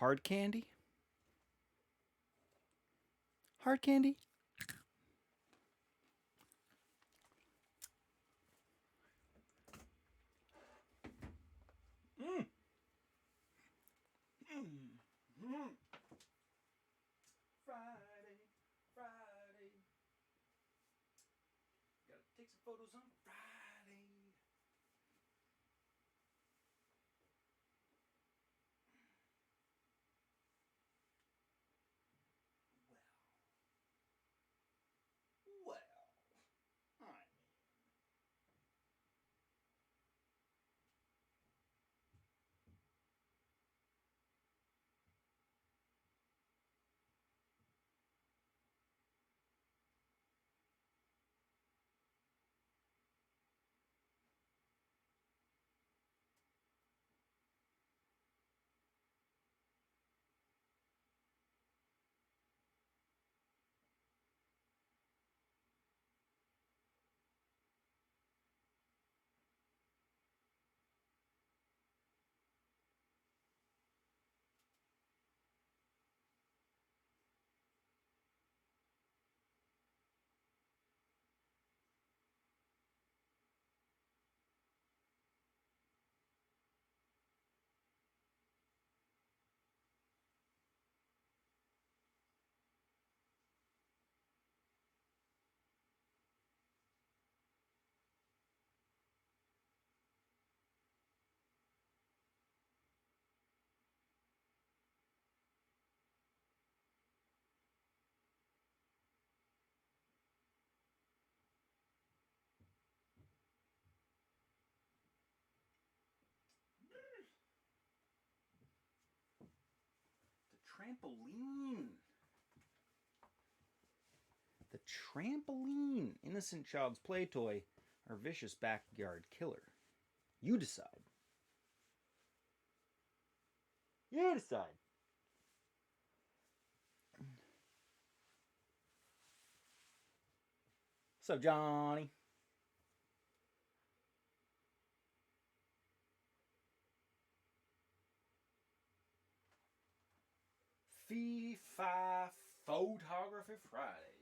Hard candy? Hard candy? Friday, Friday. Gotta take some photos on Friday. Well, I mean. The trampoline. The trampoline. Innocent child's play toy or vicious backyard killer. You decide. You decide. What's up, Johnny? Fee-fi Photography Friday.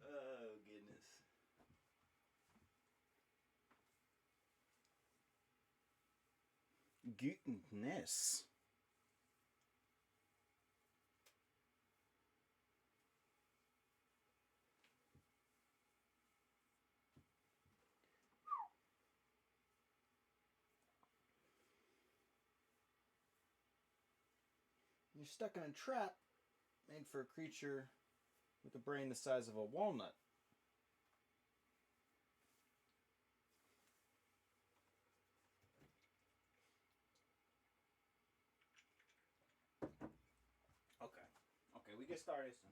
Oh, goodness. Goodness. You're stuck in a trap made for a creature with a brain the size of a walnut. Okay. Okay, we get started soon.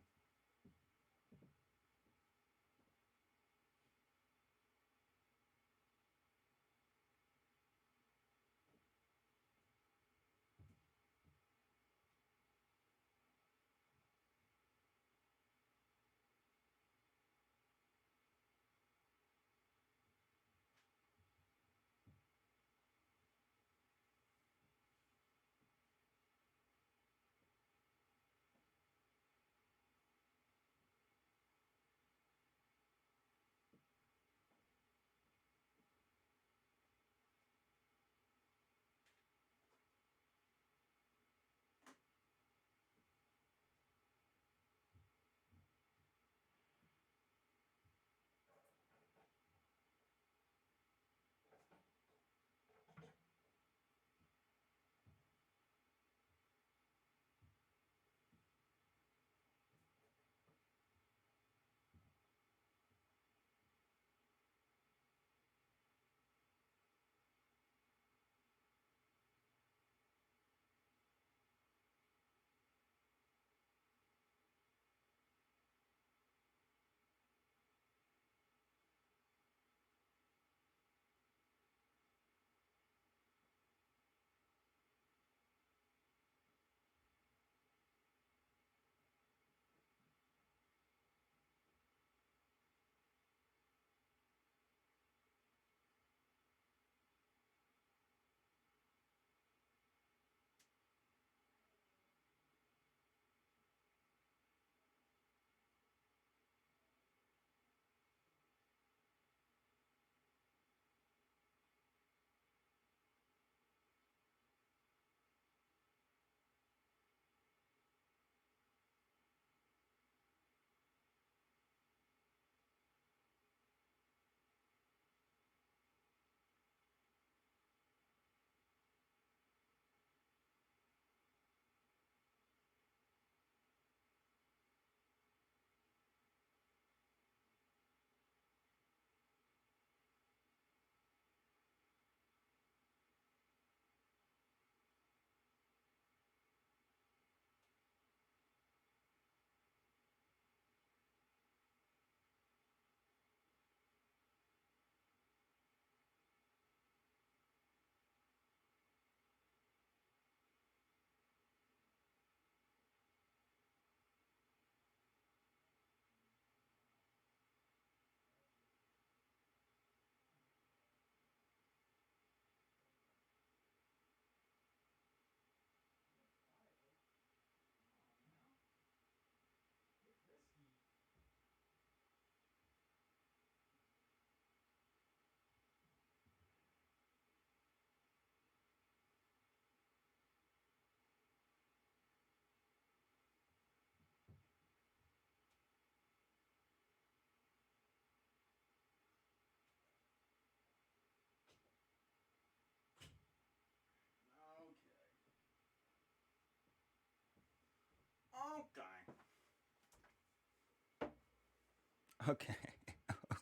Okay.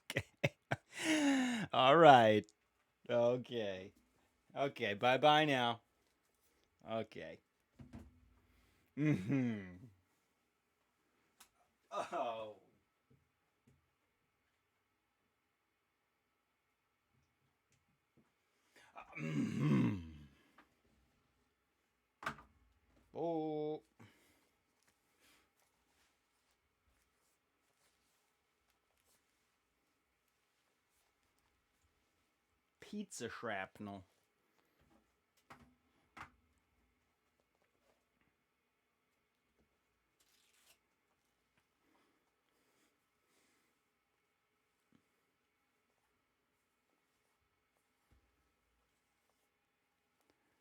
Okay. All right. Okay. Okay. Bye-bye now. Okay. Mm-hmm. Oh. Mm-hmm. Oh. Pizza shrapnel.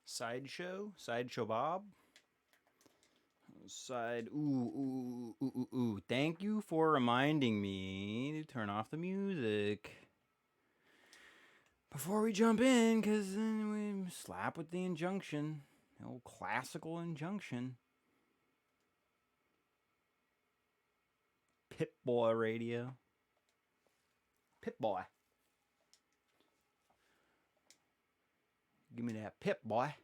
Sideshow Bob. Ooh. Thank you for reminding me to turn off the music before we jump in, because then we slap with the injunction. The old classical injunction. Pip Boy Radio. Pip Boy. Give me that Pip Boy.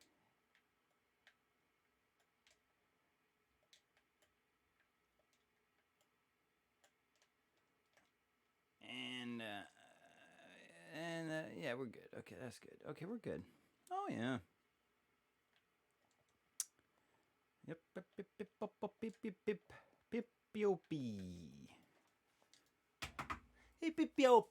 And yeah, we're good. Okay, that's good. Okay, we're good. Oh yeah. Yep. Pip pip pip pip pip pip pip pip pip. Hey pip pip.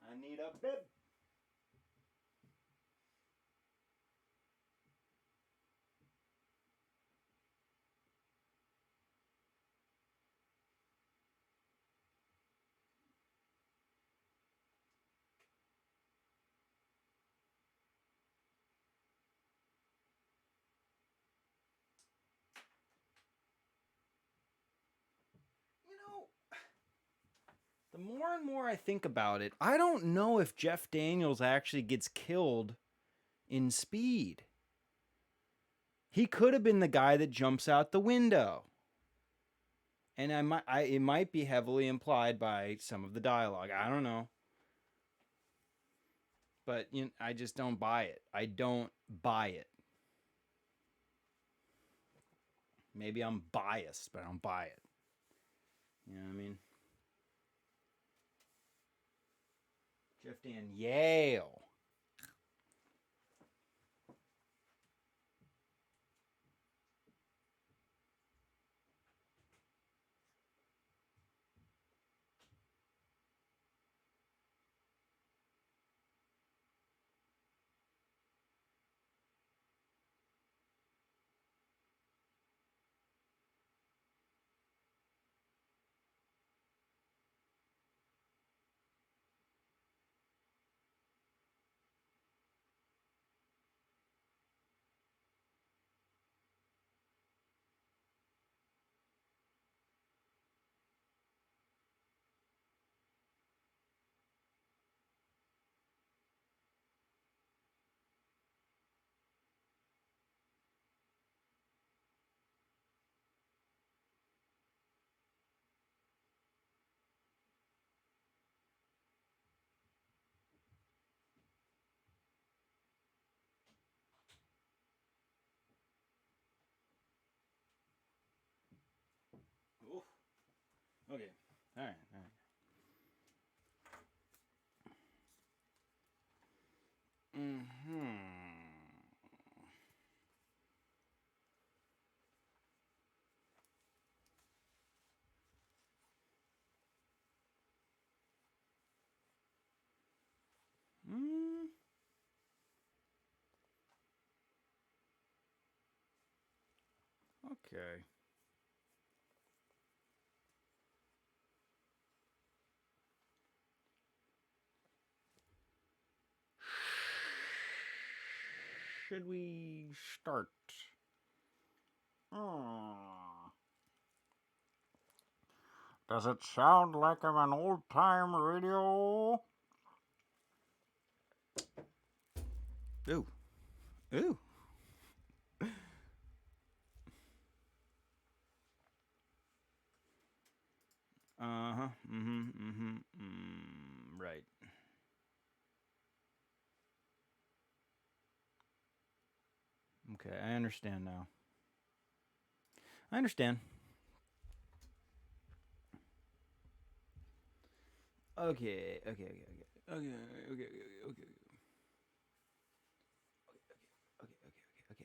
I need a bib. You know, the more and more I think about it, I don't know if Jeff Daniels actually gets killed in Speed. He could have been the guy that jumps out the window. And it might be heavily implied by some of the dialogue. I don't know. But I just don't buy it. I don't buy it. Maybe I'm biased, but I don't buy it. You know what I mean? Jeff Dan Yale. Oof. Okay. All right. Mm-hmm. Mm. Okay. Should we start? Does it sound like I'm an old-time radio? Ooh. Ooh. Uh-huh. Mm-hmm. Mm-hmm. Right. Okay, I understand now. I understand. Okay. Okay. Okay. Okay. Okay. Okay. Okay. Okay. Okay. Okay. Okay. Okay.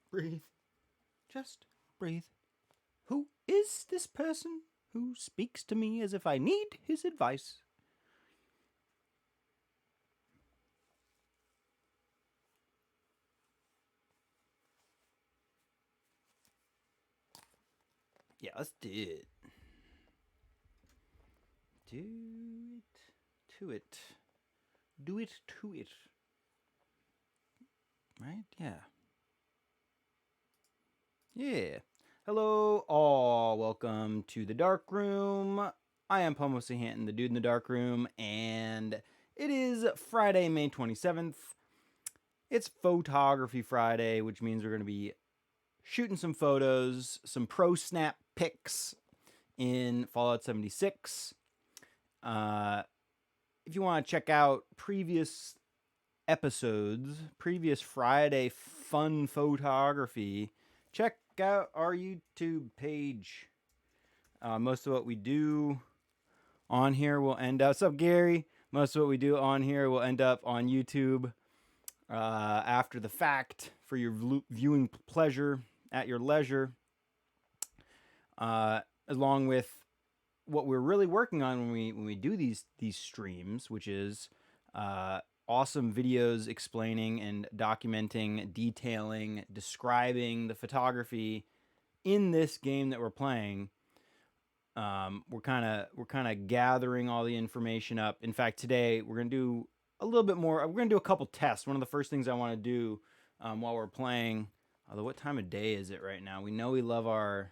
Breathe. Just breathe. Who is this person who speaks to me as if I need his advice? Yeah, let's do it. Do it to it. Do it to it. Right? Yeah. Yeah. Hello, all. Welcome to the Dark Room. I am Pomosi Hanton, the dude in the dark room, and it is Friday, May 27th. It's Photography Friday, which means we're going to be shooting some photos, some pro snap pics in Fallout 76. If you want to check out previous episodes, previous Friday fun photography, check out our YouTube page. Most of what we do on here will end up. What's up, Gary? Most of what we do on here will end up on YouTube after the fact for your viewing pleasure at your leisure. Along with what we're really working on when we do these streams, which is awesome videos explaining and documenting, detailing, describing the photography in this game that we're playing. We're kind of gathering all the information up. In fact, today we're gonna do a little bit more. We're gonna do a couple tests. One of the first things I want to do while we're playing. Although, what time of day is it right now? We know we love our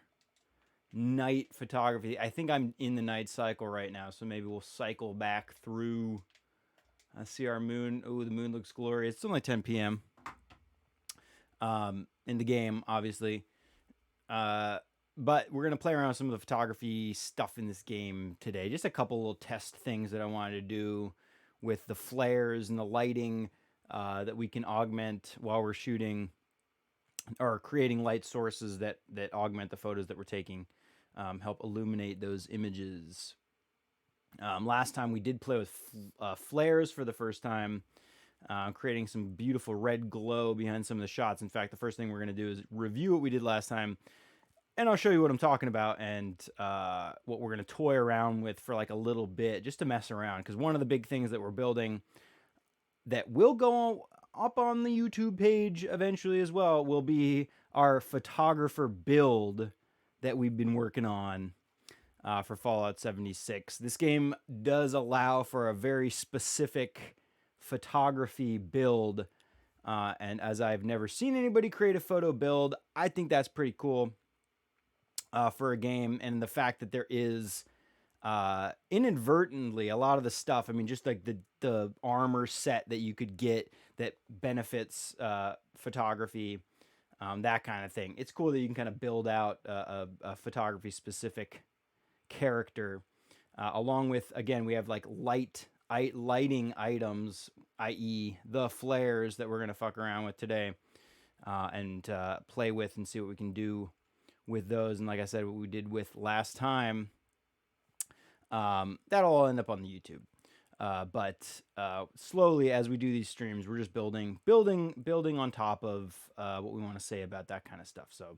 night photography. I think I'm in the night cycle right now, so maybe we'll cycle back through. I see our moon. Oh, the moon looks glorious. It's only 10 p.m. In the game, obviously. But we're going to play around with some of the photography stuff in this game today. Just a couple little test things that I wanted to do with the flares and the lighting that we can augment while we're shooting, or creating light sources that augment the photos that we're taking, help illuminate those images. Last time we did play with flares for the first time, creating some beautiful red glow behind some of the shots. In fact, the first thing we're going to do is review what we did last time, and I'll show you what I'm talking about and what we're going to toy around with for like a little bit, just to mess around. Because one of the big things that we're building that will go up on the YouTube page eventually as well will be our photographer build that we've been working on for Fallout 76. This game does allow for a very specific photography build, and as I've never seen anybody create a photo build, I think that's pretty cool for a game. And the fact that there is inadvertently a lot of the stuff, I mean, just like the armor set that you could get that benefits photography, that kind of thing. It's cool that you can kind of build out a photography specific character, along with, again, we have like lighting items, i.e. the flares that we're going to fuck around with today, and play with and see what we can do with those. And like I said, what we did with last time, that'll all end up on the YouTube. But slowly, as we do these streams, we're just building on top of what we want to say about that kind of stuff. So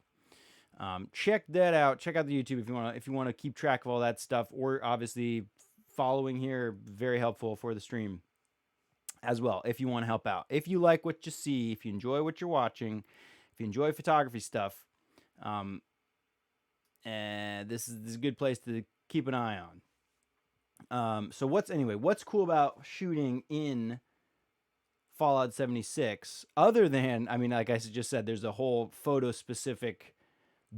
check that out. Check out the YouTube if you want to keep track of all that stuff, or obviously following here, very helpful for the stream as well. If you want to help out, if you like what you see, if you enjoy what you're watching, if you enjoy photography stuff, and this is a good place to keep an eye on. So what's cool about shooting in Fallout 76, other than, I mean, like I just said, there's a whole photo specific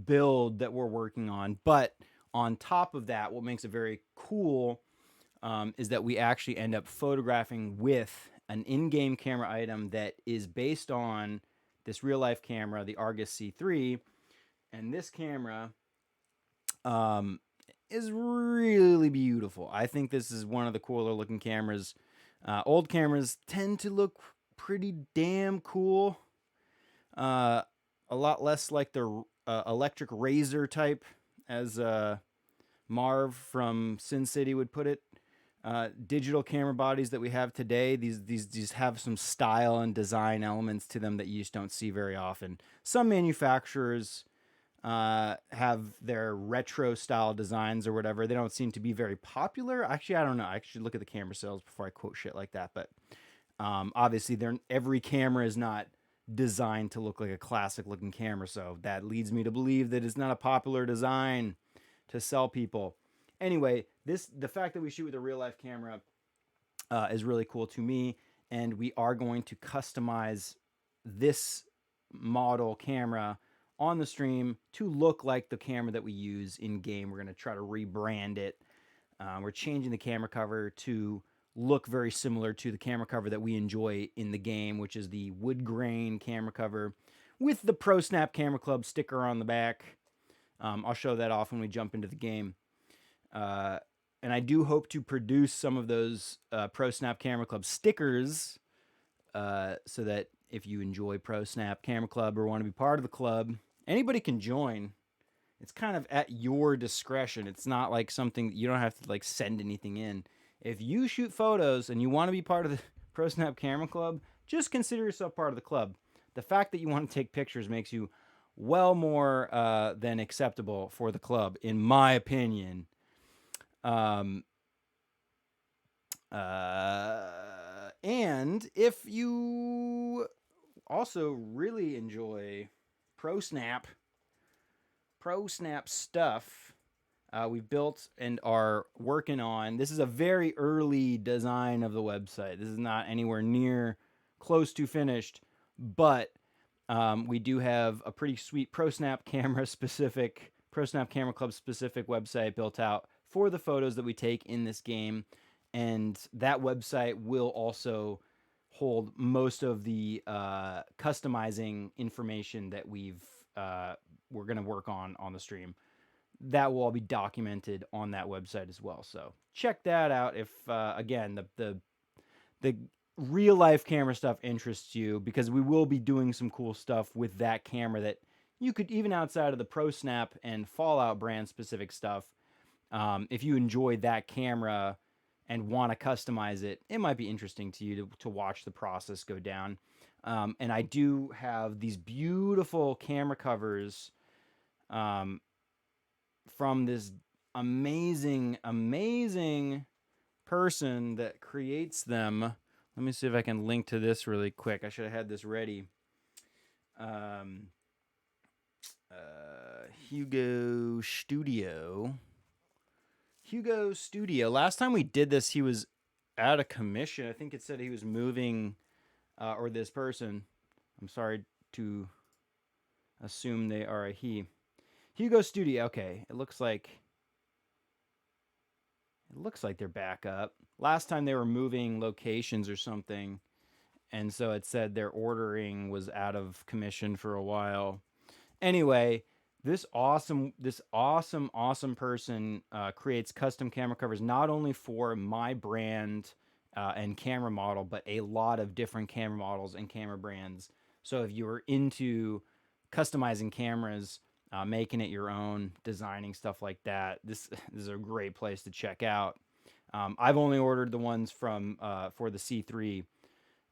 build that we're working on, but on top of that, what makes it very cool is that we actually end up photographing with an in-game camera item that is based on this real life camera, the Argus C3, And this camera is really beautiful. I think this is one of the cooler looking cameras. Old cameras tend to look pretty damn cool. A lot less like the electric razor type, as Marv from Sin City would put it. Digital camera bodies that we have today, these have some style and design elements to them that you just don't see very often. Some manufacturers have their retro style designs or whatever. They don't seem to be very popular. Actually, I don't know. I should look at the camera sales before I quote shit like that. But obviously, every camera is not designed to look like a classic looking camera. So that leads me to believe that it's not a popular design to sell people. Anyway, the fact that we shoot with a real life camera is really cool to me, and we are going to customize this model camera on the stream to look like the camera that we use in game. We're going to try to rebrand it. We're changing the camera cover to look very similar to the camera cover that we enjoy in the game, which is the wood grain camera cover with the Pro Snap Camera Club sticker on the back. I'll show that off when we jump into the game. And I do hope to produce some of those Pro Snap Camera Club stickers so that if you enjoy Pro Snap Camera Club or want to be part of the club, anybody can join. It's kind of at your discretion. It's not like something you don't have to like send anything in. If you shoot photos and you want to be part of the Pro Snap Camera Club, just consider yourself part of the club. The fact that you want to take pictures makes you well more than acceptable for the club, in my opinion. And if you also really enjoy Pro Snap stuff, we've built and are working on. This is a very early design of the website. This is not anywhere near close to finished, but we do have a pretty sweet Pro Snap Camera Club specific website built out for the photos that we take in this game. And that website will also hold most of the customizing information that we're going to work on the stream. That will all be documented on that website as well. So check that out if, again, the real life camera stuff interests you, because we will be doing some cool stuff with that camera that you could, even outside of the Pro Snap and Fallout brand specific stuff, if you enjoy that camera and want to customize it, it might be interesting to you to watch the process go down. And I do have these beautiful camera covers from this amazing person that creates them. Let me see if I can link to this really quick. I should have had this ready. Hugo Studio. Last time we did this, he was out of commission. I think it said he was moving, or this person. I'm sorry to assume they are a he. Hugo Studio. Okay, it looks like they're back up. Last time they were moving locations or something, and so it said their ordering was out of commission for a while. Anyway, this awesome person creates custom camera covers not only for my brand and camera model, but a lot of different camera models and camera brands. So if you're into customizing cameras, making it your own, designing stuff like that, this is a great place to check out. I've only ordered the ones from for the C3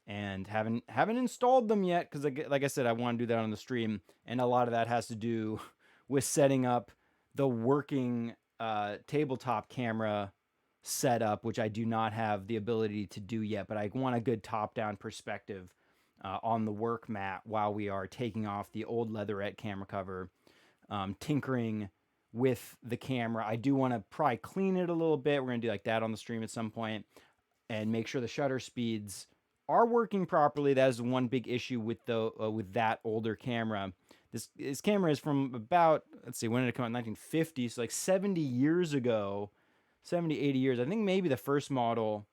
and haven't installed them yet because, like I said, I want to do that on the stream, and a lot of that has to do with setting up the working tabletop camera setup, which I do not have the ability to do yet, but I want a good top-down perspective on the work mat while we are taking off the old leatherette camera cover, tinkering with the camera. I do want to probably clean it a little bit. We're going to do like that on the stream at some point and make sure the shutter speeds are working properly. That is one big issue with that older camera. This camera is from about, let's see, when did it come out? 1950, so like 70 years ago, 70, 80 years. I think maybe the first model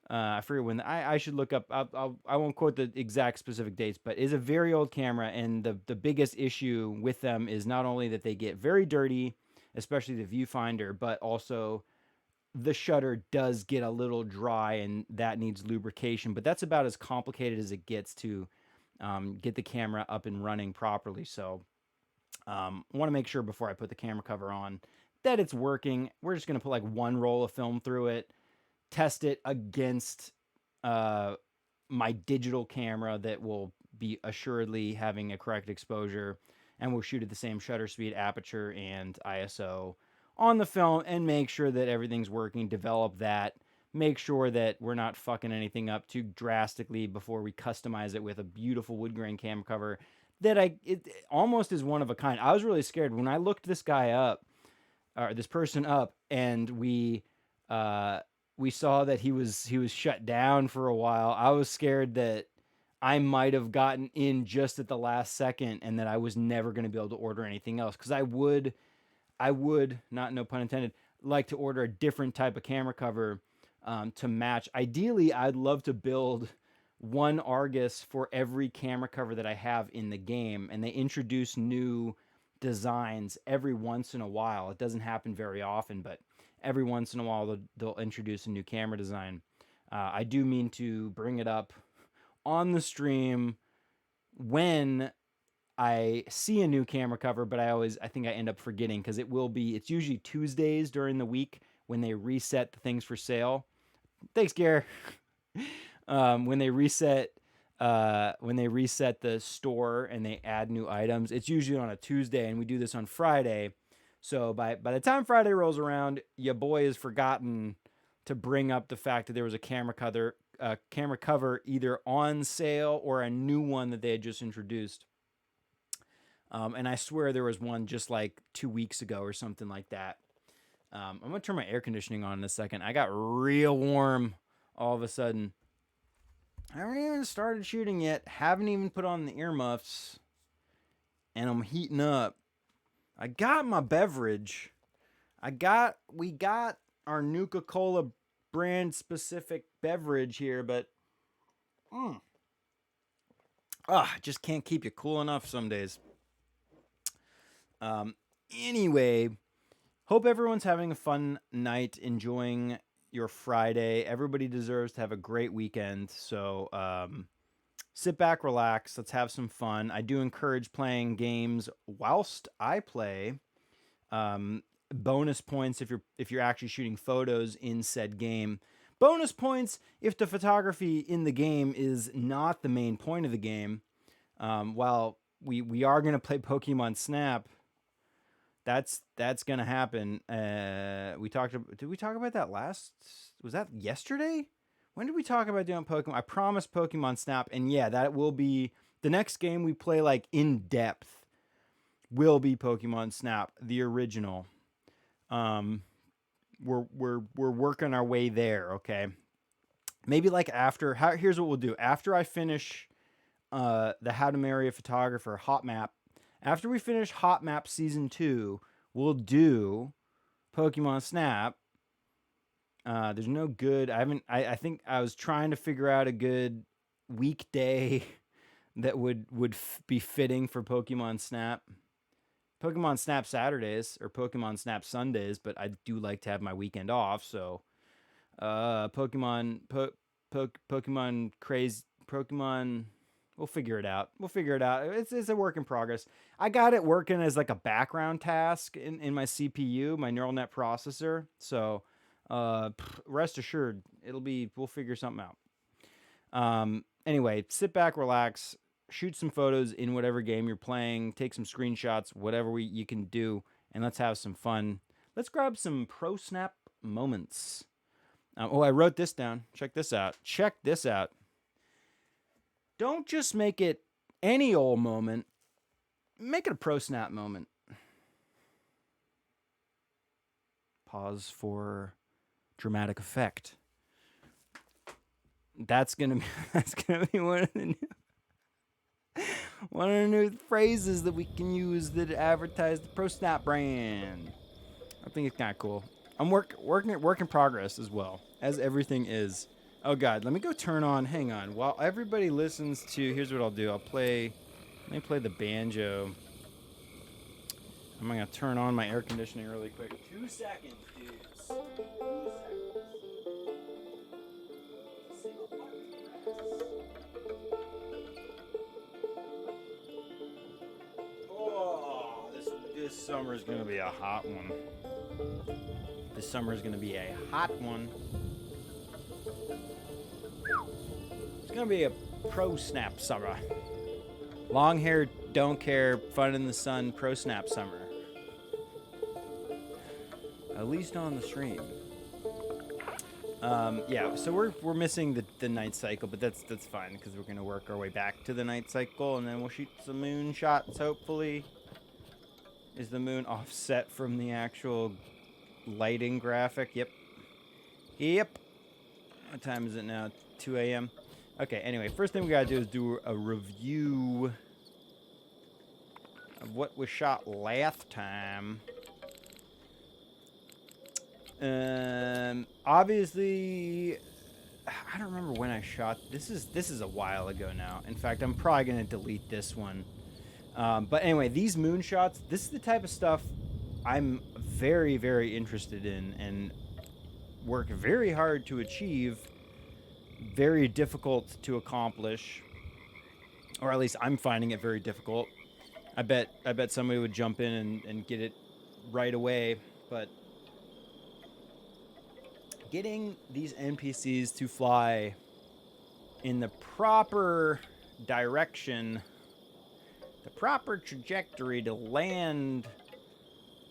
I forget when. I should look up. I won't quote the exact specific dates, but it's a very old camera, and the biggest issue with them is not only that they get very dirty, especially the viewfinder, but also the shutter does get a little dry, and that needs lubrication. But that's about as complicated as it gets to get the camera up and running properly. So I want to make sure before I put the camera cover on that it's working. We're just going to put like one roll of film through it, test it against my digital camera that will be assuredly having a correct exposure, and we'll shoot at the same shutter speed, aperture, and ISO on the film and make sure that everything's working, develop that, make sure that we're not fucking anything up too drastically before we customize it with a beautiful wood grain camera cover that it almost is one of a kind. I was really scared when I looked this guy up, or this person up, and we saw that he was shut down for a while. I was scared that I might have gotten in just at the last second and that I was never going to be able to order anything else, because I would, not no pun intended, like to order a different type of camera cover to match. Ideally, I'd love to build one Argus for every camera cover that I have in the game, and they introduce new designs every once in a while. It doesn't happen very often, but every once in a while they'll introduce a new camera design. I do mean to bring it up on the stream when I see a new camera cover, but I think I end up forgetting, because it's usually Tuesdays during the week when they reset the things for sale. Thanks, Gare. When they reset the store and they add new items, it's usually on a Tuesday, and we do this on Friday. So by the time Friday rolls around, your boy has forgotten to bring up the fact that there was a camera cover either on sale or a new one that they had just introduced. And I swear there was one just like 2 weeks ago or something like that. I'm going to turn my air conditioning on in a second. I got real warm all of a sudden. I haven't even started shooting yet. Haven't even put on the earmuffs. And I'm heating up. I got my beverage. We got our Nuka-Cola brand specific beverage here, but I just can't keep you cool enough some days. Anyway, hope everyone's having a fun night, enjoying your Friday. Everybody deserves to have a great weekend. So sit back, relax. Let's have some fun. I do encourage playing games whilst I play. Bonus points if you're actually shooting photos in said game. Bonus points if the photography in the game is not the main point of the game. While we are going to play Pokemon Snap, that's going to happen. Did we talk about that was that yesterday? When did we talk about doing Pokemon? I promised Pokemon Snap, and yeah, that will be the next game we play like in depth. Will be Pokemon Snap, the original. We're working our way there, okay? Maybe like here's what we'll do. After I finish the How to Marry a Photographer Hot Map, after we finish Hot Map Season 2, we'll do Pokemon Snap. There's no good. I think I was trying to figure out a good weekday that would be fitting for Pokemon Snap. Pokemon Snap Saturdays or Pokemon Snap Sundays, but I do like to have my weekend off. So, Pokemon craze, Pokemon. We'll figure it out. It's a work in progress. I got it working as like a background task in my CPU, my neural net processor. So, rest assured, we'll figure something out. Anyway, sit back, relax, shoot some photos in whatever game you're playing, take some screenshots, whatever you can do, and let's have some fun. Let's grab some Pro Snap moments. I wrote this down. Check this out. Don't just make it any old moment. Make it a Pro Snap moment. Pause for dramatic effect. That's gonna be one of the new phrases that we can use that advertise the Pro Snap brand. I think it's kind of cool. I'm work in progress as well, as everything is. Oh God, let me go turn on. Hang on. While everybody listens to, here's what I'll do. Let me play the banjo. I'm gonna turn on my air conditioning really quick. 2 seconds, dudes. 2 seconds. Oh, this summer is gonna be a hot one. This summer is gonna be a hot one. It's gonna be a pro snap summer. Long hair, don't care, fun in the sun, pro snap summer. At least on the stream. Yeah, so we're missing the night cycle, but that's fine because we're gonna work our way back to the night cycle, and then we'll shoot some moon shots. Hopefully, is the moon offset from the actual lighting graphic? Yep. What time is it now? 2 a.m. Okay. Anyway, first thing we gotta do is do a review of what was shot last time. Obviously, I don't remember when I shot. This is a while ago now. In fact, I'm probably gonna delete this one. But anyway, these moonshots, this is the type of stuff I'm very, very interested in and work very hard to achieve. Very difficult to accomplish, or at least I'm finding it very difficult. I bet somebody would jump in and get it right away, but getting these NPCs to fly in the proper direction, the proper trajectory to land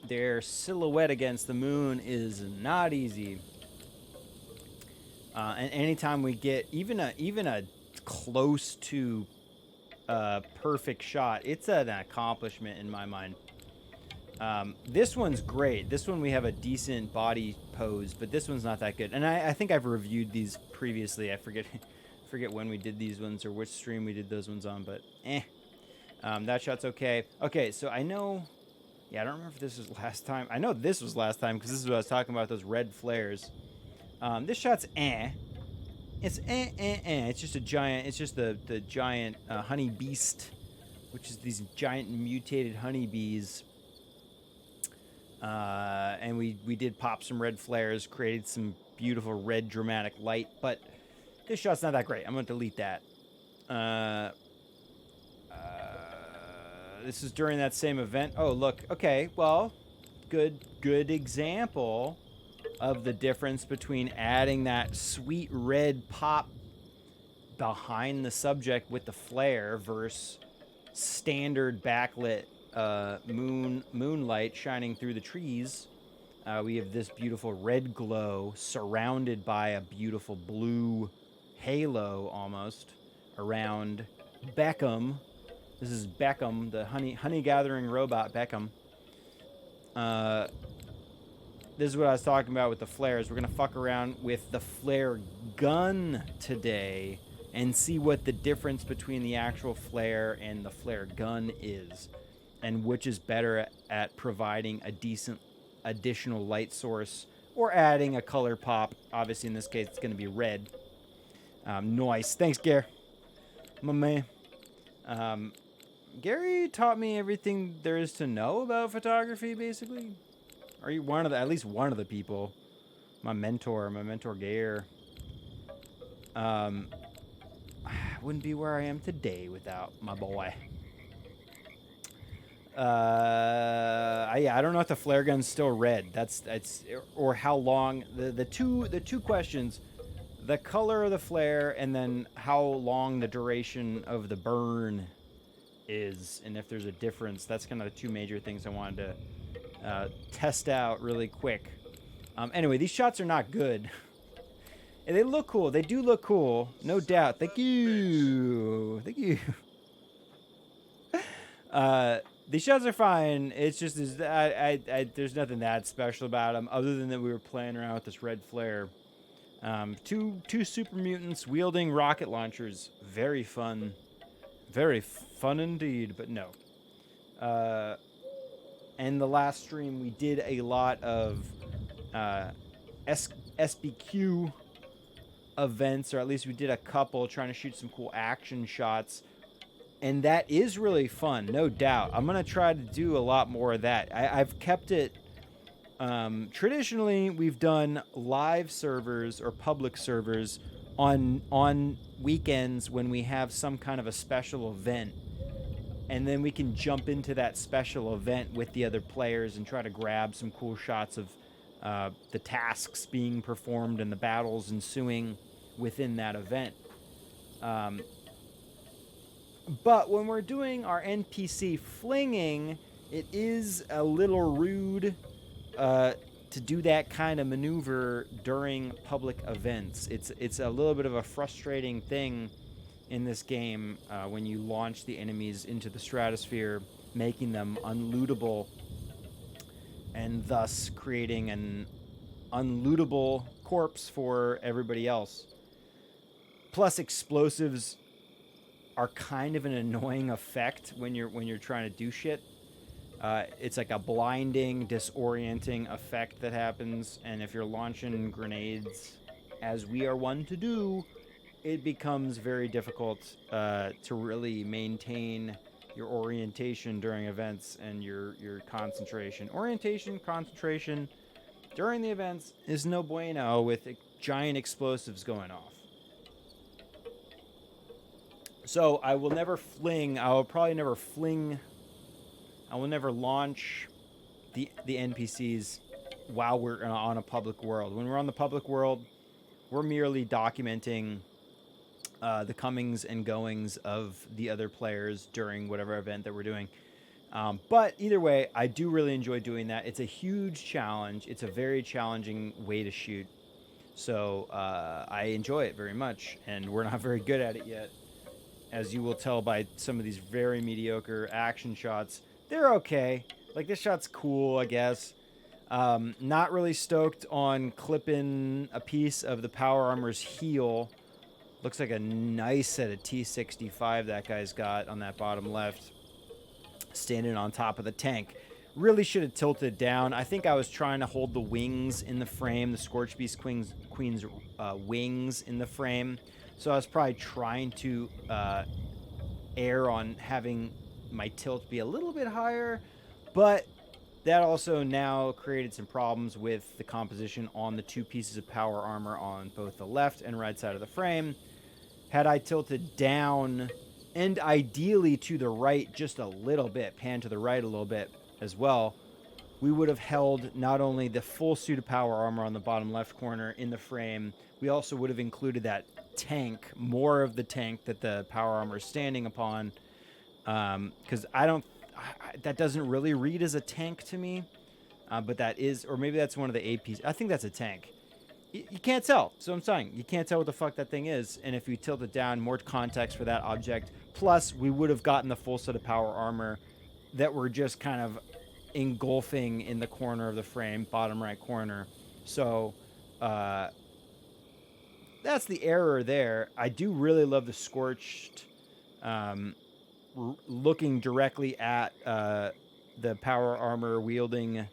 their silhouette against the moon is not easy. And anytime we get even a close to perfect shot, it's an accomplishment in my mind. This one's great. This one we have a decent body pose, but this one's not that good. And I think I've reviewed these previously. I forget when we did these ones or which stream we did those ones on, but that shot's okay. Okay, so I know. Yeah, I don't remember if this was last time. I know this was last time because this is what I was talking about, those red flares. This shot's It's It's just a giant. It's just the giant honey beast, which is these giant mutated honeybees. And we did pop some red flares, created some beautiful red dramatic light, but this shot's not that great. I'm gonna delete that. This is during that same event. Oh, look. Okay, well, good example of the difference between adding that sweet red pop behind the subject with the flare versus standard backlit moonlight shining through the trees. We have this beautiful red glow surrounded by a beautiful blue halo almost around Beckham. This is Beckham, the honey gathering robot Beckham. This is what I was talking about with the flares. We're going to fuck around with the flare gun today and see what the difference between the actual flare and the flare gun is, and which is better at providing a decent additional light source or adding a color pop. Obviously, in this case, it's going to be red. Nice. Thanks, Gare. My man. Gary taught me everything there is to know about photography, basically. Are you at least one of the people? My mentor, Gare. I wouldn't be where I am today without my boy. I don't know if the flare gun's still red. That's or how long. The two questions: the color of the flare, and then how long the duration of the burn is, and if there's a difference. That's kind of the two major things I wanted to test out really quick. Anyway, these shots are not good. And they look cool. They do look cool, no doubt. Thank you. These shots are fine. It's just there's nothing that special about them other than that we were playing around with this red flare. Two super mutants wielding rocket launchers. Very fun. Very fun indeed, but no. And the last stream we did a lot of SBQ events, or at least we did a couple, trying to shoot some cool action shots. And that is really fun, no doubt. I'm going to try to do a lot more of that. I've kept it... traditionally, we've done live servers or public servers on weekends when we have some kind of a special event. And then we can jump into that special event with the other players and try to grab some cool shots of the tasks being performed and the battles ensuing within that event. But when we're doing our NPC flinging, it is a little rude to do that kind of maneuver during public events. It's a little bit of a frustrating thing in this game when you launch the enemies into the stratosphere, making them unlootable, and thus creating an unlootable corpse for everybody else. Plus, explosives are kind of an annoying effect when you're trying to do shit. It's like a blinding, disorienting effect that happens, and if you're launching grenades, as we are one to do, it becomes very difficult to really maintain your orientation during events and your concentration. Concentration during the events is no bueno with giant explosives going off. So I will never fling. I will probably never fling. I will never launch the NPCs while we're on a public world. When we're on the public world, we're merely documenting the comings and goings of the other players during whatever event that we're doing. But either way, I do really enjoy doing that. It's a huge challenge. It's a very challenging way to shoot. So I enjoy it very much, and we're not very good at it yet. As you will tell by some of these very mediocre action shots. They're okay. Like, this shot's cool, I guess. Not really stoked on clipping a piece of the power armor's heel. Looks like a nice set of T65 that guy's got on that bottom left. Standing on top of the tank. Really should have tilted down. I think I was trying to hold the wings in the frame. The Scorched Beast Queen's wings in the frame. So I was probably trying to err on having my tilt be a little bit higher, but that also now created some problems with the composition on the two pieces of power armor on both the left and right side of the frame. Had I tilted down and ideally to the right just a little bit, pan to the right a little bit as well, we would have held not only the full suit of power armor on the bottom left corner in the frame, we also would have included that tank, more of the tank that the power armor is standing upon, because that doesn't really read as a tank to me, but that is, or maybe that's one of the APs. I think that's a tank. You can't tell, so I'm saying, you can't tell what the fuck that thing is, and if you tilt it down, more context for that object, plus we would have gotten the full set of power armor that we're just kind of engulfing in the corner of the frame, bottom right corner. So, that's the error there. I do really love the Scorched, looking directly at the power armor wielding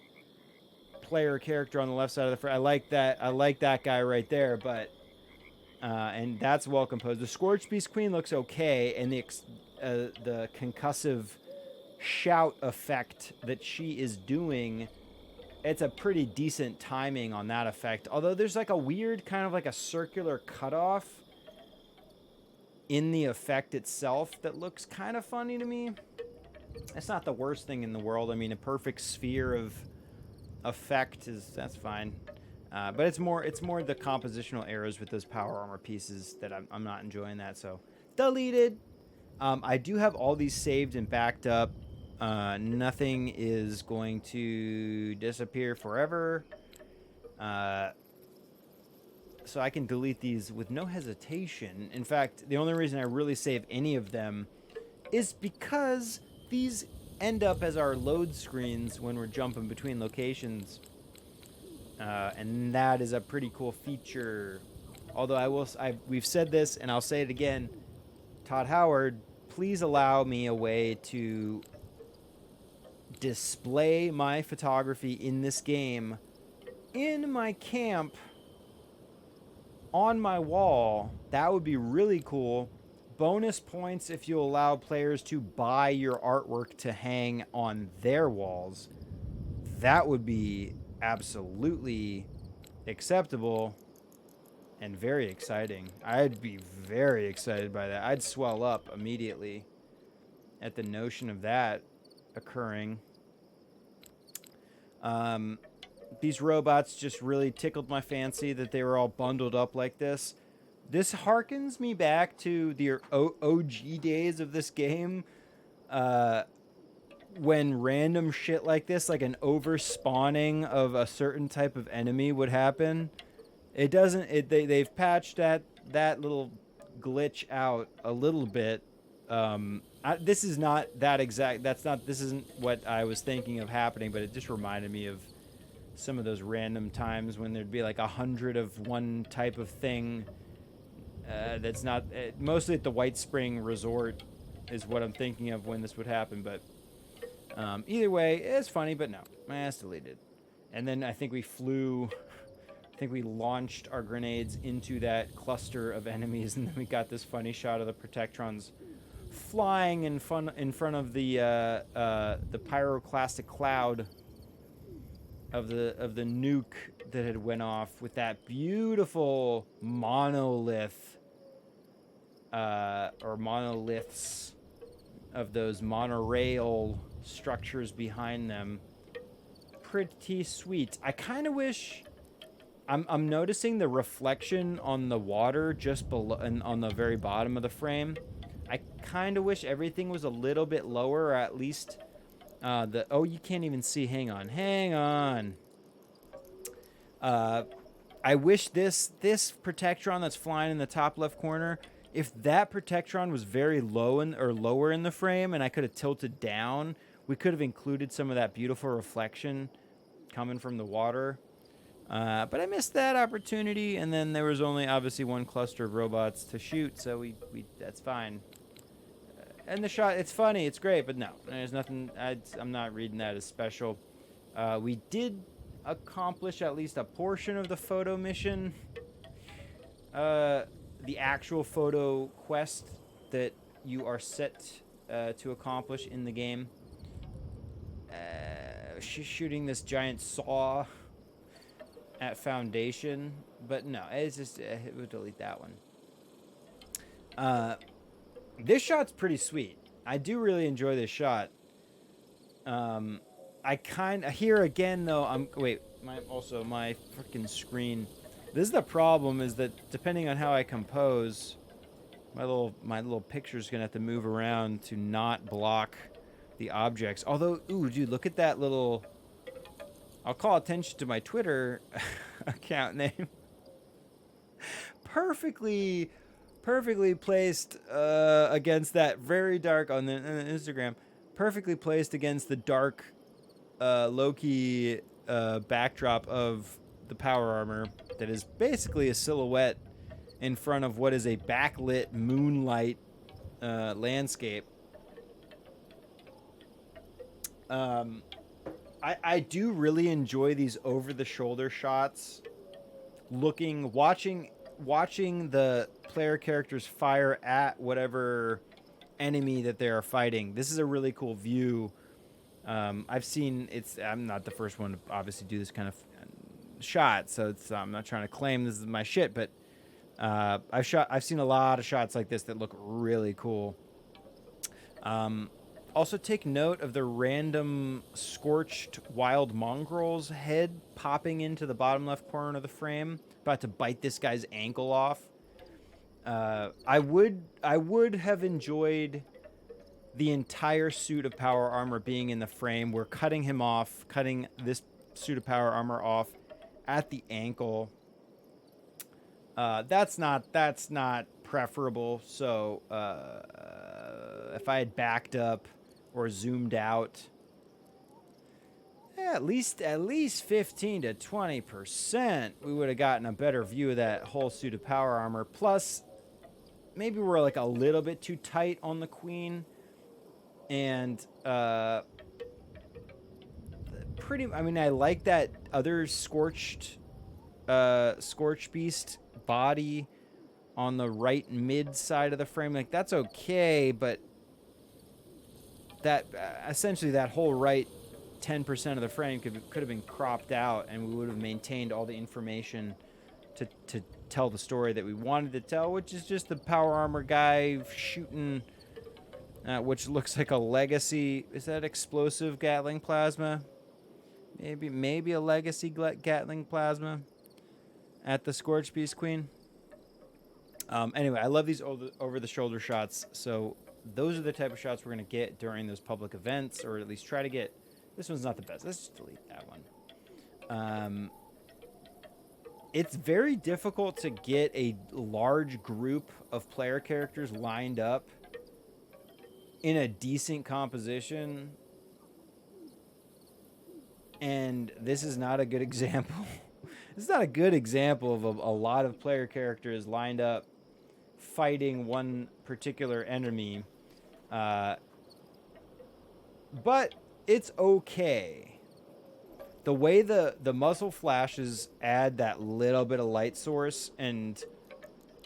player character on the left side of the frame. I like that guy right there, but and that's well composed. The Scorched Beast Queen looks okay, and the concussive shout effect that she is doing, it's a pretty decent timing on that effect. Although there's like a weird kind of like a circular cutoff in the effect itself that looks kind of funny to me. It's not the worst thing in the world. I mean, a perfect sphere of effect that's fine. But it's more the compositional errors with those power armor pieces that I'm not enjoying that. So deleted. I do have all these saved and backed up. Nothing is going to disappear forever. So I can delete these with no hesitation. In fact, the only reason I really save any of them is because these end up as our load screens when we're jumping between locations. And that is a pretty cool feature. Although we've said this and I'll say it again, Todd Howard, please allow me a way to display my photography in this game in my camp on my wall. That would be really cool. Bonus points if you allow players to buy your artwork to hang on their walls. That would be absolutely acceptable and very exciting. I'd be very excited by that. I'd swell up immediately at the notion of that occurring. These robots just really tickled my fancy that they were all bundled up like this. This harkens me back to the OG days of this game, when random shit like this, like an overspawning of a certain type of enemy would happen. It doesn't. They've patched that little glitch out a little bit. This is not that exact. This isn't what I was thinking of happening, but it just reminded me of some of those random times when there'd be like 100 of one type of thing. That's not mostly at the White Spring Resort is what I'm thinking of when this would happen. But either way, it's funny. But no, it's deleted. And then I think we launched our grenades into that cluster of enemies, and then we got this funny shot of the Protectrons flying in front of the pyroclastic cloud of the nuke that had went off with that beautiful monolith or monoliths of those monorail structures behind them. Pretty sweet. I kind of wish. I'm noticing the reflection on the water just below and on the very bottom of the frame. I kind of wish everything was a little bit lower, or at least you can't even see. Hang on. I wish this Protectron that's flying in the top left corner, if that Protectron was very low or lower in the frame, and I could have tilted down, we could have included some of that beautiful reflection coming from the water. But I missed that opportunity, and then there was only obviously one cluster of robots to shoot, so we that's fine. And the shot, it's funny, it's great, but no, there's nothing. I'm not reading that as special. We did accomplish at least a portion of the photo mission. The actual photo quest that you are set to accomplish in the game. Shooting this giant saw at Foundation, but no, it's just we'll delete that one. This shot's pretty sweet. I do really enjoy this shot. I kind of here again though. My freaking screen. This is the problem, is that depending on how I compose, my little picture's gonna have to move around to not block the objects. Although, ooh, dude, look at that little. I'll call attention to my Twitter account name. Perfectly placed against that very dark on the Instagram. Perfectly placed against the dark low-key backdrop of the power armor that is basically a silhouette in front of what is a backlit moonlight landscape. I do really enjoy these over-the-shoulder shots. Watching the player characters fire at whatever enemy that they are fighting. This is a really cool view. I've seen I'm not the first one to obviously do this kind of shot, so I'm not trying to claim this is my shit, but I've seen a lot of shots like this that look really cool. Also, take note of the random Scorched wild mongrel's head popping into the bottom left corner of the frame, about to bite this guy's ankle off. I would have enjoyed the entire suit of power armor being in the frame. We're cutting this suit of power armor off at the ankle. That's not preferable. So if I had backed up or zoomed out, at least 15 to 20%, we would have gotten a better view of that whole suit of power armor. Plus, maybe we're like a little bit too tight on the queen, and I like that other scorched beast body on the right mid side of the frame. Like, that's okay, but that essentially that whole right 10% of the frame could have been cropped out, and we would have maintained all the information to tell the story that we wanted to tell, which is just the power armor guy shooting, which looks like a legacy. Is that explosive Gatling plasma? Maybe a legacy Gatling plasma at the Scorched Beast Queen. Anyway, I love these over-the-shoulder shots. So those are the type of shots we're going to get during those public events, or at least try to get. This one's not the best. Let's just delete that one. It's very difficult to get a large group of player characters lined up in a decent composition. And this is not a good example. This is not a good example of a lot of player characters lined up fighting one particular enemy. But it's okay. The way the muzzle flashes add that little bit of light source and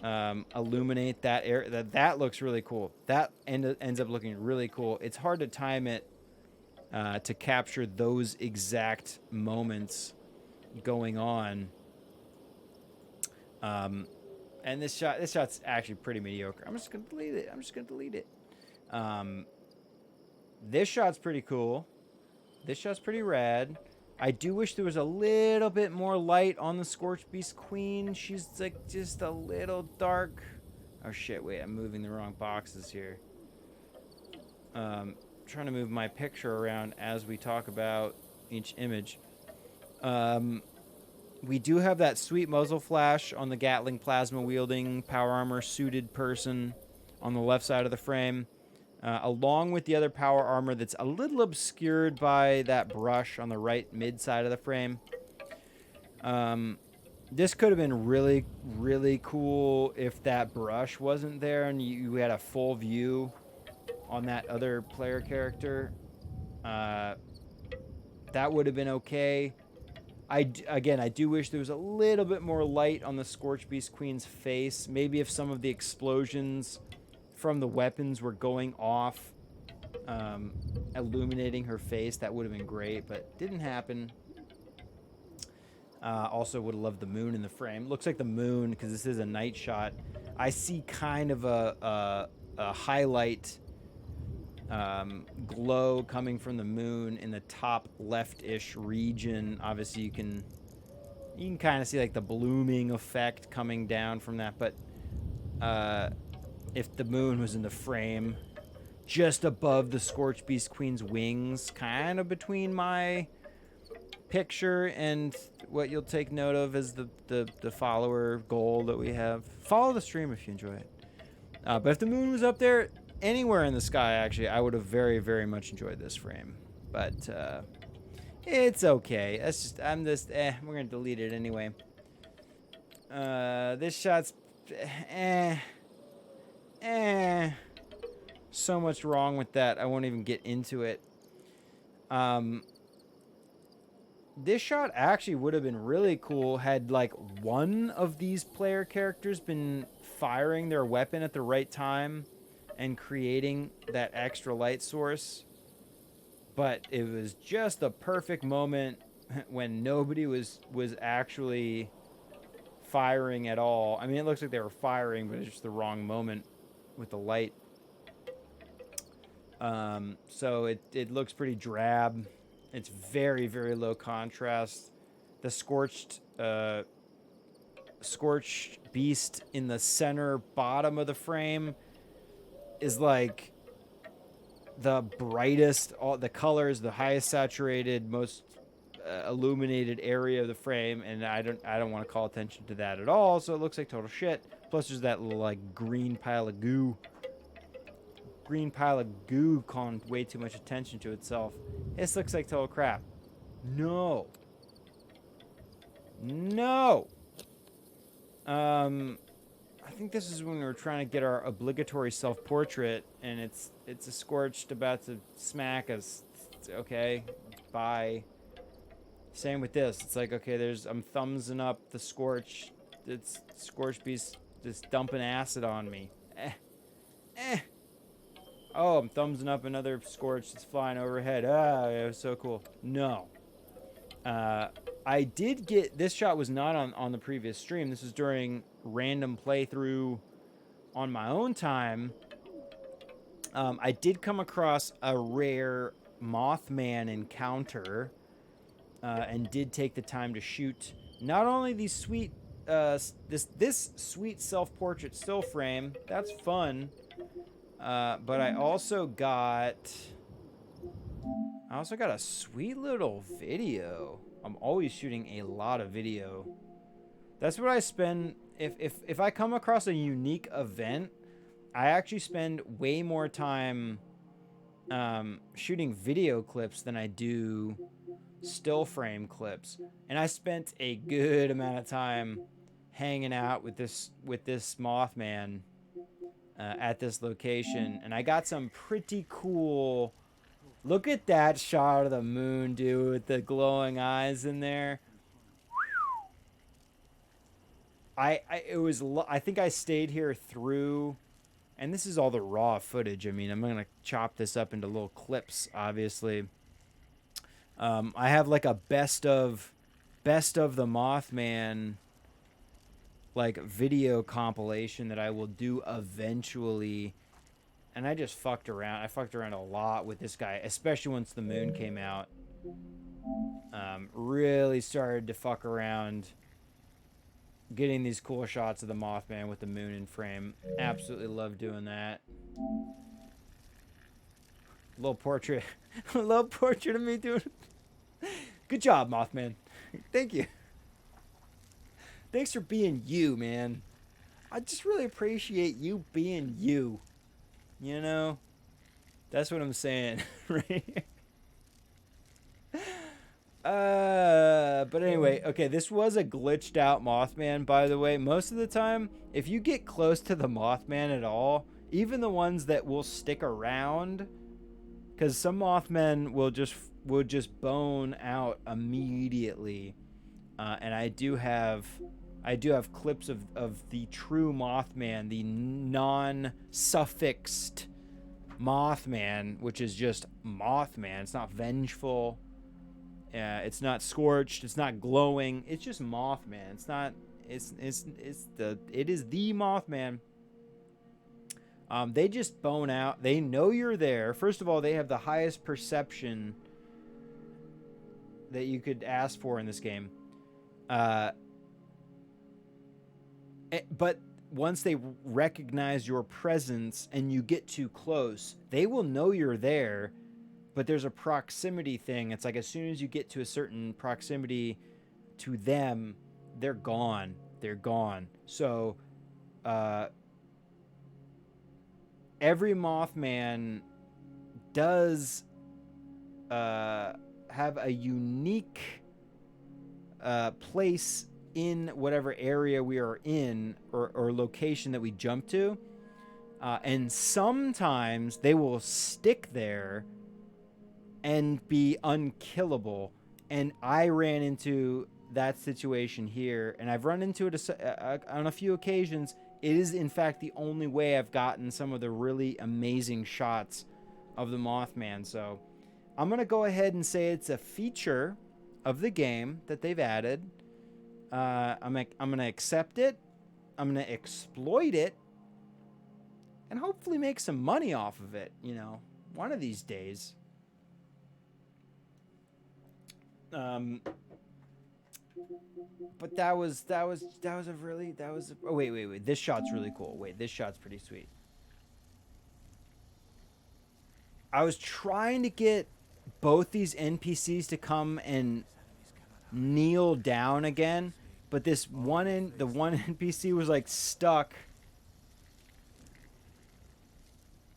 illuminate that area, that looks really cool. That ends up looking really cool. It's hard to time it to capture those exact moments going on. And this shot's actually pretty mediocre. I'm just gonna delete it. This shot's pretty cool. This shot's pretty rad. I do wish there was a little bit more light on the Scorched Beast Queen. She's like just a little dark. Oh shit, wait, I'm moving the wrong boxes here. Trying to move my picture around as we talk about each image. We do have that sweet muzzle flash on the Gatling plasma wielding power armor suited person on the left side of the frame, along with the other power armor that's a little obscured by that brush on the right mid side of the frame. This could have been really, really cool if that brush wasn't there and you had a full view on that other player character. That would have been okay. I do wish there was a little bit more light on the Scorched Beast Queen's face. Maybe if some of the explosions from the weapons were going off, illuminating her face, that would have been great, but didn't happen. Also would have loved the moon in the frame. Looks like the moon, because this is a night shot. I see kind of a highlight glow coming from the moon in the top left-ish region. Obviously, you can kind of see like the blooming effect coming down from that. But if the moon was in the frame, just above the Scorched Beast Queen's wings, kind of between my picture and what you'll take note of as the follower goal that we have. Follow the stream if you enjoy it. But if the moon was up there, anywhere in the sky, actually, I would have very, very much enjoyed this frame. But it's okay. We're gonna delete it anyway. This shot's so much wrong with that. I won't even get into it. This shot actually would have been really cool had like one of these player characters been firing their weapon at the right time and creating that extra light source. But it was just the perfect moment when nobody was actually firing at all. I mean, it looks like they were firing, but it's just the wrong moment with the light. So it looks pretty drab. It's very, very low contrast. The scorched beast in the center bottom of the frame is like the brightest, all the colors, the highest saturated, most illuminated area of the frame, and I don't want to call attention to that at all, so it looks like total shit. Plus there's that little like green pile of goo calling way too much attention to itself. This looks like total crap. No. I think this is when we were trying to get our obligatory self-portrait, and it's a Scorched about to smack us. Okay, bye. Same with this. It's like, okay, I'm thumbsing up the Scorched it's Scorched Beast just dumping acid on me. Oh, I'm thumbsing up another Scorched that's flying overhead. Ah, it was so cool. No. I did get... This shot was not on the previous stream. This was during random playthrough on my own time. I did come across a rare Mothman encounter and did take the time to shoot not only these sweet... this sweet self-portrait still frame. That's fun. But I also got a sweet little video. I'm always shooting a lot of video. That's what I spend if I come across a unique event. I actually spend way more time shooting video clips than I do still frame clips. And I spent a good amount of time hanging out with this Mothman at this location, and I got some pretty cool... Look at that shot of the moon, dude, with the glowing eyes in there. I think I stayed here through, and this is all the raw footage. I mean, I'm gonna chop this up into little clips, obviously. I have like a best of the Mothman like video compilation that I will do eventually. And I just fucked around. I fucked around a lot with this guy, especially once the moon came out. Really started to fuck around getting these cool shots of the Mothman with the moon in frame. Absolutely love doing that. Little portrait. A little portrait of me doing it. Good job, Mothman. Thank you. Thanks for being you, man. I just really appreciate you being you. You know? That's what I'm saying, right? But anyway, okay, this was a glitched out Mothman, by the way. Most of the time, if you get close to the Mothman at all, even the ones that will stick around, because some Mothmen will just bone out immediately. And I do have clips of the true Mothman, the non-suffixed Mothman, which is just Mothman. It's not vengeful. It's not scorched. It's not glowing. It's just Mothman. It's not. It is the Mothman. They just bone out. They know you're there. First of all, they have the highest perception that you could ask for in this game. But once they recognize your presence and you get too close, they will know you're there, but there's a proximity thing. It's like as soon as you get to a certain proximity to them, they're gone. They're gone. So, every Mothman does have a unique place in whatever area we are in or location that we jump to. And sometimes they will stick there and be unkillable. And I ran into that situation here, and I've run into it on a few occasions. It is, in fact, the only way I've gotten some of the really amazing shots of the Mothman. So I'm going to go ahead and say it's a feature of the game that they've added. I'm going to accept it. I'm going to exploit it. And hopefully make some money off of it, you know, one of these days. But that was oh wait, this shot's really cool. Wait, this shot's pretty sweet. I was trying to get both these NPCs to come and kneel down again, but the one NPC was like stuck.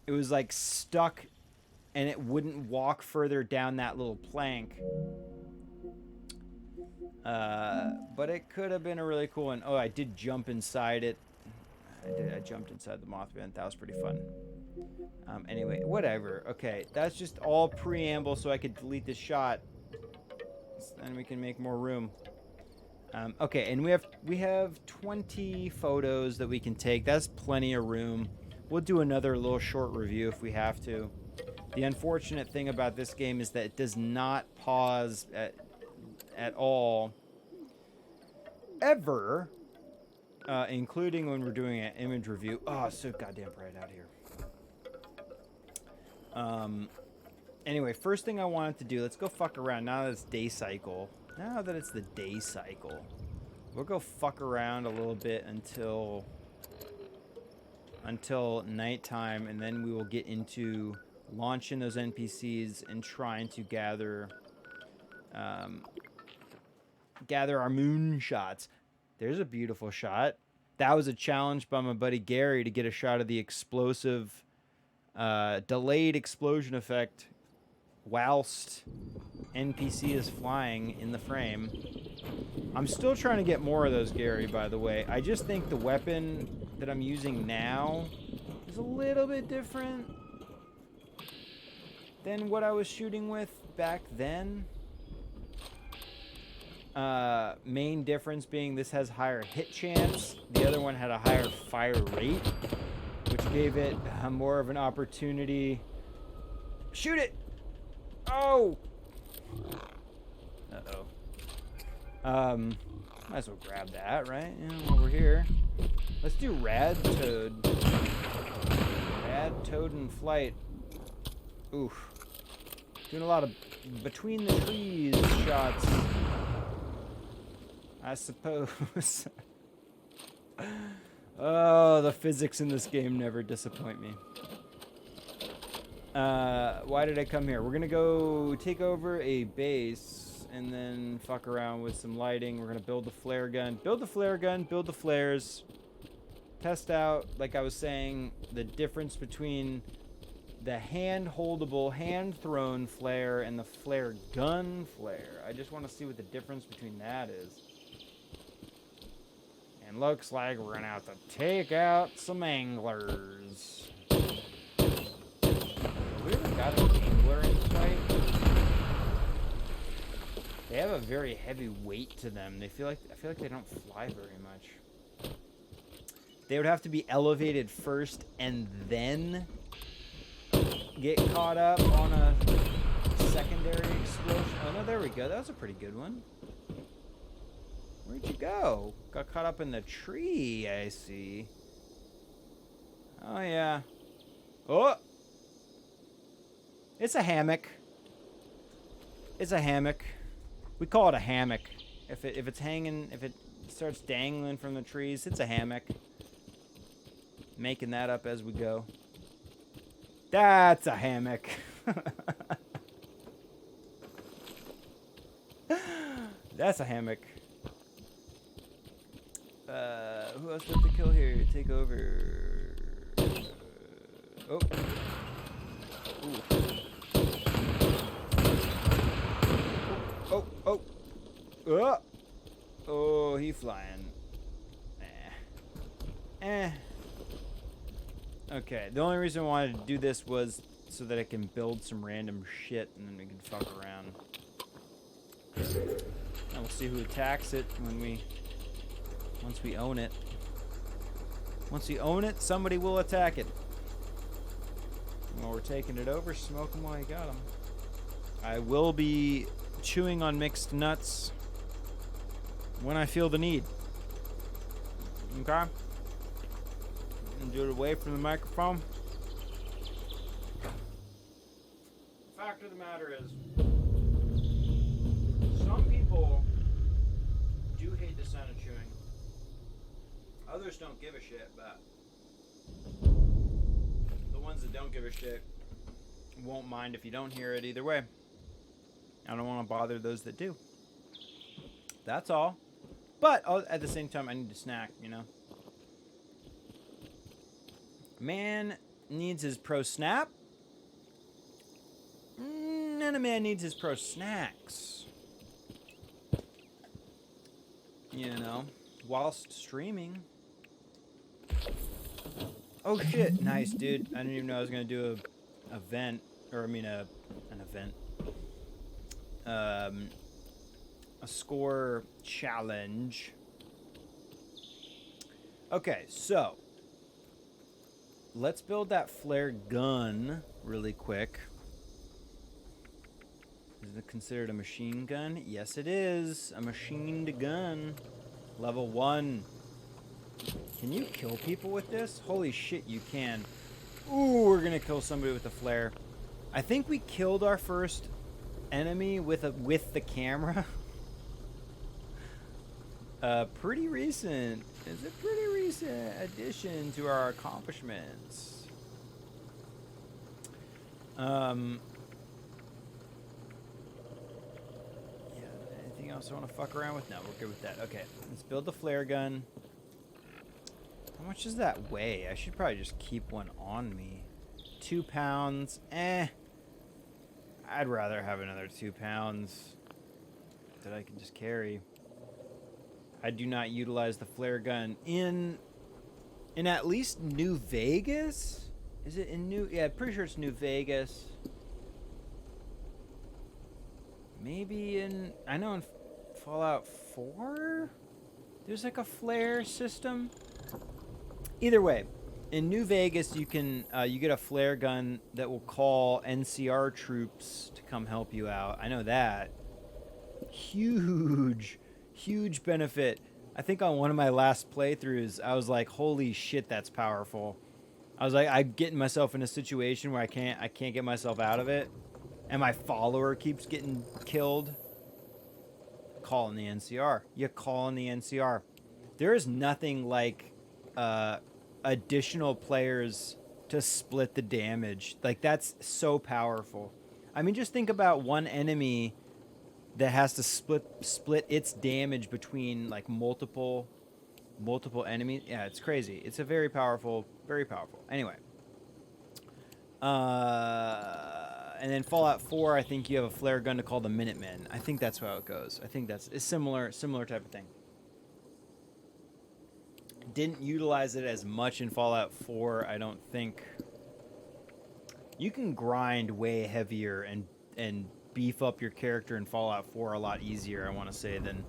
It was like stuck and it wouldn't walk further down that little plank. But it could have been a really cool one. Oh, I did jump inside it. I jumped inside the Mothman. That was pretty fun. Anyway, whatever. Okay, that's just all preamble so I could delete this shot. And we can make more room. Okay, and we have 20 photos that we can take. That's plenty of room. We'll do another little short review if we have to. The unfortunate thing about this game is that it does not pause at all, ever, including when we're doing an image review. Oh, it's so goddamn bright out here. Anyway, first thing I wanted to do, let's go fuck around now that it's day cycle. Now that it's the day cycle, we'll go fuck around a little bit until nighttime, and then we will get into launching those NPCs and trying to gather our moonshots. There's a beautiful shot. That was a challenge by my buddy Gary to get a shot of the explosive, delayed explosion effect whilst NPC is flying in the frame. I'm still trying to get more of those, Gary, by the way. I just think the weapon that I'm using now is a little bit different than what I was shooting with back then. Main difference being this has higher hit chance. The other one had a higher fire rate, which gave it more of an opportunity. Shoot it! Oh! Uh-oh. Might as well grab that, right? You know, while we're here. Let's do Rad Toad. Rad Toad in flight. Oof. Doing a lot of between the trees shots, I suppose. Oh, the physics in this game never disappoint me. Why did I come here? We're gonna go take over a base and then fuck around with some lighting. We're gonna build the flare gun. Build the flare gun, build the flares. Test out, like I was saying, the difference between the hand-holdable, hand-thrown flare and the flare gun flare. I just want to see what the difference between that is. And looks like we're gonna have to take out some anglers. We ever got an angler in this fight? They have a very heavy weight to them. I feel like they don't fly very much. They would have to be elevated first and then get caught up on a secondary explosion. Oh no, there we go. That was a pretty good one. Where'd you go? Got caught up in the tree, I see. Oh yeah. Oh! It's a hammock. It's a hammock. We call it a hammock. If it's hanging, if it starts dangling from the trees, it's a hammock. Making that up as we go. That's a hammock. That's a hammock. Who else left to kill here? Take over. Oh. Ooh. Oh. Oh, he flying. Okay, the only reason I wanted to do this was so that I can build some random shit and then we can fuck around. And we'll see who attacks it once we own it. Once we own it, somebody will attack it. While we're taking it over, smoke them while you got them. I will be chewing on mixed nuts when I feel the need. Okay? And do it away from the microphone. The fact of the matter is, some people do hate the sound of chewing. Others don't give a shit, but the ones that don't give a shit won't mind if you don't hear it either way. I don't want to bother those that do. That's all. But at the same time, I need a snack, you know? Man needs his pro snap. And a man needs his pro snacks. You know, whilst streaming. Oh shit, nice dude. I didn't even know I was gonna do an event. a score challenge. Okay, so let's build that flare gun really quick. Is it considered a machine gun? Yes, it is. A machined gun. Level 1. Can you kill people with this? Holy shit, you can. Ooh, we're gonna kill somebody with a flare. I think we killed our first enemy with the camera. Pretty recent. It's a pretty recent addition to our accomplishments. Yeah, anything else I want to fuck around with? No, we're good with that. Okay, let's build the flare gun. How much does that weigh? I should probably just keep one on me. 2 pounds. I'd rather have another 2 pounds that I can just carry. I do not utilize the flare gun in at least New Vegas. Is it in New? Yeah, pretty sure it's New Vegas. Maybe in, I know in Fallout 4, there's like a flare system. Either way, in New Vegas, you can you get a flare gun that will call NCR troops to come help you out. I know that. Huge benefit. I think on one of my last playthroughs, I was like, "Holy shit, that's powerful." I was like, I'm getting myself in a situation where I can't get myself out of it, and my follower keeps getting killed. Call in the NCR. You call in the NCR. There is nothing like additional players to split the damage. Like, that's so powerful. I mean, just think about one enemy that has to split its damage between like multiple enemies. Yeah, it's crazy. It's a very powerful. Anyway, and then Fallout 4, I think you have a flare gun to call the Minutemen. I think that's how it goes. I think that's a similar type of thing. Didn't utilize it as much in Fallout 4, I don't think. You can grind way heavier and beef up your character in Fallout 4 a lot easier, I want to say, than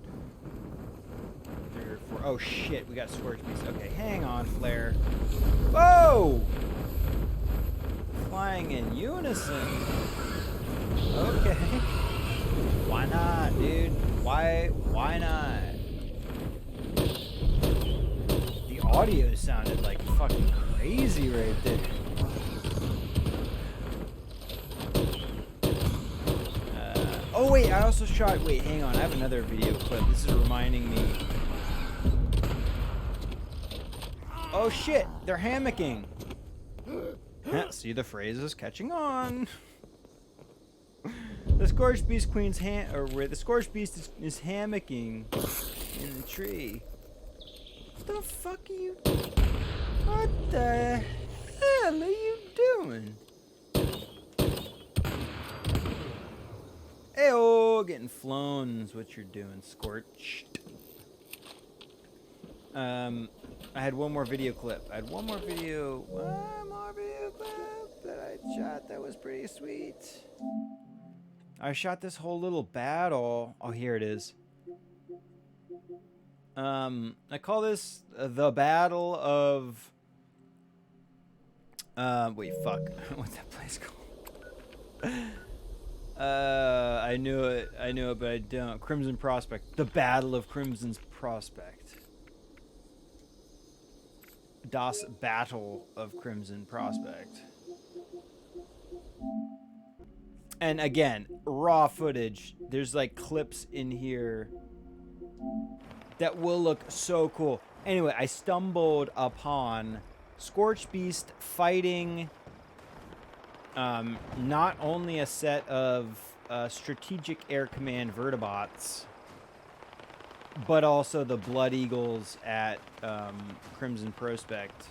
3 or 4. Oh shit, we got Scorched beast. Okay, hang on, flare. Whoa! Flying in unison. Okay. Why not, dude? Why not? The audio sounded like fucking crazy right there. Oh wait, I also shot. Wait, hang on. I have another video clip. This is reminding me. Oh shit, they're hammocking. See, the phrase is catching on. The Scorched Beast Queen's the Scorched Beast is hammocking in the tree. What the fuck are you? What the hell are you doing? Hey-oh, getting flown is what you're doing, Scorched. I had one more video clip. One more video clip that I shot that was pretty sweet. I shot this whole little battle. Oh, here it is. I call this the Battle of... wait, fuck. What's that place called? I knew it, but I don't. Crimson Prospect. The Battle of Crimson's Prospect. Das Battle of Crimson Prospect. And again, raw footage. There's like clips in here that will look so cool. Anyway, I stumbled upon Scorched Beast fighting not only a set of Strategic Air Command vertibots, but also the Blood Eagles at Crimson Prospect.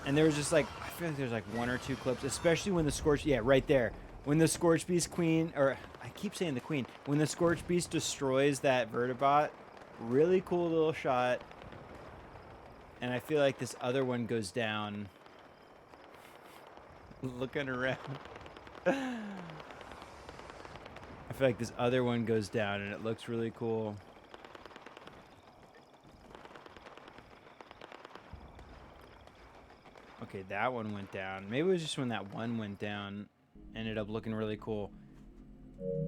And there was just like, I feel like there's like 1 or 2 clips, especially when the Scorched, yeah, right there. When the Scorched Beast Queen, or I keep saying the Queen, when the Scorched Beast destroys that vertibot, really cool little shot. And I feel like this other one goes down. Looking around. I feel like this other one goes down and it looks really cool. Okay, that one went down. Maybe it was just when that one went down, ended up looking really cool.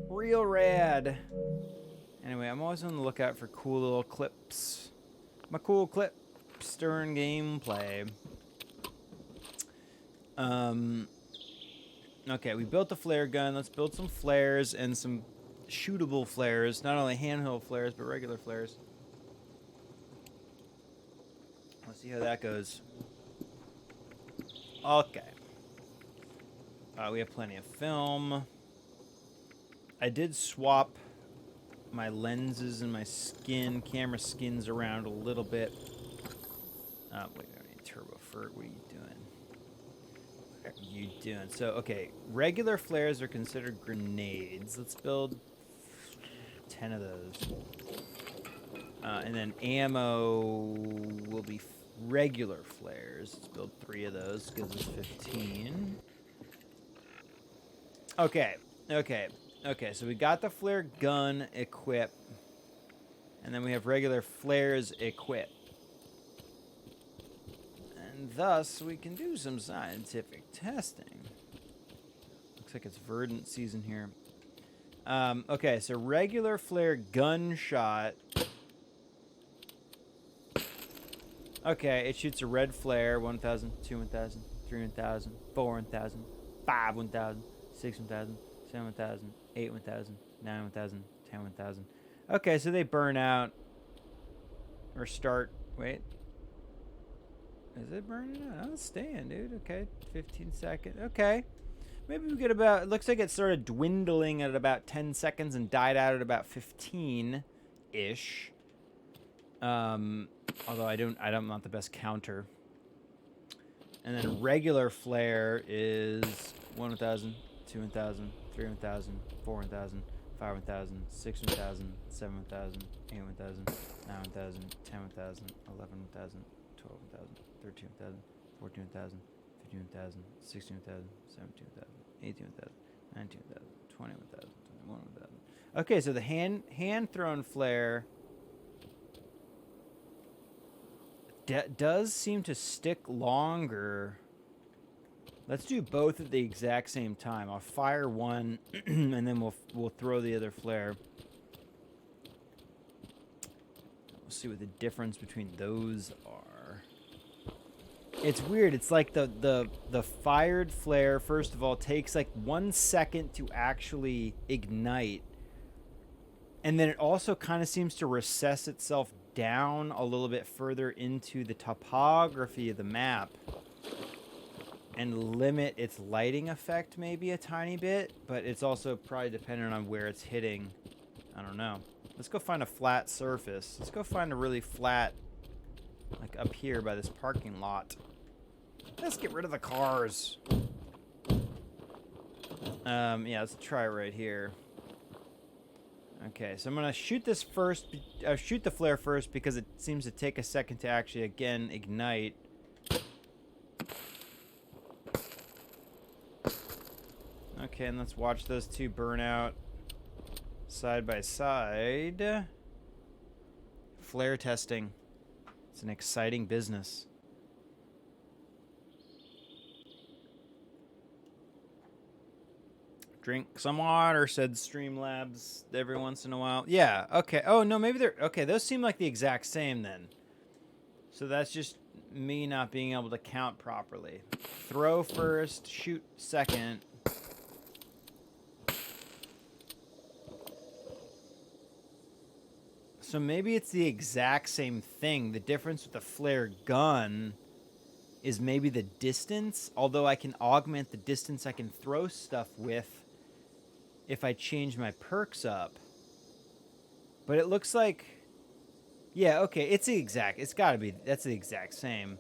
Real rad. Anyway, I'm always on the lookout for cool little clips. My cool clips during gameplay. Okay, we built the flare gun. Let's build some flares and some shootable flares. Not only handheld flares, but regular flares. Let's see how that goes. Okay. We have plenty of film. I did swap my lenses and my camera skins around a little bit. Wait, I need turbo for what are you doing? What are you doing? So, okay, regular flares are considered grenades. Let's build 10 of those. And then ammo will be regular flares. Let's build 3 of those. Gives us 15. Okay. So we got the flare gun equipped. And then we have regular flares equipped. And thus, we can do some scientific testing. Looks like it's verdant season here. Okay, so regular flare gunshot. Okay, it shoots a red flare. 1,000, 2, 1,000, 3, 1,000, 4, 1,000, 5, 1,000, 6, 1,000, 7, 1,000, 8, 1,000, 9, 1,000, 10, 1,000. Okay, so they burn out. Or start. Wait. Is it burning out? Oh, it's staying, dude. Okay, 15 seconds. Okay. Maybe we get about... It looks like it started dwindling at about 10 seconds and died out at about 15-ish. Although I'm not the best counter. And then regular flare is 1,000, 2, 1,000, 3, 1,000, 4, 1,000, 5, 1,000, 6, 1,000, 7, 1,000, 8, 1,000, 9, 1,000, 10, 1,000, 11, 1,000, 12, 1,000, 13, 1,000, 14, 1,000, 15, 1,000, 16, 1,000, 17, 1,000, 18, 1,000, 19, 1,000, 20, 1,000, 21, 1,000. Okay, so the hand-thrown flare does seem to stick longer. Let's do both at the exact same time. I'll fire one, and then we'll throw the other flare. We'll see what the difference between those are. It's weird. It's like the fired flare, first of all, takes like 1 second to actually ignite. And then it also kind of seems to recess itself down a little bit further into the topography of the map and limit its lighting effect maybe a tiny bit, but it's also probably dependent on where it's hitting. I don't know. Let's go find a flat surface. Let's go find a really flat, like up here by this parking lot. Let's get rid of the cars. Yeah, let's try it right here. Okay, so I'm gonna shoot this first. Shoot the flare first because it seems to take a second to actually again ignite. Okay, and let's watch those two burn out side by side. Flare testing. It's an exciting business. Drink some water, said Streamlabs every once in a while. Yeah, okay. Oh, no, maybe they're... Okay, those seem like the exact same then. So that's just me not being able to count properly. Throw first, shoot second. So maybe it's the exact same thing. The difference with the flare gun is maybe the distance, although I can augment the distance I can throw stuff with if I change my perks up. But it looks like... Yeah, okay, it's gotta be, that's the exact same.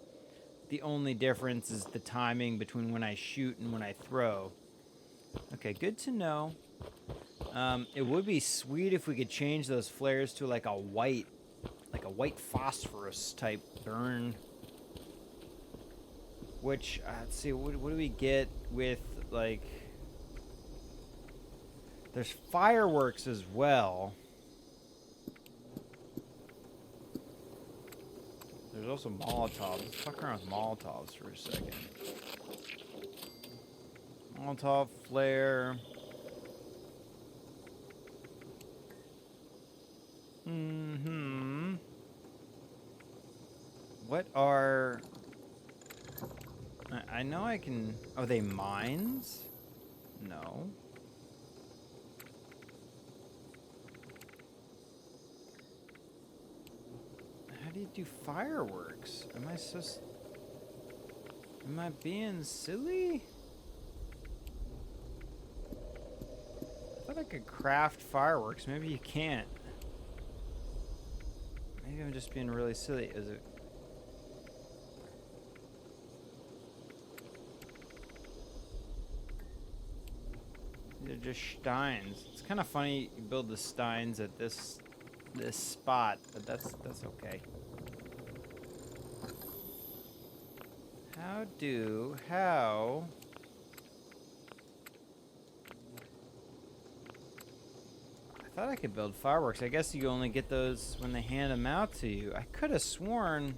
The only difference is the timing between when I shoot and when I throw. Okay, good to know. It would be sweet if we could change those flares to like a white phosphorus type burn. Which, let's see, what do we get with, like... There's fireworks as well. There's also Molotovs. Let's fuck around with Molotovs for a second. Molotov, flare. What are... I know I can... Are they mines? No. How do you do fireworks? Am I being silly? I thought I could craft fireworks. Maybe you can't. Maybe I'm just being really silly. Is it? They're just steins. It's kind of funny you build the steins at this spot, but that's okay. How? I thought I could build fireworks. I guess you only get those when they hand them out to you. I could have sworn...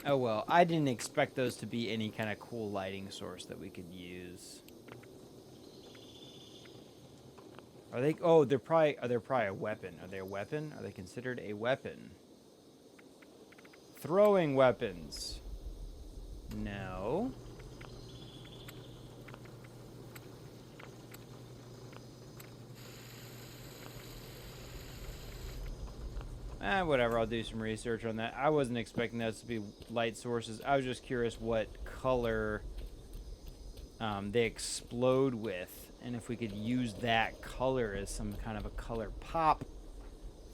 Oh well, I didn't expect those to be any kind of cool lighting source that we could use. Are they? Oh, they're probably a weapon. Are they a weapon? Are they considered a weapon? Throwing weapons. No. Whatever, I'll do some research on that. I wasn't expecting those to be light sources. I was just curious what color they explode with, and if we could use that color as some kind of a color pop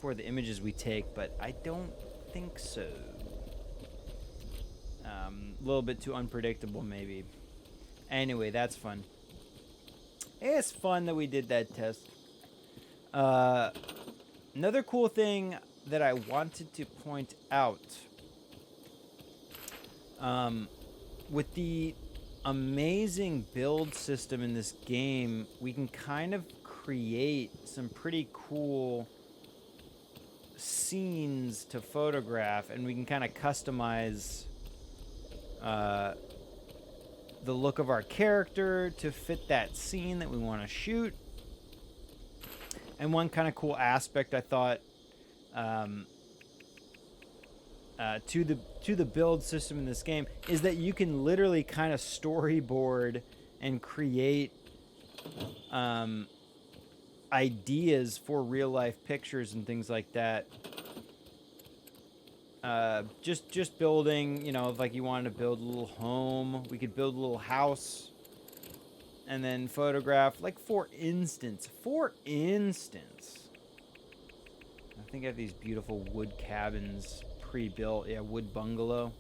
for the images we take, but I don't think so. A little bit too unpredictable, maybe. Anyway, that's fun. It's fun that we did that test. Another cool thing that I wanted to point out, with the amazing build system in this game, we can kind of create some pretty cool scenes to photograph, and we can kind of customize the look of our character to fit that scene that we want to shoot. And one kind of cool aspect I thought to the build system in this game is that you can literally kind of storyboard and create ideas for real life pictures and things like that. Just building, you know, if like you wanted to build a little home, we could build a little house and then photograph, like for instance, I think I have these beautiful wood cabins pre-built, wood bungalow.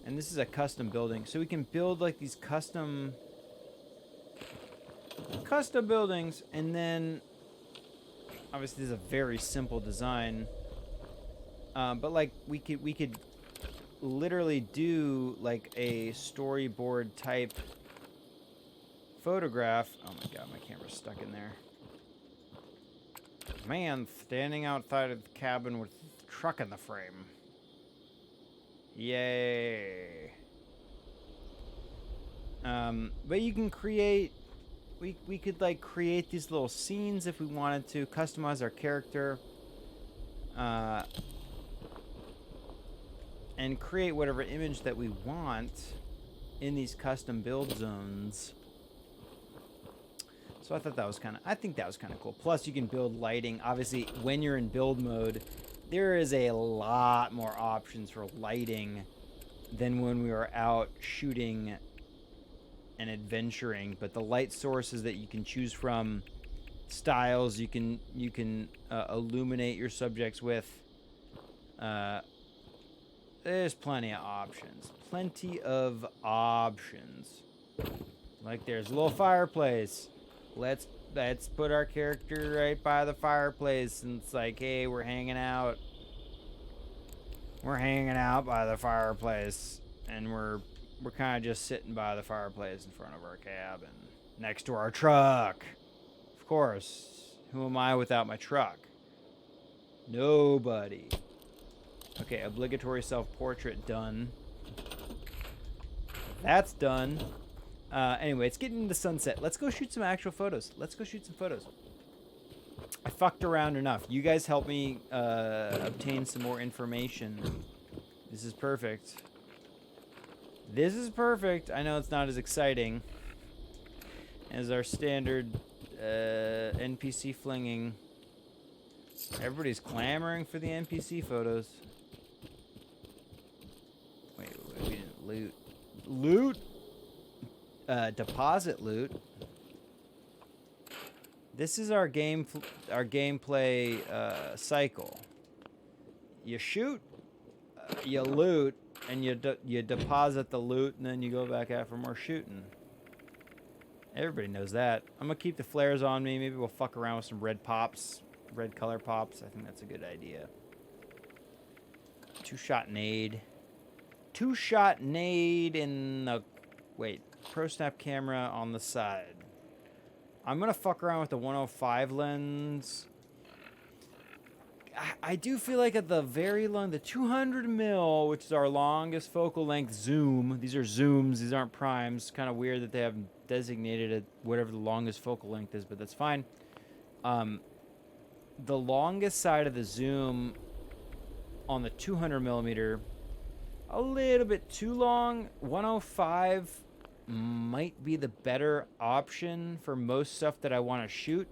And this is a custom building, so we can build like these custom buildings, and then obviously this is a very simple design, but like we could literally do like a storyboard type photograph. Oh my god, my camera's stuck in there. Man standing outside of the cabin with the truck in the frame. Yay. But you can create, we could like create these little scenes if we wanted to, customize our character, and create whatever image that we want in these custom build zones. So I think that was kind of cool. Plus you can build lighting. Obviously, when you're in build mode, there is a lot more options for lighting than when we were out shooting and adventuring. But the light sources that you can choose from, styles you can illuminate your subjects with, there's plenty of options. Like there's a little fireplace. Let's put our character right by the fireplace, and it's like, hey, we're hanging out by the fireplace, and we're we're kind of just sitting by the fireplace in front of our cabin, next to our truck. Of course, who am I without my truck? Nobody. Okay, obligatory self-portrait done. That's done. Anyway, it's getting into sunset. Let's go shoot some actual photos. I fucked around enough. You guys help me obtain some more information. This is perfect. I know it's not as exciting as our standard NPC flinging. Everybody's clamoring for the NPC photos. Wait, we didn't loot. Loot? Deposit loot. This is our gameplay cycle. You shoot, you loot, and you deposit the loot, and then you go back out for more shooting. Everybody knows that. I'm gonna keep the flares on me. Maybe we'll fuck around with some red pops, red color pops. I think that's a good idea. Two-shot nade in the pro snap camera on the side. I'm gonna fuck around with the 105 lens. I do feel like at the very long, the 200 mil, which is our longest focal length zoom. These are zooms. These aren't primes. Kind of weird that they have designated at whatever the longest focal length is, but that's fine. The longest side of the zoom on the 200 millimeter, a little bit too long. 105 might be the better option for most stuff that I want to shoot,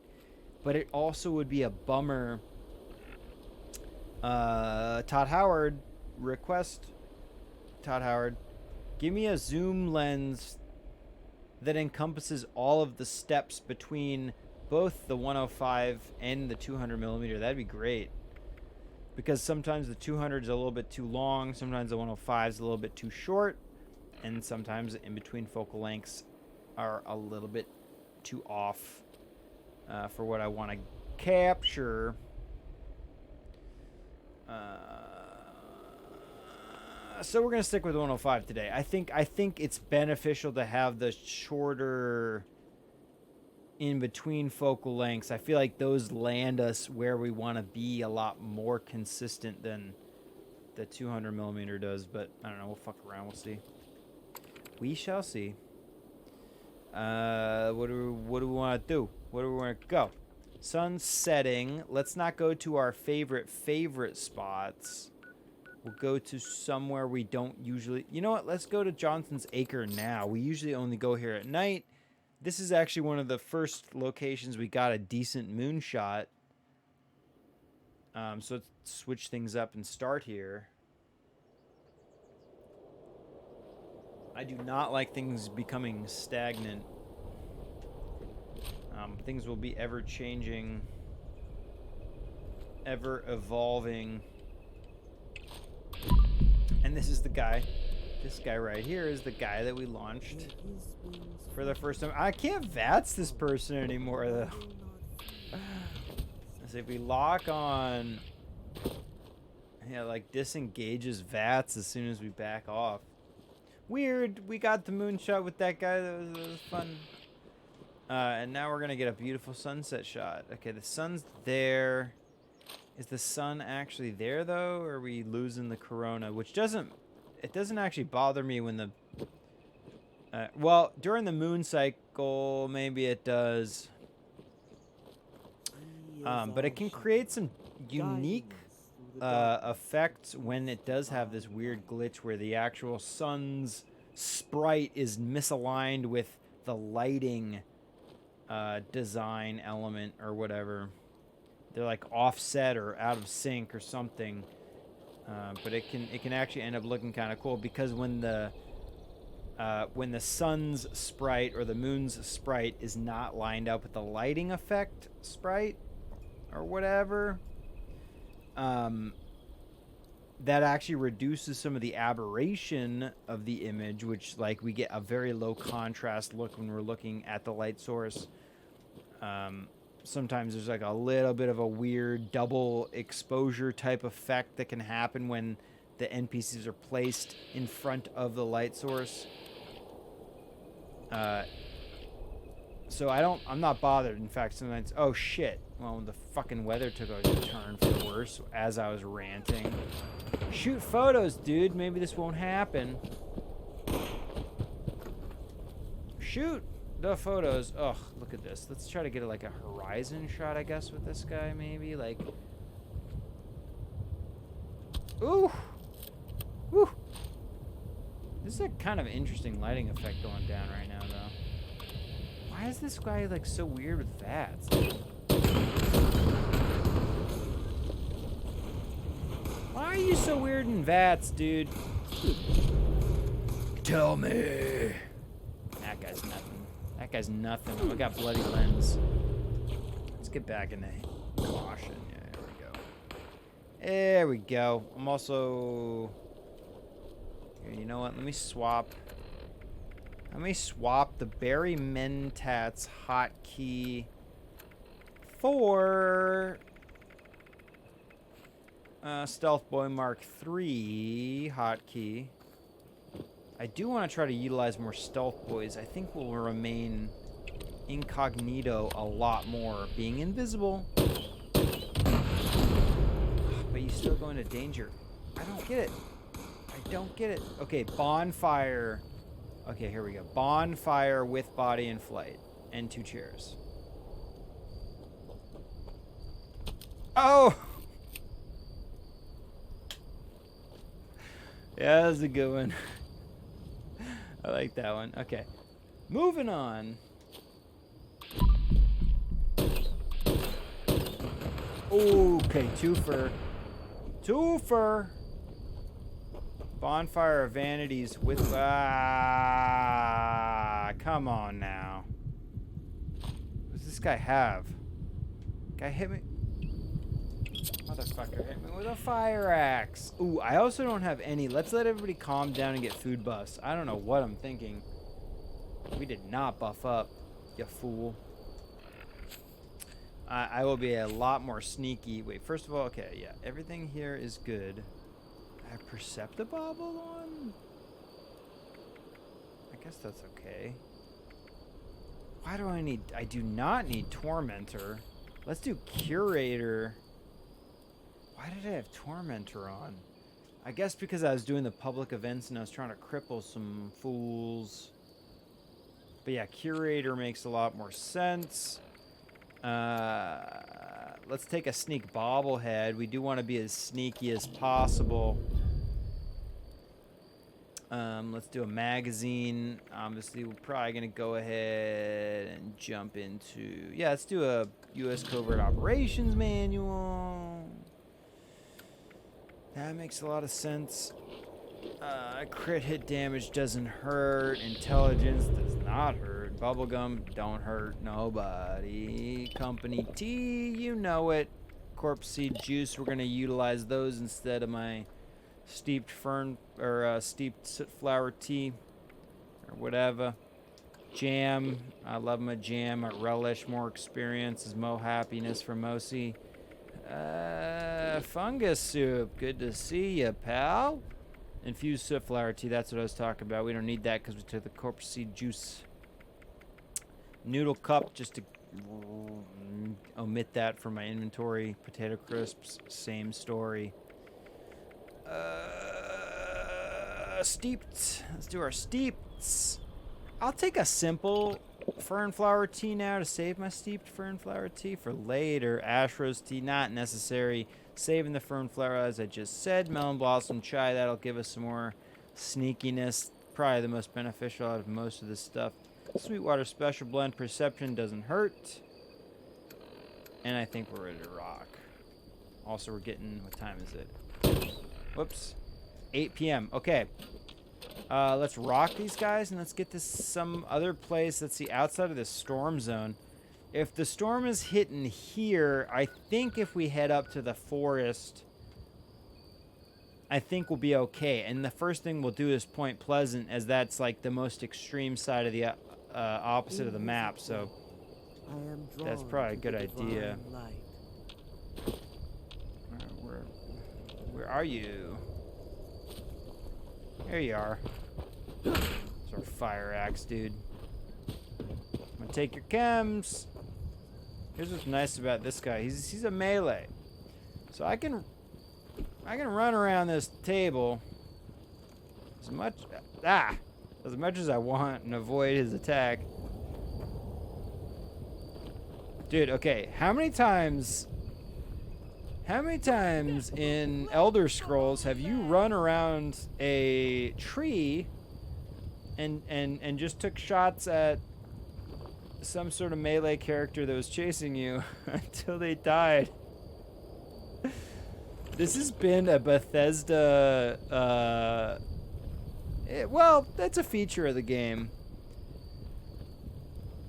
but it also would be a bummer. Todd Howard, request Todd Howard, give me a zoom lens that encompasses all of the steps between both the 105 and the 200 millimeter. That'd be great, because sometimes the 200 is a little bit too long, sometimes the 105 is a little bit too short, and sometimes the in-between focal lengths are a little bit too off for what I want to capture. So we're gonna stick with 105 today. I think it's beneficial to have the shorter in-between focal lengths. I feel like those land us where we want to be a lot more consistent than the 200 millimeter does. But I don't know. We'll fuck around. We'll see. We shall see. What do we want to do? Where do we want to go? Sun's setting. Let's not go to our favorite spots. We'll go to somewhere we don't usually... You know what? Let's go to Johnson's Acre now. We usually only go here at night. This is actually one of the first locations we got a decent moonshot. So let's switch things up and start here. I do not like things becoming stagnant. Things will be ever-changing, ever-evolving. And this is the guy. This guy right here is the guy that we launched for the first time. I can't VATS this person anymore, though. So if we lock on... Yeah, like, disengages VATS as soon as we back off. Weird. We got the moonshot with that guy. That was fun. And now we're going to get a beautiful sunset shot. Okay, the sun's there. Is the sun actually there, though? Or are we losing the corona? Which doesn't... It doesn't actually bother me when the... well, during the moon cycle, maybe it does. But it can create some unique effects when it does have this weird glitch where the actual sun's sprite is misaligned with the lighting design element or whatever. They're like offset or out of sync or something. But it can actually end up looking kind of cool, because when the sun's sprite or the moon's sprite is not lined up with the lighting effect sprite or whatever, that actually reduces some of the aberration of the image, which, like, we get a very low contrast look when we're looking at the light source. Sometimes there's like a little bit of a weird double exposure type effect that can happen when the NPCs are placed in front of the light source. So I'm not bothered. In fact, sometimes, oh shit. Well, the fucking weather took a turn for the worse as I was ranting. Shoot photos, dude. Maybe this won't happen. Shoot the photos. Ugh, look at this. Let's try to get like a horizon shot, I guess, with this guy, maybe. Like, ooh. Woo. This is a kind of interesting lighting effect going down right now, though. Why is this guy, like, so weird with VATS? Why are you so weird in VATS, dude? Tell me. That guy's nothing. That guy's nothing. Oh, I got bloody lens. Let's get back in the caution. Yeah, there we go. There we go. I'm also... Here, you know what? Let me swap the Barry Mentats hotkey for Stealth Boy Mark III hotkey. I do want to try to utilize more Stealth Boys. I think we'll remain incognito a lot more, being invisible. But you still go into danger. I don't get it. I don't get it. Okay, bonfire. Okay, here we go. Bonfire with body and flight. And 2 chairs. Oh! Yeah, that's a good one. I like that one. Okay. Moving on. Okay, twofer. Twofer! Bonfire of Vanities with... come on now. What does this guy have? Guy hit me... Motherfucker hit me with a fire axe. Ooh, I also don't have any. Let's let everybody calm down and get food buffs. I don't know what I'm thinking. We did not buff up, you fool. I will be a lot more sneaky. Wait, first of all, okay, yeah. Everything here is good. I have Perceptibobble on? I guess that's okay. Why do I need... I do not need Tormentor. Let's do Curator. Why did I have Tormentor on? I guess because I was doing the public events and I was trying to cripple some fools. But yeah, Curator makes a lot more sense. Let's take a sneak bobblehead. We do want to be as sneaky as possible. Let's do a magazine. Obviously, we're probably going to go ahead and jump into... Yeah, let's do a U.S. Covert Operations Manual. That makes a lot of sense. Crit hit damage doesn't hurt. Intelligence does not hurt. Bubblegum don't hurt nobody. Company T, you know it. Corpse seed juice, we're going to utilize those instead of my steeped fern or steeped soot flower tea or whatever. Jam, I love my jam. I relish more experience is mo happiness for Mosi. Fungus soup, good to see you, pal. Infused soot flower tea, that's what I was talking about. We don't need that because we took the corpse seed juice. Noodle cup, just to omit that from my inventory. Potato crisps, same story. Steeped. Let's do our steeped. I'll take a simple fern flower tea now to save my steeped fern flower tea for later. Ash rose tea, not necessary. Saving the fern flower, as I just said. Melon blossom chai, that'll give us some more sneakiness. Probably the most beneficial out of most of this stuff. Sweetwater special blend, perception doesn't hurt. And I think we're ready to rock. Also, we're getting, what time is it? Whoops. 8 p.m. Okay. Let's rock these guys and let's get to some other place. Let's see, outside of this storm zone. If the storm is hitting here, I think if we head up to the forest, I think we'll be okay. And the first thing we'll do is Point Pleasant, as that's like the most extreme side of the opposite of the map. So that's probably a good idea. Where are you? There you are. It's our fire axe, dude. I'm gonna take your chems. Here's what's nice about this guy. He's a melee. So I can run around this table as much as I want and avoid his attack. Dude, okay, how many times in Elder Scrolls have you run around a tree and just took shots at some sort of melee character that was chasing you until they died? This has been a Bethesda, well, that's a feature of the game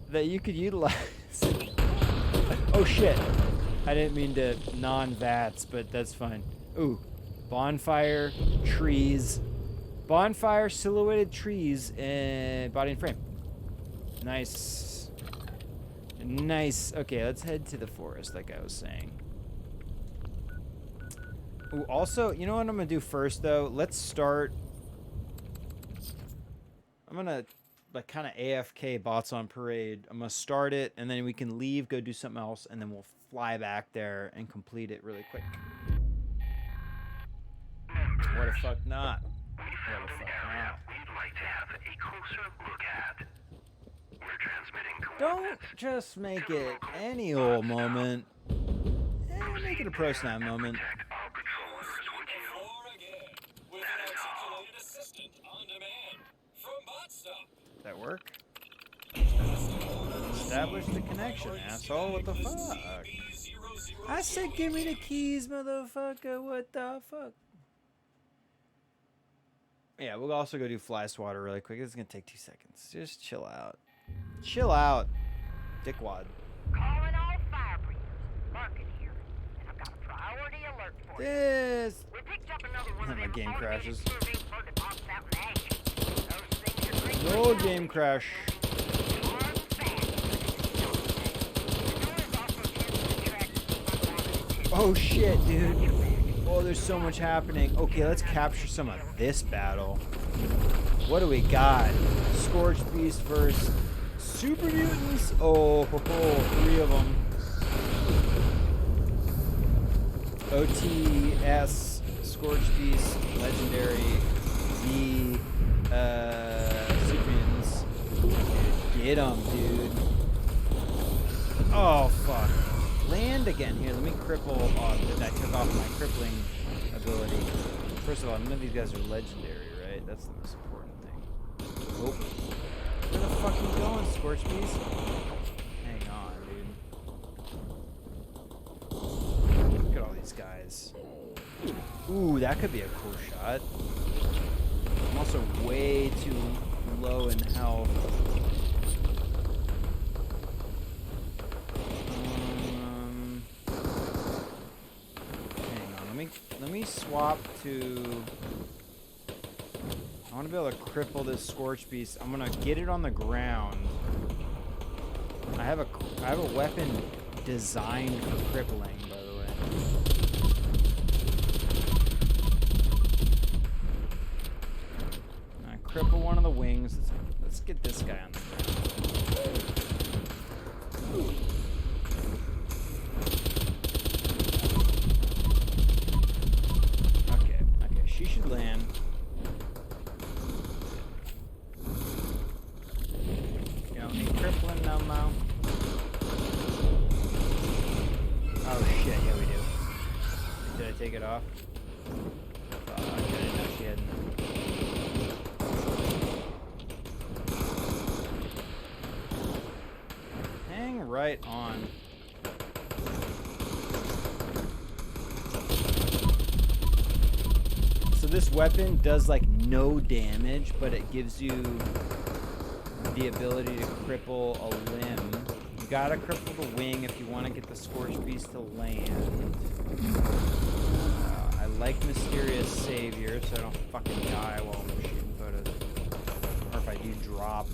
that you could utilize. Oh shit. I didn't mean to non-vats, but that's fine. Ooh, bonfire, trees. Bonfire, silhouetted trees, and body and frame. Nice. Nice. Okay, let's head to the forest like I was saying. Ooh, also, you know what I'm gonna do first though? Let's start. I'm gonna like kind of AFK bots on parade. I'm gonna start it and then we can leave, go do something else, and then we'll fly back there and complete it really quick. What the fuck not? What the fuck not? We'd like to have a closer look at. We're transmitting Don't just make it any old moment. Make it a pro snap moment. our patrollers, would you? Or again, with an articulated assistant on demand from BotStop. That work? Establish the connection, asshole. What the fuck? I said give me the keys, motherfucker. What the fuck? Yeah, we'll also go do fly swatter really quick. This is gonna take 2 seconds. Just chill out. Chill out, dickwad. Calling all fire breathers. Market here. And I've got a priority alert for you. This. We picked up another one of My them game automated crashes. survey bird that pops out in action. Those things are great. No game crash. Hard and fast. The noise also tends to attract unwanted attention. Oh shit, dude. Oh, there's so much happening. Okay, let's capture some of this battle. What do we got? Scorched Beast versus Super Mutants. Oh, 3 of them. OTS, Scorched Beast, Legendary, the Super Mutants. Get them, dude. Oh, fuck. Land again. Here, let me cripple. Oh, I took off my crippling ability. First of all, none of these guys are legendary, right? That's the most important thing. Oh. Where the fuck are you going, Scorched Beast? Hang on, dude. Look at all these guys. Ooh, that could be a cool shot. I'm also way too low in health. Let me swap to. I want to be able to cripple this Scorched Beast. I'm gonna get it on the ground. I have a weapon designed for crippling, by the way. I cripple one of the wings. Let's get this guy on the ground. She should land. You don't need crippling no more. Oh shit, yeah we do. Did I take it off? I didn't know she hadn't. Hang right on. So this weapon does like no damage, but it gives you the ability to cripple a limb. You gotta cripple the wing if you want to get the Scorched Beast to land. I like Mysterious Savior, so I don't fucking die while I'm shooting photos. Or if I do drop.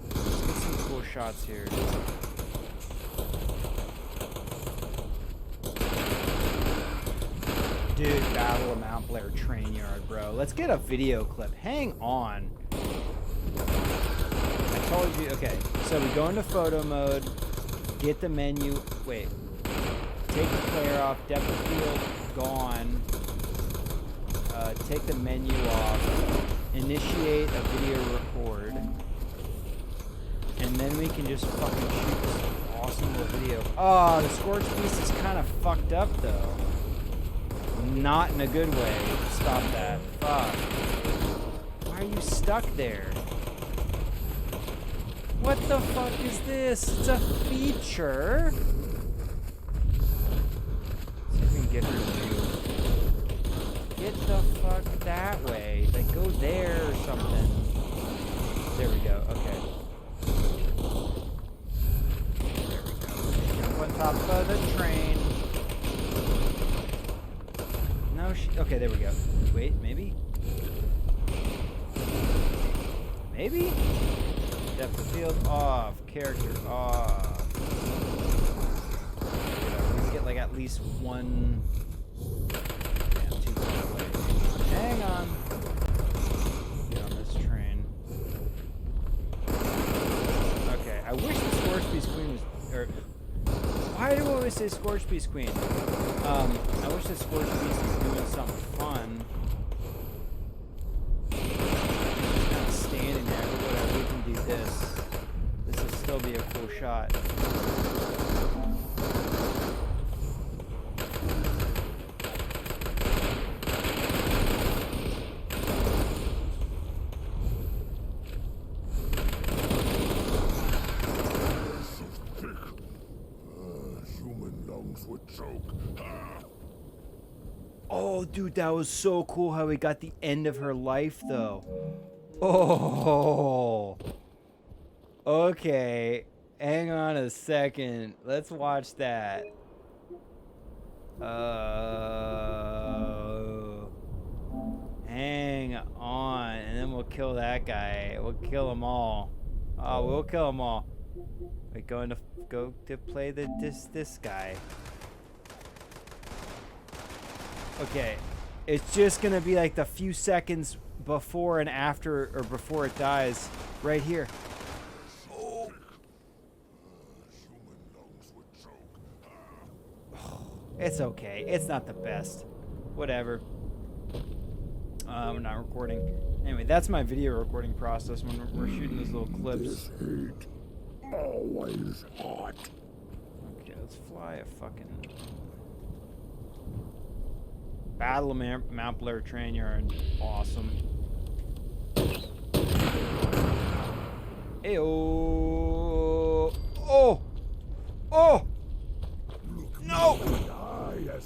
Let's get some cool shots here. Dude, Battle of Mount Blair Trainyard, bro. Let's get a video clip. Hang on. I told you. Okay, so we go into photo mode. Get the menu. Wait. Take the player off. Depth of field gone. Take the menu off. Initiate a video record. And then we can just fucking shoot this awesome little video. Oh, the Scorched piece is kind of fucked up, though. Not in a good way. Stop that. Fuck. Why are you stuck there? What the fuck is this? It's a feature. See if we can get her to get the fuck that way. Like, go there or something. There we go. Okay. There we go. Jump on top of the train. No, okay, there we go. Wait, maybe? Maybe? Depth of field off. Character off. We can get like at least one. Damn, too far away. Hang on. Get on this train. Okay, I wish the Scorched Beast Queen was. Or, why do I always say Scorched Beast Queen? I wish the Scorched Beast was doing something fun. Just kind of standing there, but whatever, we can do this. This will still be a cool shot. Oh, dude, that was so cool how we got the end of her life, though. Oh. Okay. Hang on a second. Let's watch that. Hang on. And then we'll kill that guy. We'll kill them all. Oh, we'll kill them all. We're going to go to play this guy. Okay, it's just gonna be like the few seconds before and after, or before it dies, right here. Oh. It's okay. It's not the best. Whatever. We're not recording. Anyway, that's my video recording process when we're shooting these little clips. Always hot. Okay, let's fly a fucking. Battle of Mount Blair Trainyard. Awesome. Ayo. Oh. Oh. No.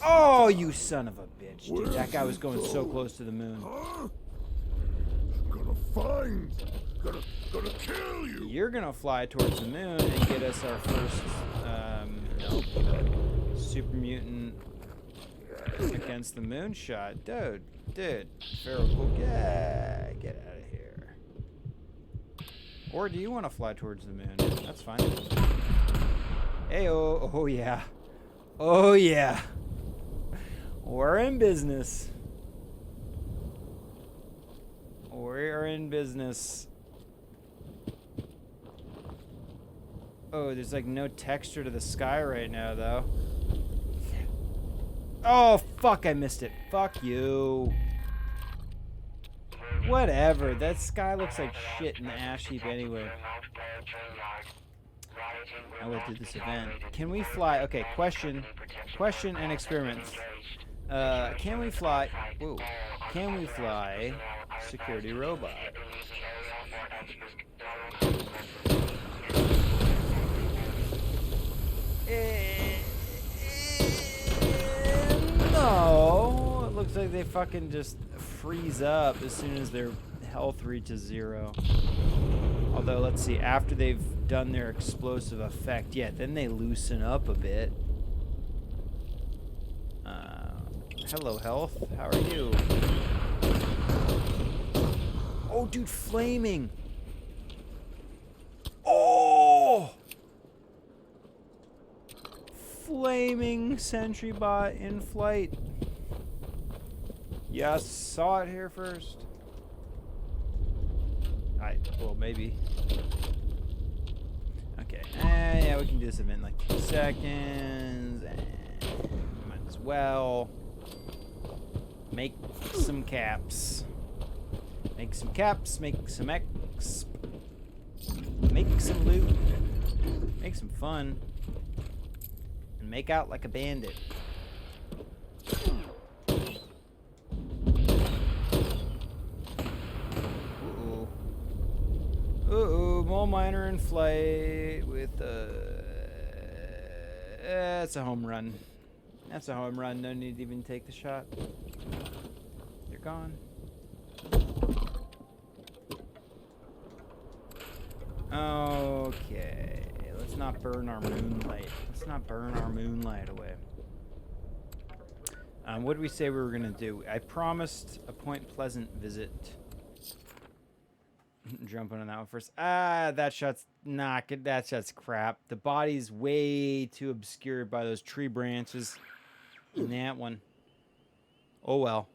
Oh, you son of a bitch. Dude, that guy was going so close to the moon. Gonna find. Gonna kill you. You're gonna fly towards the moon and get us our first, super mutant against the moon shot. Dude, Feral Cool, get out of here. Or do you want to fly towards the moon? That's fine. Hey, oh yeah. Oh yeah. We're in business. We're in business. Oh, there's like no texture to the sky right now, though. Oh, fuck, I missed it. Fuck you. Whatever, that sky looks like shit in the ash heap anyway. I went through this event. Can we fly? Okay, question and experiments. Can we fly? Whoa. Can we fly security robot? No. It looks like they fucking just freeze up as soon as their health reaches 0. Although, let's see, after they've done their explosive effect, yeah, then they loosen up a bit. Hello, health. How are you? Oh, dude, flaming. Oh! Flaming sentry bot in flight. Yeah, saw it here first. Well, maybe. Okay. Yeah, we can do this event in like 2 seconds. And might as well make some caps. Make some caps. Make some X. Make some loot. Make some fun. And make out like a bandit. Uh-oh, mole miner in flight with that's a home run. That's a home run. No need to even take the shot. You're gone. Okay. Let's not burn our moonlight. Let's not burn our moonlight away. What did we say we were going to do? I promised a Point Pleasant visit. Jumping on that one first. That shot's not good. That shot's crap. The body's way too obscured by those tree branches in that one. Oh well.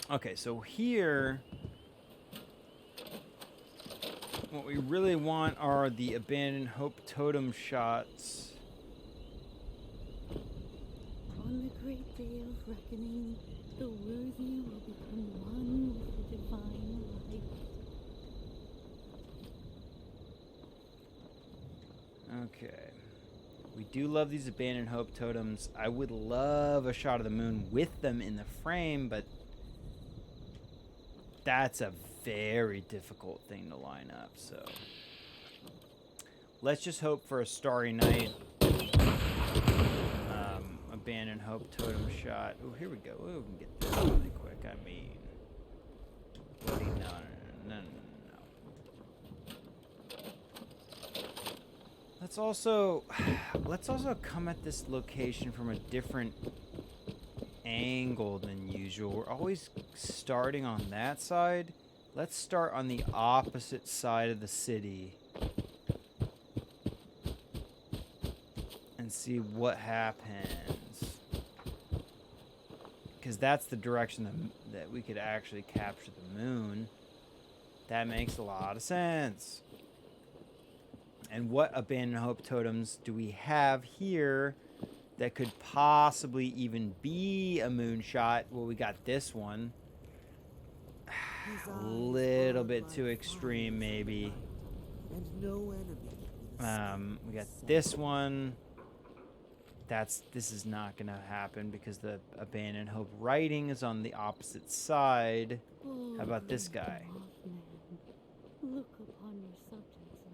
Okay, so here, what we really want are the Abandoned Hope Totem shots. On the great day of reckoning, the worthy will become one with the divine light. Okay. We do love these Abandoned Hope Totems. I would love a shot of the moon with them in the frame, but that's a very difficult thing to line up, so let's just hope for a starry night. Abandoned Hope Totem shot. Oh, here we go. Oh, we can get this really quick. I mean, no. Let's also come at this location from a different angle than usual. We're always starting on that side. Let's start on the opposite side of the city and see what happens. Because that's the direction that we could actually capture the moon. That makes a lot of sense. And what Abandoned Hope Totems do we have here that could possibly even be a moonshot? Well, we got this one. A little bit too extreme, maybe. We got this one. This is not gonna happen because the Abandoned Hope writing is on the opposite side. How about this guy? Look upon your subjects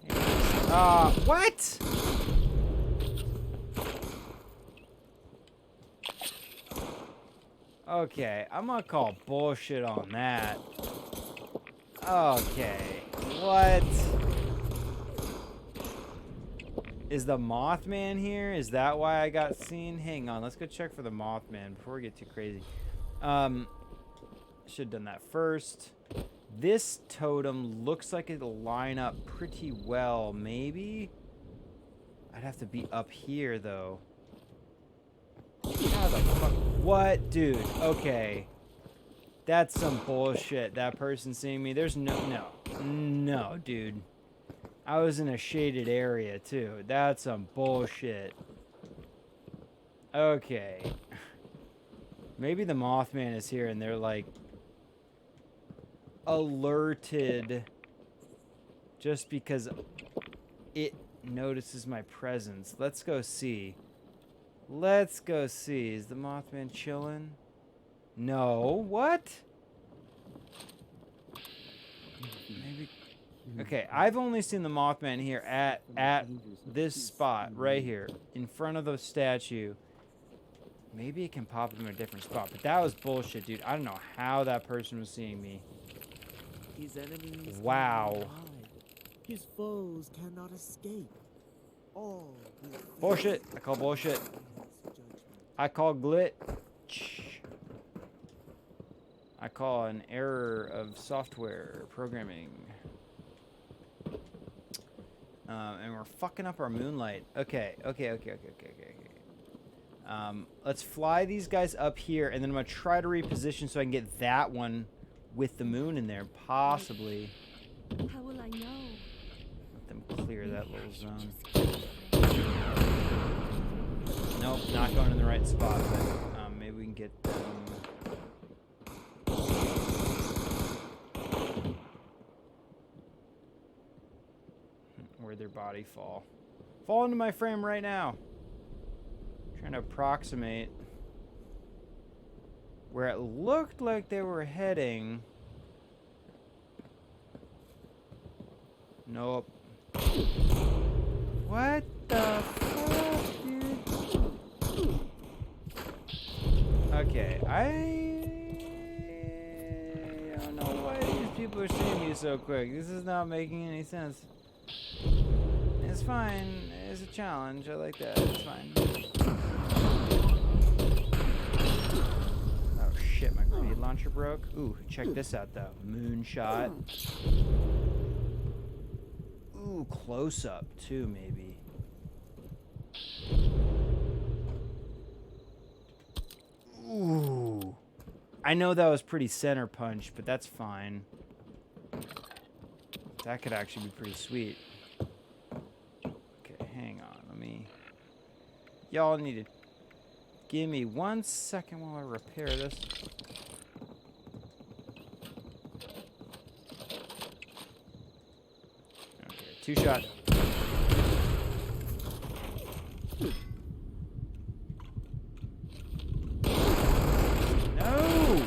and What? Okay, I'm gonna call bullshit on that. Okay, what? Is the Mothman here? Is that why I got seen? Hang on, let's go check for the Mothman before we get too crazy. Should have done that first. This totem looks like it'll line up pretty well, maybe? I'd have to be up here, though. How the fuck? What? Dude, okay. That's some bullshit. That person seeing me. There's no, dude. I was in a shaded area, too. That's some bullshit. Okay. Maybe the Mothman is here and they're, like, alerted just because it notices my presence. Let's go see. Let's go see. Is the Mothman chilling? No. What? Maybe. Okay, I've only seen the Mothman here at this spot right here in front of the statue. Maybe it can pop in a different spot, but that was bullshit, dude. I don't know how that person was seeing me. His enemies Wow. cannot hide. His foes cannot escape. All his Bullshit. I call bullshit. judgment. I call glitch. I call an error of software programming. And we're fucking up our moonlight. Okay. Let's fly these guys up here, and then I'm gonna try to reposition so I can get that one with the moon in there, possibly. How will I know? Let them clear that little zone. Nope, not going in the right spot, but maybe we can get them. Where'd their body fall? Fall into my frame right now. Trying to approximate where it looked like they were heading. Nope. What the fuck, dude? Okay, I don't know why these people are seeing me so quick. This is not making any sense. It's fine. It's a challenge. I like that. It's fine. Oh shit, my grenade launcher broke. Ooh, check this out though. Moonshot. Ooh, close up too, maybe. Ooh. I know that was pretty center punch, but that's fine. That could actually be pretty sweet. Okay, hang on. Let me... Y'all need to give me 1 second while I repair this. Okay, 2 shot. No!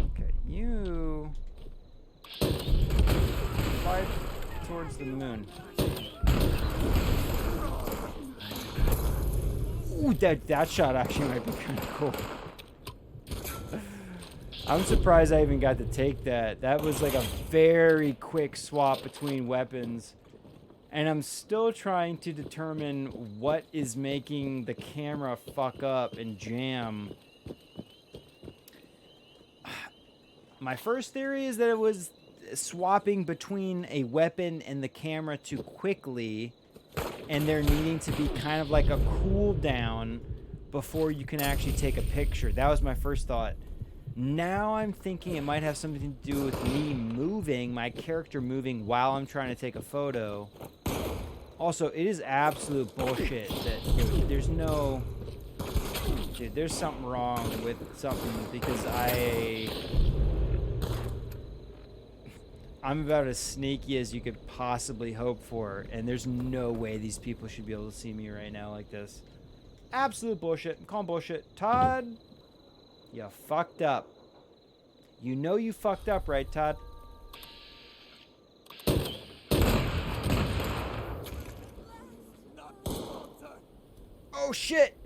Okay, you... fly towards the moon. Ooh, that shot actually might be kind of cool. I'm surprised I even got to take that. That was like a very quick swap between weapons. And I'm still trying to determine what is making the camera fuck up and jam. My first theory is that it was swapping between a weapon and the camera too quickly, and there needing to be kind of like a cooldown before you can actually take a picture. That was my first thought. Now I'm thinking it might have something to do with me moving, my character moving while I'm trying to take a photo. Also, it is absolute bullshit that there's no... Dude, there's something wrong with something because I'm about as sneaky as you could possibly hope for, and there's no way these people should be able to see me right now like this. Absolute bullshit. I'm calling bullshit. Todd, you fucked up. You know you fucked up, right, Todd? Oh, shit!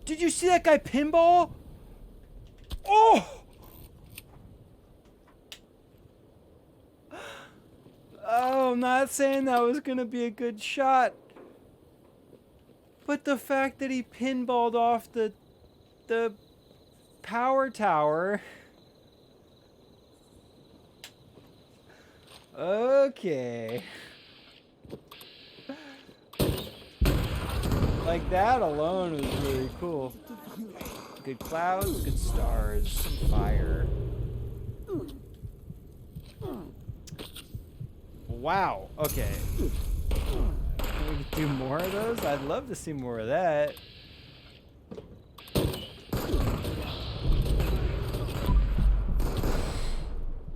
Did you see that guy pinball? Oh! Oh, I'm not saying that was gonna be a good shot. But the fact that he pinballed off the power tower. Okay. Like that alone was really cool. Good clouds, good stars, some fire. Wow, okay. Can we do more of those? I'd love to see more of that.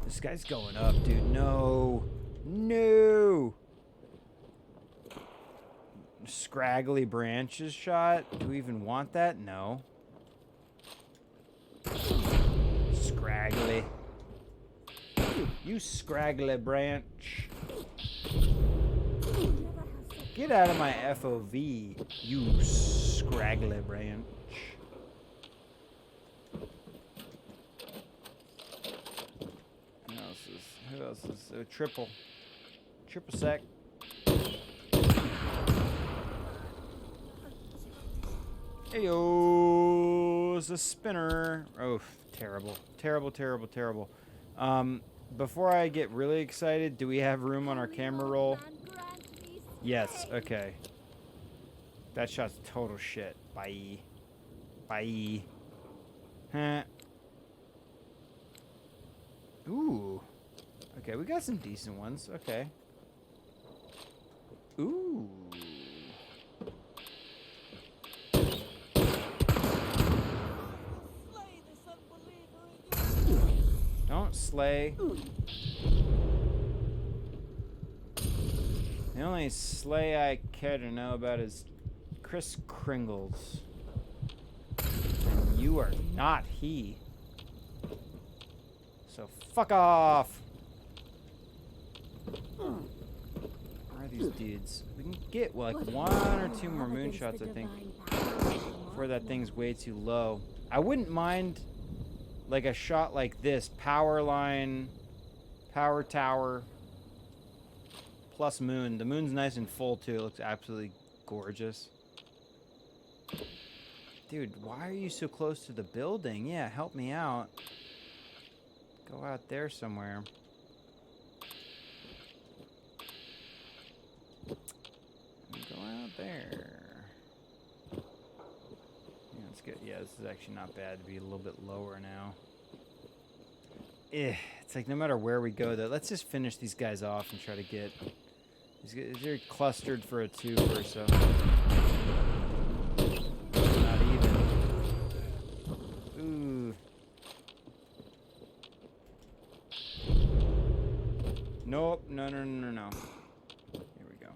This guy's going up, dude. No. No. Scraggly branches shot. Do we even want that? No. Scraggly. You scraggly branch. Get out of my FOV, you scraggly branch. Who else is triple sec. Heyo, it's a spinner. Oh, terrible. Before I get really excited, do we have room on our camera roll? Yes, okay. That shot's total shit. Bye. Bye. Huh. Ooh. Okay, we got some decent ones. Okay. Ooh. Don't slay. The only slay I care to know about is Chris Kringles. And you are not he. So fuck off. Where are these dudes? We can get like one or two more moonshots, I think, before that thing's way too low. I wouldn't mind like a shot like this. Power line, power tower, plus moon. The moon's nice and full too. It looks absolutely gorgeous. Dude, why are you so close to the building? Yeah, help me out. Go out there somewhere. Go out there. Yeah, that's good. Yeah, this is actually not bad to be a little bit lower now. It's like no matter where we go, though, let's just finish these guys off and try to get... They're clustered for a tube or so. Not even. Ooh. Nope. No. Here we go.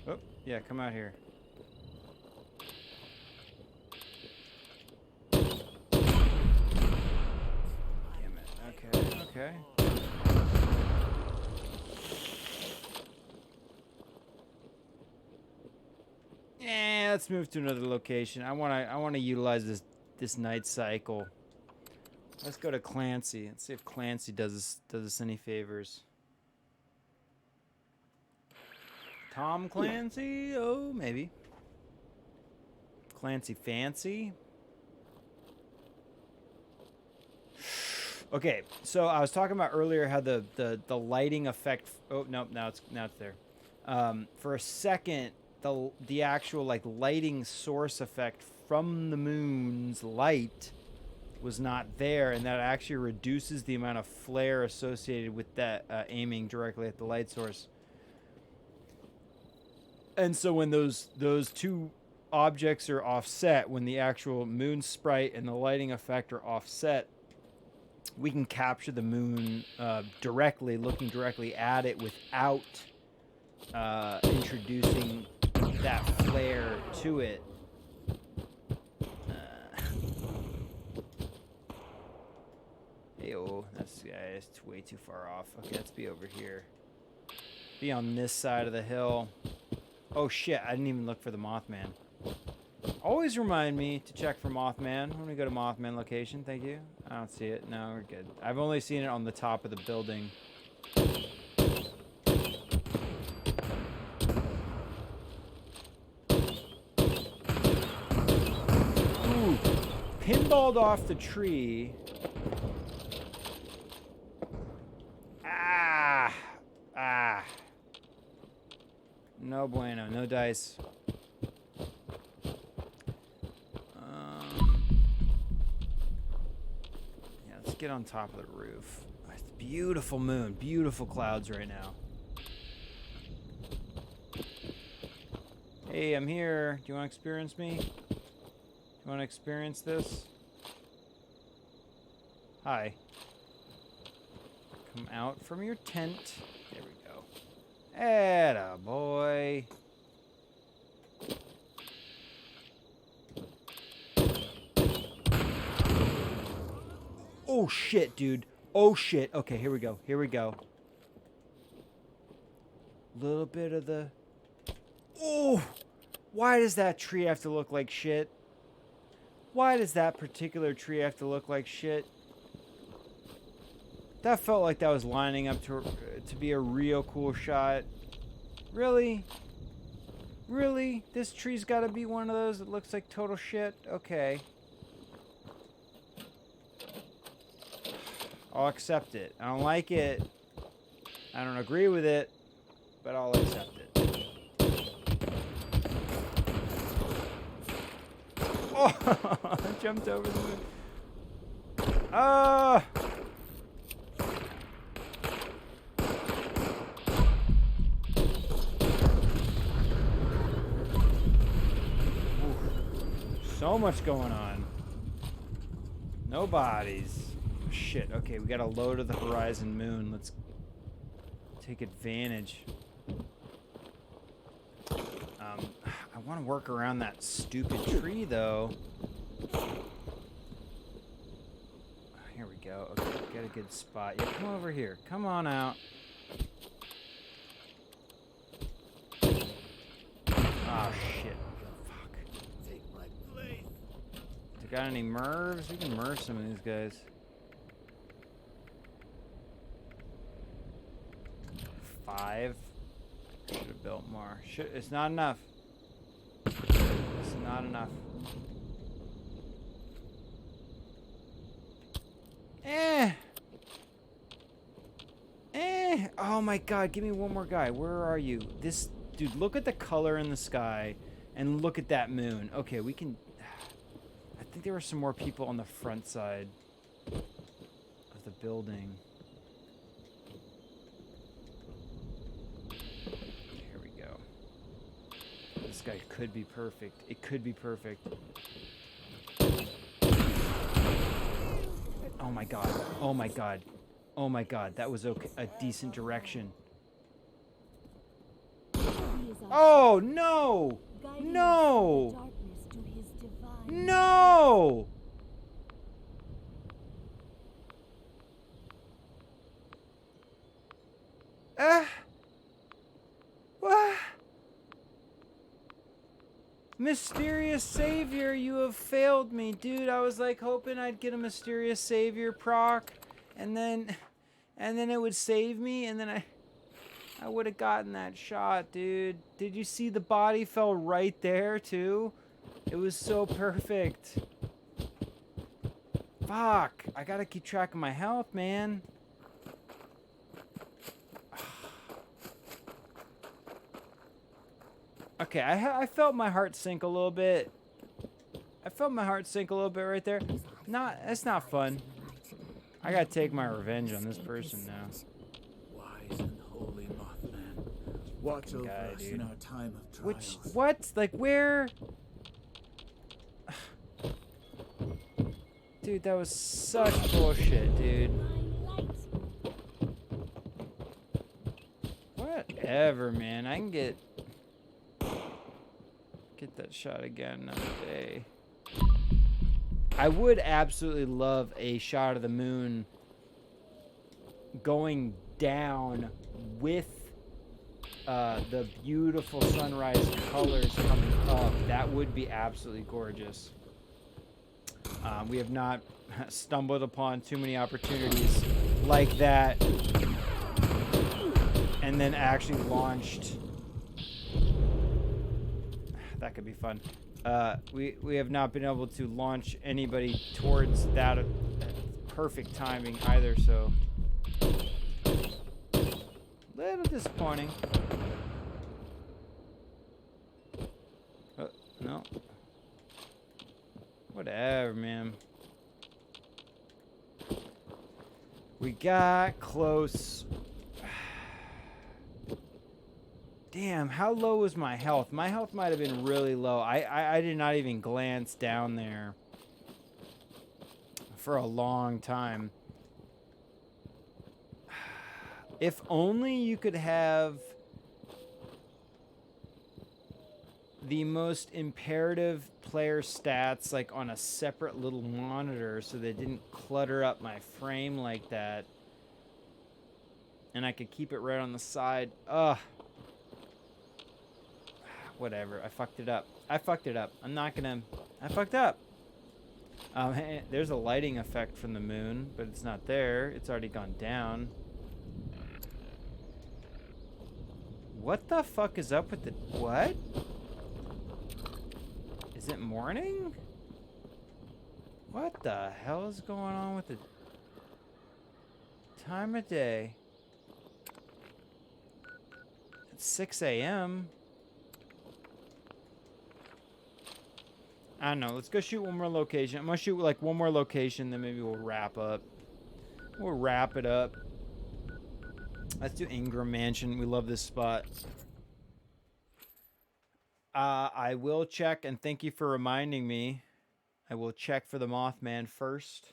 Oh, yeah, come out here. Damn it. Okay. Yeah, let's move to another location. I wanna utilize this night cycle. Let's go to Clancy. Let's see if Clancy does us any favors. Tom Clancy? Oh, maybe. Clancy Fancy? Okay, so I was talking about earlier how the lighting effect... Oh, no, now it's there. For a second, the actual like lighting source effect from the moon's light was not there, and that actually reduces the amount of flare associated with that aiming directly at the light source. And so when those two objects are offset, when the actual moon sprite and the lighting effect are offset, we can capture the moon directly, looking directly at it without introducing that flare to it. Hey-oh, that's way too far off. Okay, let's be over here. Be on this side of the hill. Oh shit, I didn't even look for the Mothman. Always remind me to check for Mothman when we go to Mothman location. Thank you. I don't see it. No, we're good. I've only seen it on the top of the building. Ooh, pinballed off the tree. Ah. No bueno. No dice. Yeah, let's get on top of the roof. It's beautiful moon. Beautiful clouds right now. Hey, I'm here. Do you want to experience me? Do you want to experience this? Hi. Come out from your tent. There we go. Atta boy. Oh shit, dude. Oh shit. Okay, here we go. Here we go. Little bit of the... Oh! Why does that tree have to look like shit? Why does that particular tree have to look like shit? That felt like that was lining up to be a real cool shot. Really? Really? This tree's got to be one of those that looks like total shit? Okay. I'll accept it. I don't like it. I don't agree with it, but I'll accept it. Oh, I jumped over the moon. Ah! So much going on. No bodies. Shit. Okay, we got a low to the horizon moon. Let's take advantage. I want to work around that stupid tree, though. Here we go. Okay, got a good spot. Yeah, come over here. Come on out. Oh, shit. Fuck. Take my place. You got any mervs? We can merv some of these guys. 5. Should have built more. It's not enough. It's not enough. Oh my god, give me one more guy. Where are you? This dude, look at the color in the sky and look at that moon. Okay, we can. I think there were some more people on the front side of the building. Here we go. This guy could be perfect. It could be perfect. Oh my god. Oh my god. Oh my god. That was okay. A decent direction. Oh no! No! No! What? Mysterious savior, you have failed me, dude. I was like hoping I'd get a mysterious savior proc, and then it would save me, and then I would have gotten that shot, dude. Did you see the body fell right there too? It was so perfect. Fuck! I gotta keep track of my health, man. Okay, I felt my heart sink a little bit. I felt my heart sink a little bit right there. That's not fun. I gotta take my revenge on this person now. Wise and holy Mothman, watch over guy, us dude. in our time of trials. What? Like where? Dude, that was such bullshit, dude. Whatever, man. I can get that shot again another day. I would absolutely love a shot of the moon going down with the beautiful sunrise colors coming up. That would be absolutely gorgeous. We have not stumbled upon too many opportunities like that and then actually launched. That could be fun. We have not been able to launch anybody towards that perfect timing either, so little disappointing. No. Whatever, man. We got close. Damn, how low was my health? My health might have been really low. I did not even glance down there for a long time. If only you could have the most imperative player stats like on a separate little monitor so they didn't clutter up my frame like that. And I could keep it right on the side. Ugh. Whatever. I fucked it up. I fucked up. There's a lighting effect from the moon, but it's not there. It's already gone down. What the fuck is up with the... What? Is it morning? What the hell is going on with the... time of day? It's 6 a.m. I don't know. Let's go shoot one more location. I'm gonna shoot like one more location, then maybe we'll wrap up. We'll wrap it up. Let's do Ingram Mansion. We love this spot. I will check, and thank you for reminding me. I will check for the Mothman first.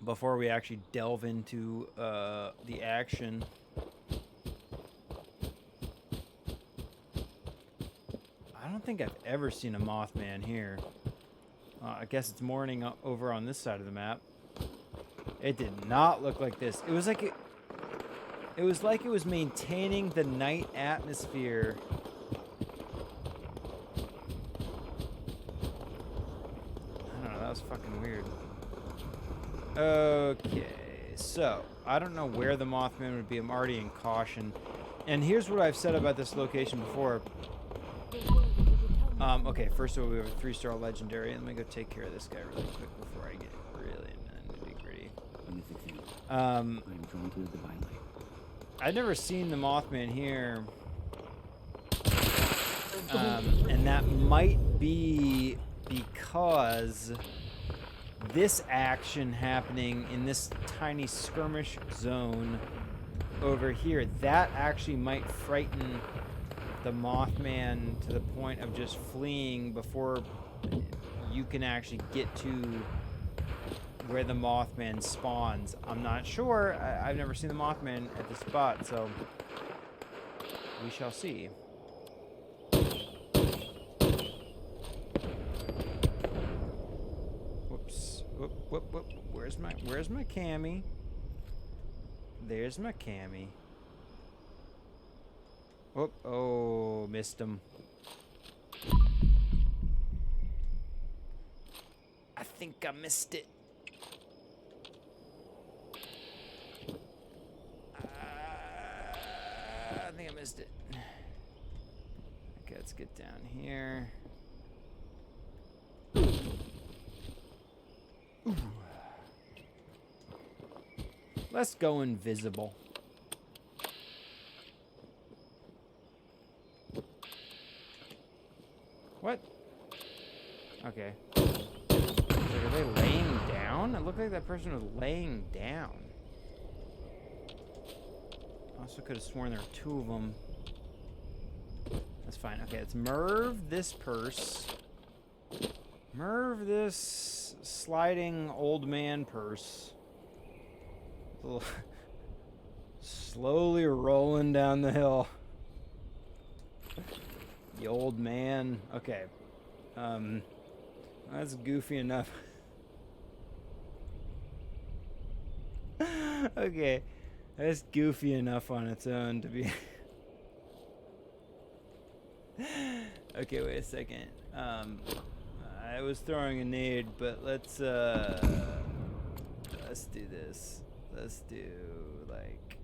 Before we actually delve into the action. I don't think I've ever seen a Mothman here. I guess it's morning over on this side of the map. It did not look like this. It was like it was maintaining the night atmosphere. I don't know, that was fucking weird. Okay, so I don't know where the Mothman would be. I'm already in caution. And here's what I've said about this location before. Okay, first of all, we have a 3-star legendary. Let me go take care of this guy really quick before I get really nitty-gritty. I'm drawn to the divine light. I've never seen the Mothman here. And that might be because this action happening in this tiny skirmish zone over here, that actually might frighten the Mothman to the point of just fleeing before you can actually get to where the Mothman spawns. I'm not sure. I've never seen the Mothman at this spot, so we shall see. Whoops. Whoop. Where's my cami? There's my cami. Whoop. Oh, missed him. I think I missed it. I think I missed it. Okay, let's get down here. Ooh. Let's go invisible. What? Okay. Are they laying down? It looked like that person was laying down. Also could have sworn there were 2 of them. That's fine. Okay, let's Merv this purse. Merv this sliding old man purse. Slowly rolling down the hill. The old man. Okay. That's goofy enough. Okay. That's goofy enough on its own to be... Okay, wait a second. I was throwing a nade, but let's do this. Let's do, like...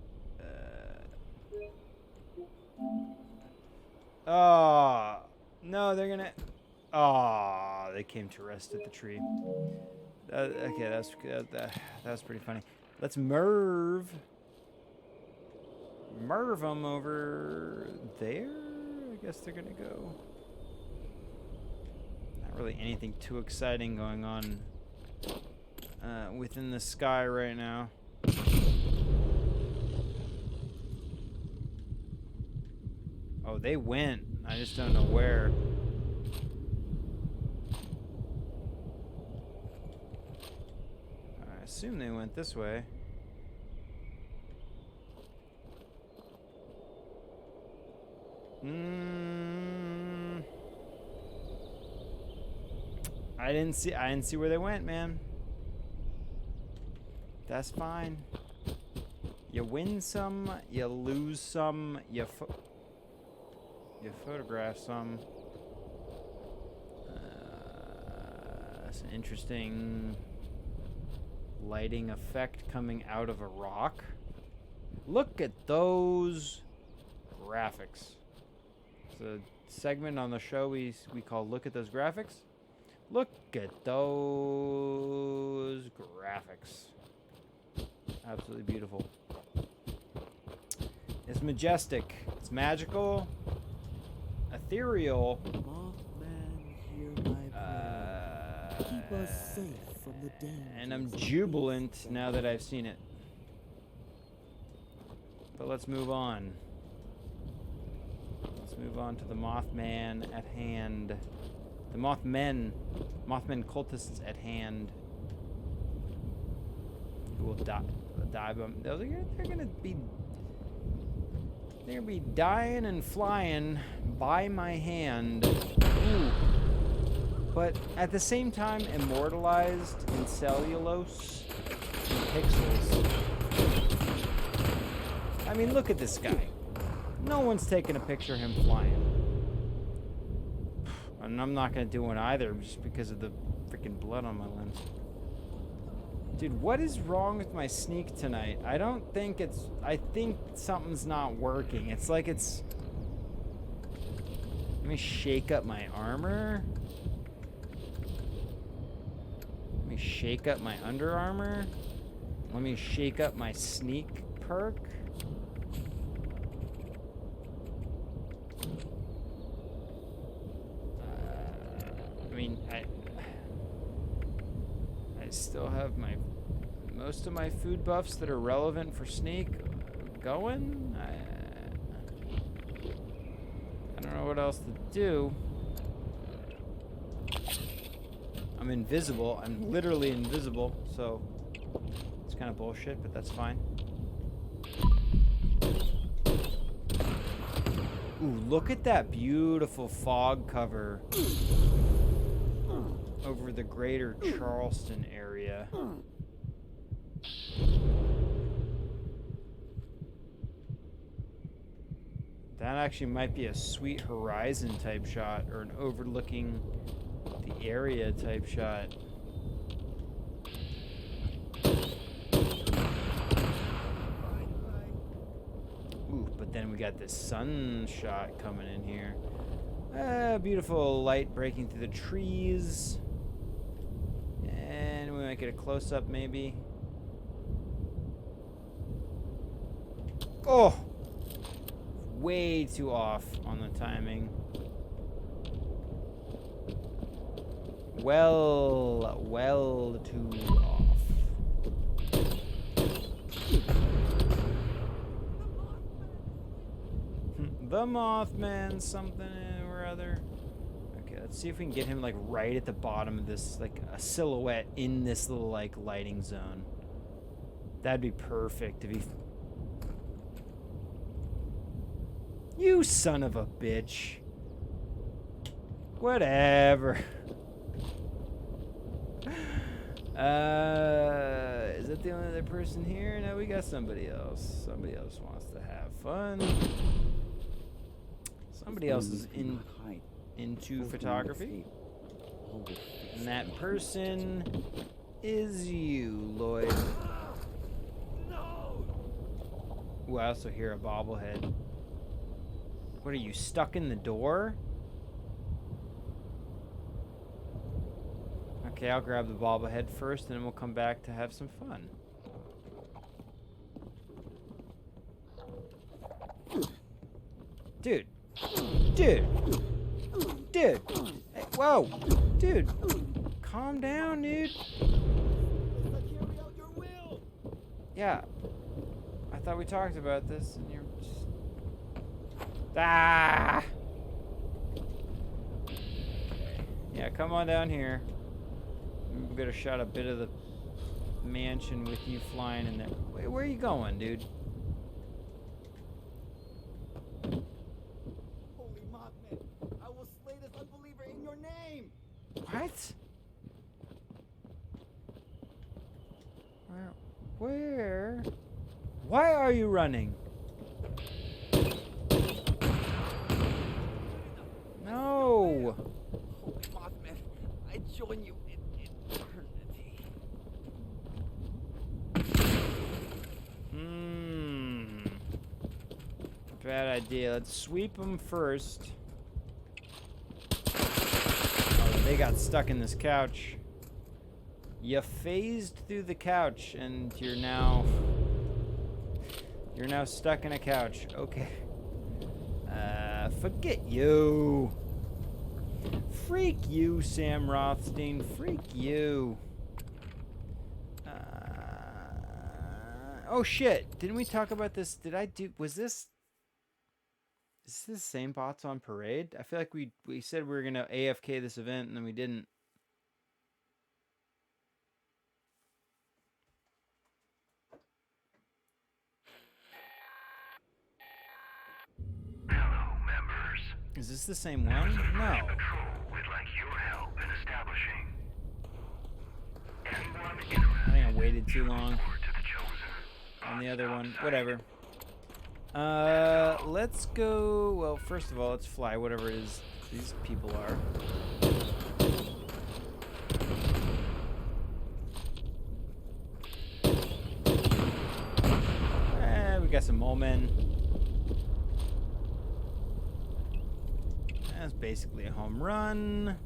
Oh, no, they're gonna... Oh, they came to rest at the tree. Okay, that's pretty funny. Let's Merv them over there. I guess they're gonna go. Not really anything too exciting going on within the sky right now. Oh, they went. I just don't know where. I assume they went this way. I didn't see where they went, man. That's fine. You win some, you lose some, you photograph some. That's an interesting lighting effect coming out of a rock. Look at those graphics. It's a segment on the show we call Look at Those Graphics. Look at those graphics. Absolutely beautiful. It's majestic. It's magical. Ethereal. Mothman, hear my prayer. Keep us safe from the dangers. And I'm jubilant now that I've seen it. But let's move on. Let's move on to the Mothman at hand. The Mothman cultists at hand. Who will die? They're gonna be dying and flying by my hand. Ooh. But at the same time, immortalized in cellulose and pixels. I mean, look at this guy. No one's taking a picture of him flying. And I'm not going to do one either just because of the freaking blood on my lens. Dude, what is wrong with my sneak tonight? I think something's not working. It's like it's... Let me shake up my armor. Let me shake up my Under Armour. Let me shake up my sneak perk. I mean, I still have most of my food buffs that are relevant for sneak going. I don't know what else to do. I'm invisible. I'm literally invisible, so it's kind of bullshit, but that's fine. Ooh, look at that beautiful fog cover over the greater Charleston area. That actually might be a Sweet Horizon type shot, or an overlooking the area type shot. Ooh, but then we got this sun shot coming in here. Beautiful light breaking through the trees. And we might get a close-up maybe. Oh! Way too off on the timing. Well too off. The Mothman something or other. Okay, let's see if we can get him like right at the bottom of this, like a silhouette in this little like lighting zone. That'd be perfect if he... You son of a bitch. Whatever. Is that the only other person here? No, we got somebody else. Somebody else wants to have fun. Somebody else is into photography. And that person is you, Lloyd. Ooh, I also hear a bobblehead. What, are you stuck in the door? Okay, I'll grab the bobblehead first, and then we'll come back to have some fun. Dude. Dude. Dude. Hey, whoa. Dude. Calm down, dude. Yeah. I thought we talked about this, and you're just... Ah! Yeah, come on down here. We better shot a bit of the mansion with you flying in there. Wait, where are you going, dude? Holy Mothman, I will slay this unbeliever in your name! What? Where? Why are you running? No! Holy Mothman, I join you in eternity. Bad idea. Let's sweep them first. Oh, They got stuck in this couch. You phased through the couch, and you're now stuck in a couch. Okay. Forget you. Freak you, Sam Rothstein. Freak you. Oh shit! Didn't we talk about this? Did I do? Was this? Is this the same bots on parade? I feel like we said we were gonna AFK this event, and then we didn't. Hello, members. Is this the same one? No. Patrol would like your help in establishing. Anyone interested? I think I waited too long Report to the chosen. on the other one. Whatever. Let's go. Well, first of all, let's fly whatever it is these people are. We got some mole men. That's basically a home run.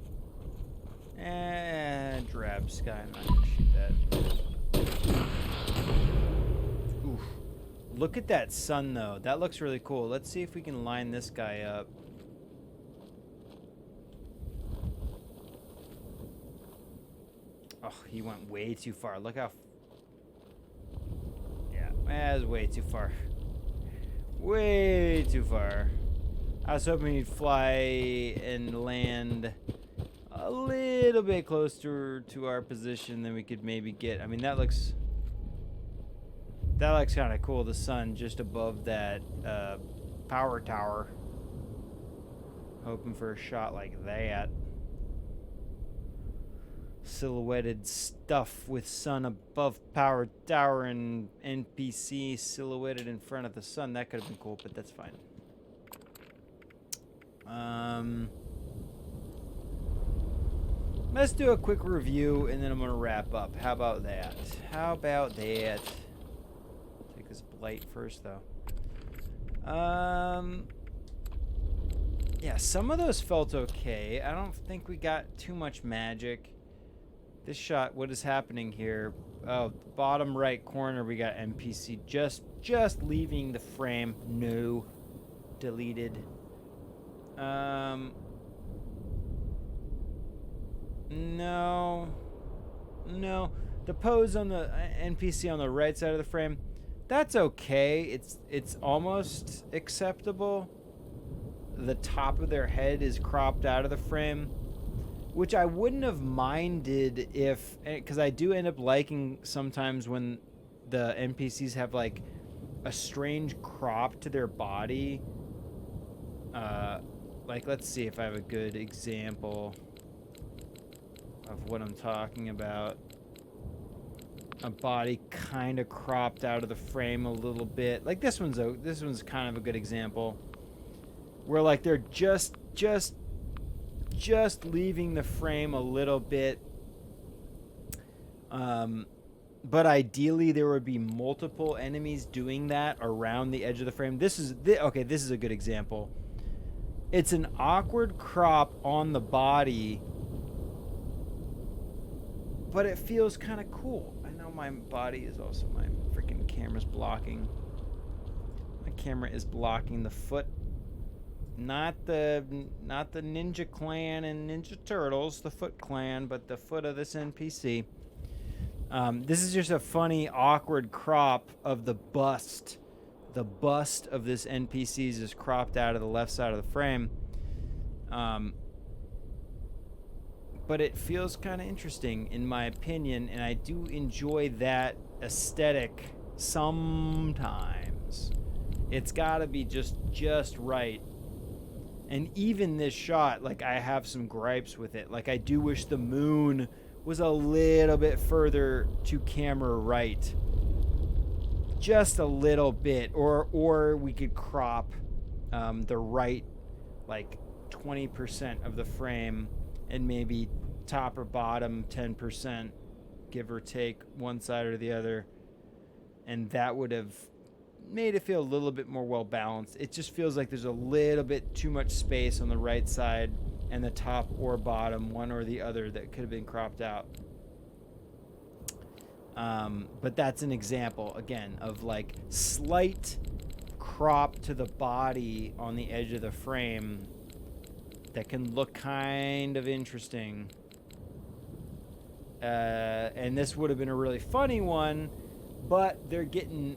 And drab sky. I'm not gonna shoot that. Oof. Look at that sun, though. That looks really cool. Let's see if we can line this guy up. Oh, he went way too far. Look how... Yeah, that's way too far. Way too far. I was hoping he'd fly and land a little bit closer to our position than we could maybe get. I mean, that looks kind of cool. The sun just above that power tower. Hoping for a shot like that. Silhouetted stuff with sun above power tower and NPC silhouetted in front of the sun. That could have been cool, but that's fine. Let's do a quick review and then I'm gonna wrap up. How about that? How about that? Take this blight first, though. Yeah, some of those felt okay. I don't think we got too much magic. This shot, what is happening here? Oh, bottom right corner, we got NPC just leaving the frame. No, deleted. No. The pose on the NPC on the right side of the frame, that's okay. It's almost acceptable. The top of their head is cropped out of the frame, which I wouldn't have minded if, because I do end up liking sometimes when the NPCs have like a strange crop to their body. Like, let's see if I have a good example of what I'm talking about. A body kind of cropped out of the frame a little bit. Like this one's kind of a good example. Where like they're just leaving the frame a little bit. But ideally there would be multiple enemies doing that around the edge of the frame. This is a good example. It's an awkward crop on the body, but it feels kind of cool. I know my body is also, my freaking camera's blocking. My camera is blocking the foot. Not the Ninja Clan and Ninja Turtles, the Foot Clan, but the foot of this NPC. This is just a funny, awkward crop of the bust. The bust of this NPC is just cropped out of the left side of the frame. But it feels kind of interesting, in my opinion, and I do enjoy that aesthetic sometimes. It's got to be just right. And even this shot, like, I have some gripes with it. Like, I do wish the moon was a little bit further to camera right. Just a little bit. Or we could crop the right, like, 20% of the frame and maybe top or bottom 10%, give or take one side or the other. And that would have made it feel a little bit more well balanced. It just feels like there's a little bit too much space on the right side and the top or bottom, one or the other, that could have been cropped out. But that's an example, again, of like slight crop to the body on the edge of the frame that can look kind of interesting. And this would have been a really funny one, but they're getting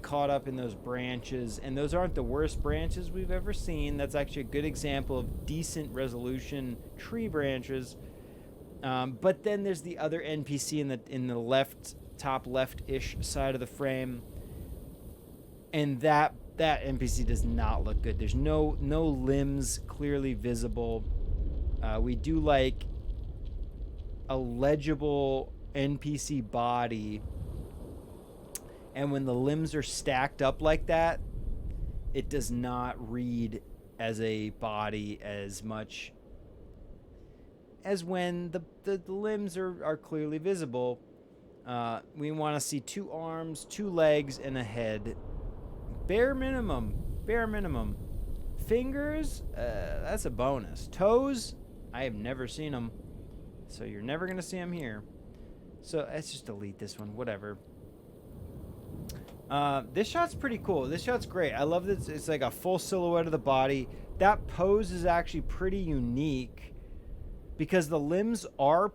caught up in those branches, and those aren't the worst branches we've ever seen. That's actually a good example of decent resolution tree branches. But then there's the other NPC in the left, top left-ish side of the frame, and that NPC does not look good. There's no limbs clearly visible. We do like a legible NPC body, and when the limbs are stacked up like that, it does not read as a body as much as when the limbs are clearly visible. We want to see 2 arms, 2 legs, and a head. Bare minimum. Fingers, that's a bonus. Toes, I have never seen them, so you're never going to see them here. So let's just delete this one, whatever. This shot's pretty cool. This shot's great. I love this. It's like a full silhouette of the body. That pose is actually pretty unique because the limbs are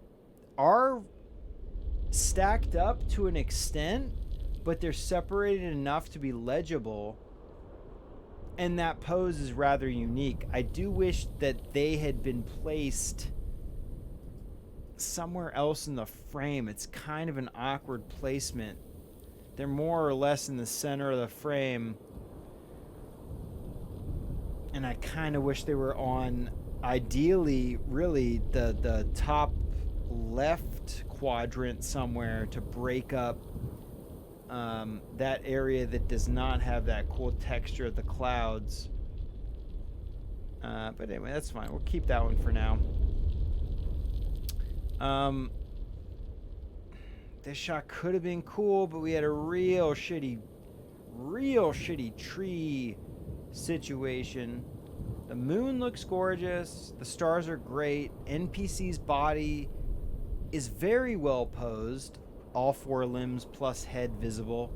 stacked up to an extent, but they're separated enough to be legible. And that pose is rather unique. I do wish that they had been placed somewhere else in the frame. It's kind of an awkward placement. They're more or less in the center of the frame. And I kind of wish they were on, ideally, really, the top left quadrant somewhere to break up that area that does not have that cool texture of the clouds. But anyway, that's fine. We'll keep that one for now. This shot could have been cool, but we had a real shitty tree situation. The moon looks gorgeous. The stars are great. NPC's body is very well posed. All 4 limbs plus head visible.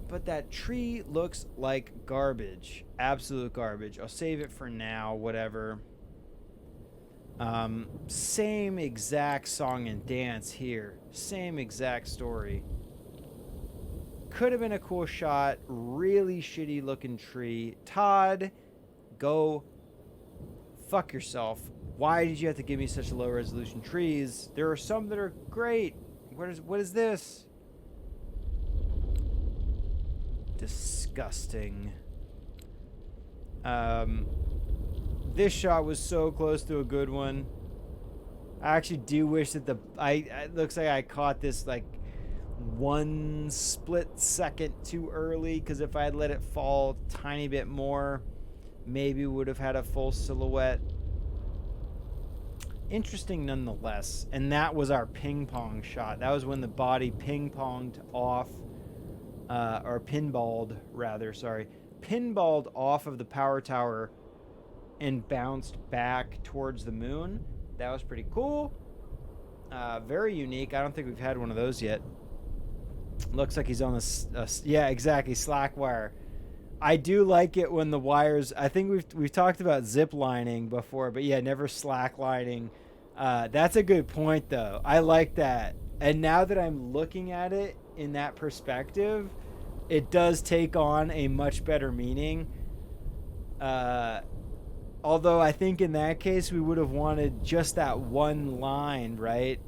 But that tree looks like garbage. Absolute garbage. I'll save it for now, whatever. Same exact song and dance here. Same exact story. Could have been a cool shot. Really shitty looking tree. Todd, go fuck yourself. Why did you have to give me such low resolution trees? There are some that are great. What is this? Disgusting. This shot was so close to a good one. I actually do wish that it looks like I caught this like 1 split second too early, because if I had let it fall a tiny bit more, maybe would have had a full silhouette. Interesting nonetheless. And that was our ping pong shot. That was when the body ping ponged off, or pinballed rather, sorry. Pinballed off of the power tower and bounced back towards the moon. That was pretty cool. Very unique. I don't think we've had one of those yet. Looks like he's on yeah, exactly, slack wire. I do like it when the wires, I think we've talked about zip lining before, but yeah, never slack lining. That's a good point though. I like that. And now that I'm looking at it in that perspective, it does take on a much better meaning. Although I think in that case we would have wanted just that one line, right?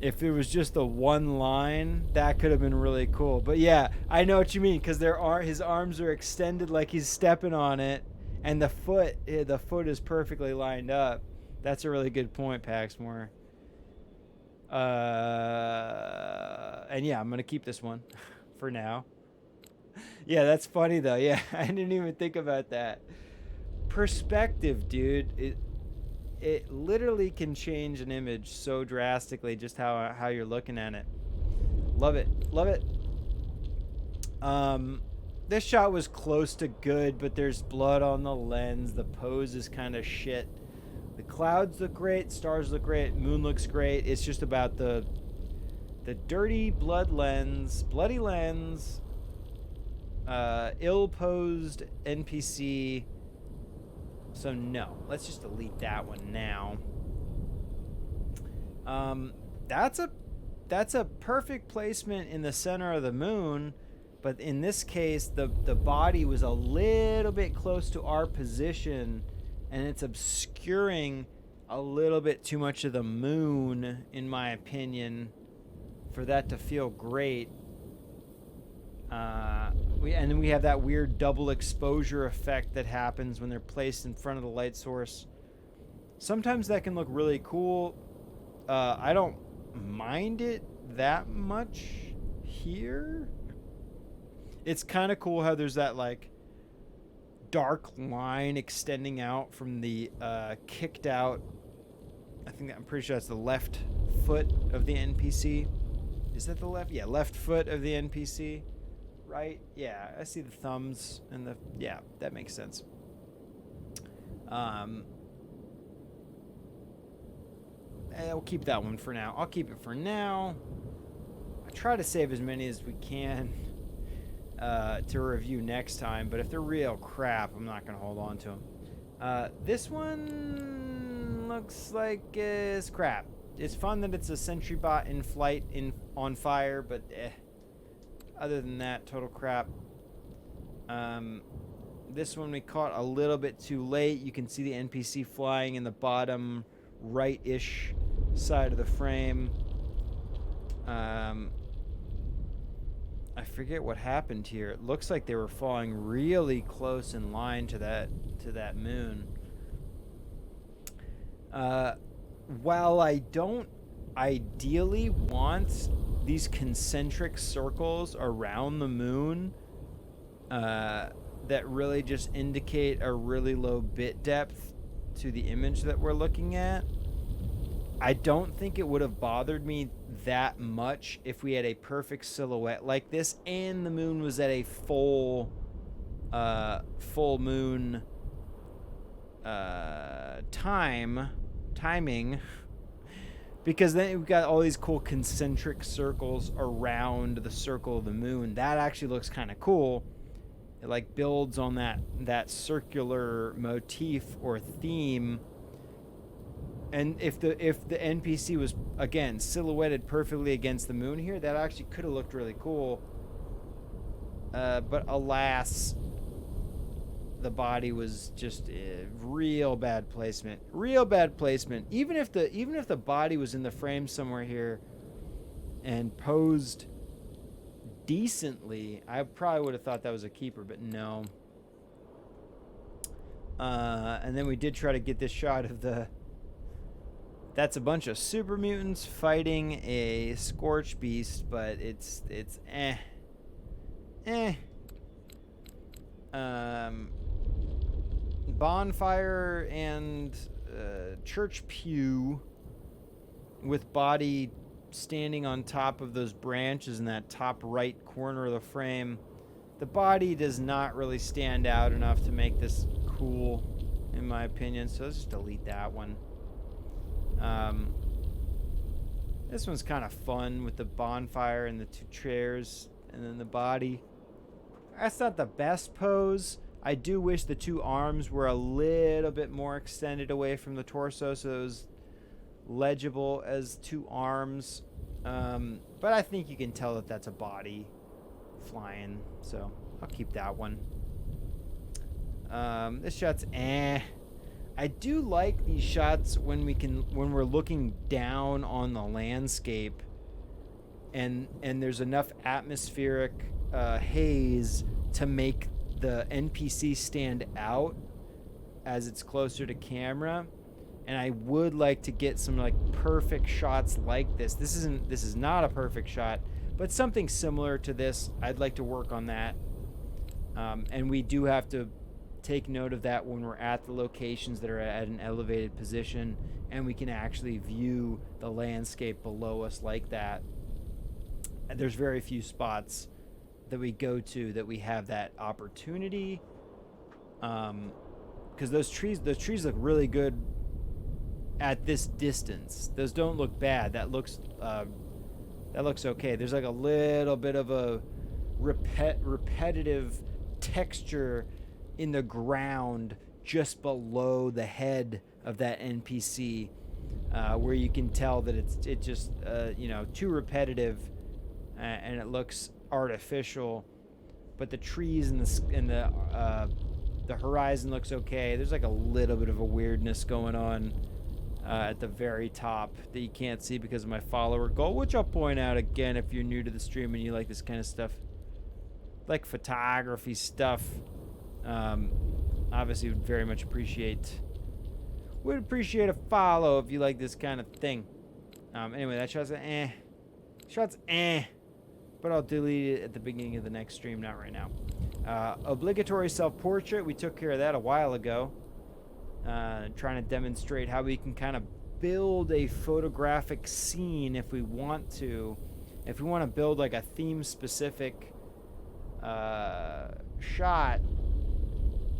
If it was just the one line, that could have been really cool. But yeah, I know what you mean, because his arms are extended like he's stepping on it, and the foot is perfectly lined up. That's a really good point, Paxmore. And yeah, I'm gonna keep this one for now. Yeah, that's funny though. Yeah, I didn't even think about that. Perspective, dude. It literally can change an image so drastically, just how you're looking at it. Love it. Love it. this shot was close to good, but there's blood on the lens. The pose is kind of shit. The clouds look great, stars look great, moon looks great. It's just about the dirty bloody lens, ill-posed NPC. So no, let's just delete that one now. That's a perfect placement in the center of the moon, but in this case, the body was a little bit close to our position, and it's obscuring a little bit too much of the moon, in my opinion, for that to feel great. And then we have that weird double exposure effect that happens when they're placed in front of the light source. Sometimes that can look really cool. I don't mind it that much here. It's kind of cool how there's that like dark line extending out from the kicked out. I'm pretty sure that's the left foot of the NPC. Is that the left? Yeah, left foot of the NPC. Right? Yeah, I see the thumbs and the... Yeah, that makes sense. I'll keep that one for now. I'll keep it for now. I try to save as many as we can to review next time, but if they're real crap, I'm not going to hold on to them. This one looks like it's crap. It's fun that it's a sentry bot in flight on fire, but other than that, total crap. This one we caught a little bit too late. You can see the NPC flying in the bottom right-ish side of the frame. I forget what happened here. It looks like they were falling really close in line to that moon. While I don't ideally want these concentric circles around the moon that really just indicate a really low bit depth to the image that we're looking at, I don't think it would have bothered me that much if we had a perfect silhouette like this and the moon was at a full moon timing, because then we've got all these cool concentric circles around the circle of the moon. That actually looks kind of cool. It like builds on that circular motif or theme. And if the NPC was, again, silhouetted perfectly against the moon here, that actually could have looked really cool. But alas, the body was just real bad placement. Real bad placement. Even if the body was in the frame somewhere here and posed decently, I probably would have thought that was a keeper, but no. And then we did try to get this shot of that's a bunch of super mutants fighting a Scorched beast, but it's bonfire and church pew with body standing on top of those branches in that top right corner of the frame. The body does not really stand out enough to make this cool, in my opinion, so let's just delete that one. This one's kind of fun with the bonfire and the two chairs and then the body. That's not the best pose. I do wish the two arms were a little bit more extended away from the torso so it was legible as two arms. But I think you can tell that that's a body flying, so I'll keep that one. This shot's I do like these shots when we're looking down on the landscape and there's enough atmospheric haze to make the NPC stand out as it's closer to camera. And I would like to get some like perfect shots like this. This is not a perfect shot, but something similar to this. I'd like to work on that. And we do have to take note of that when we're at the locations that are at an elevated position and we can actually view the landscape below us like that. And there's very few spots that we go to that we have that opportunity. Because those trees look really good at this distance. Those don't look bad. That looks okay. There's like a little bit of a repetitive texture in the ground just below the head of that NPC, where you can tell that it's just too repetitive, and it looks artificial. But the trees and the horizon looks okay. There's like a little bit of a weirdness going on at the very top that you can't see because of my follower goal, which I'll point out again if you're new to the stream and you like this kind of stuff, like photography stuff. Obviously would very much appreciate a follow if you like this kind of thing. Anyway, that shot's but I'll delete it at the beginning of the next stream, not right now. Obligatory self-portrait, we took care of that a while ago. Trying to demonstrate how we can kind of build a photographic scene if we want to. If we want to build like a theme-specific shot,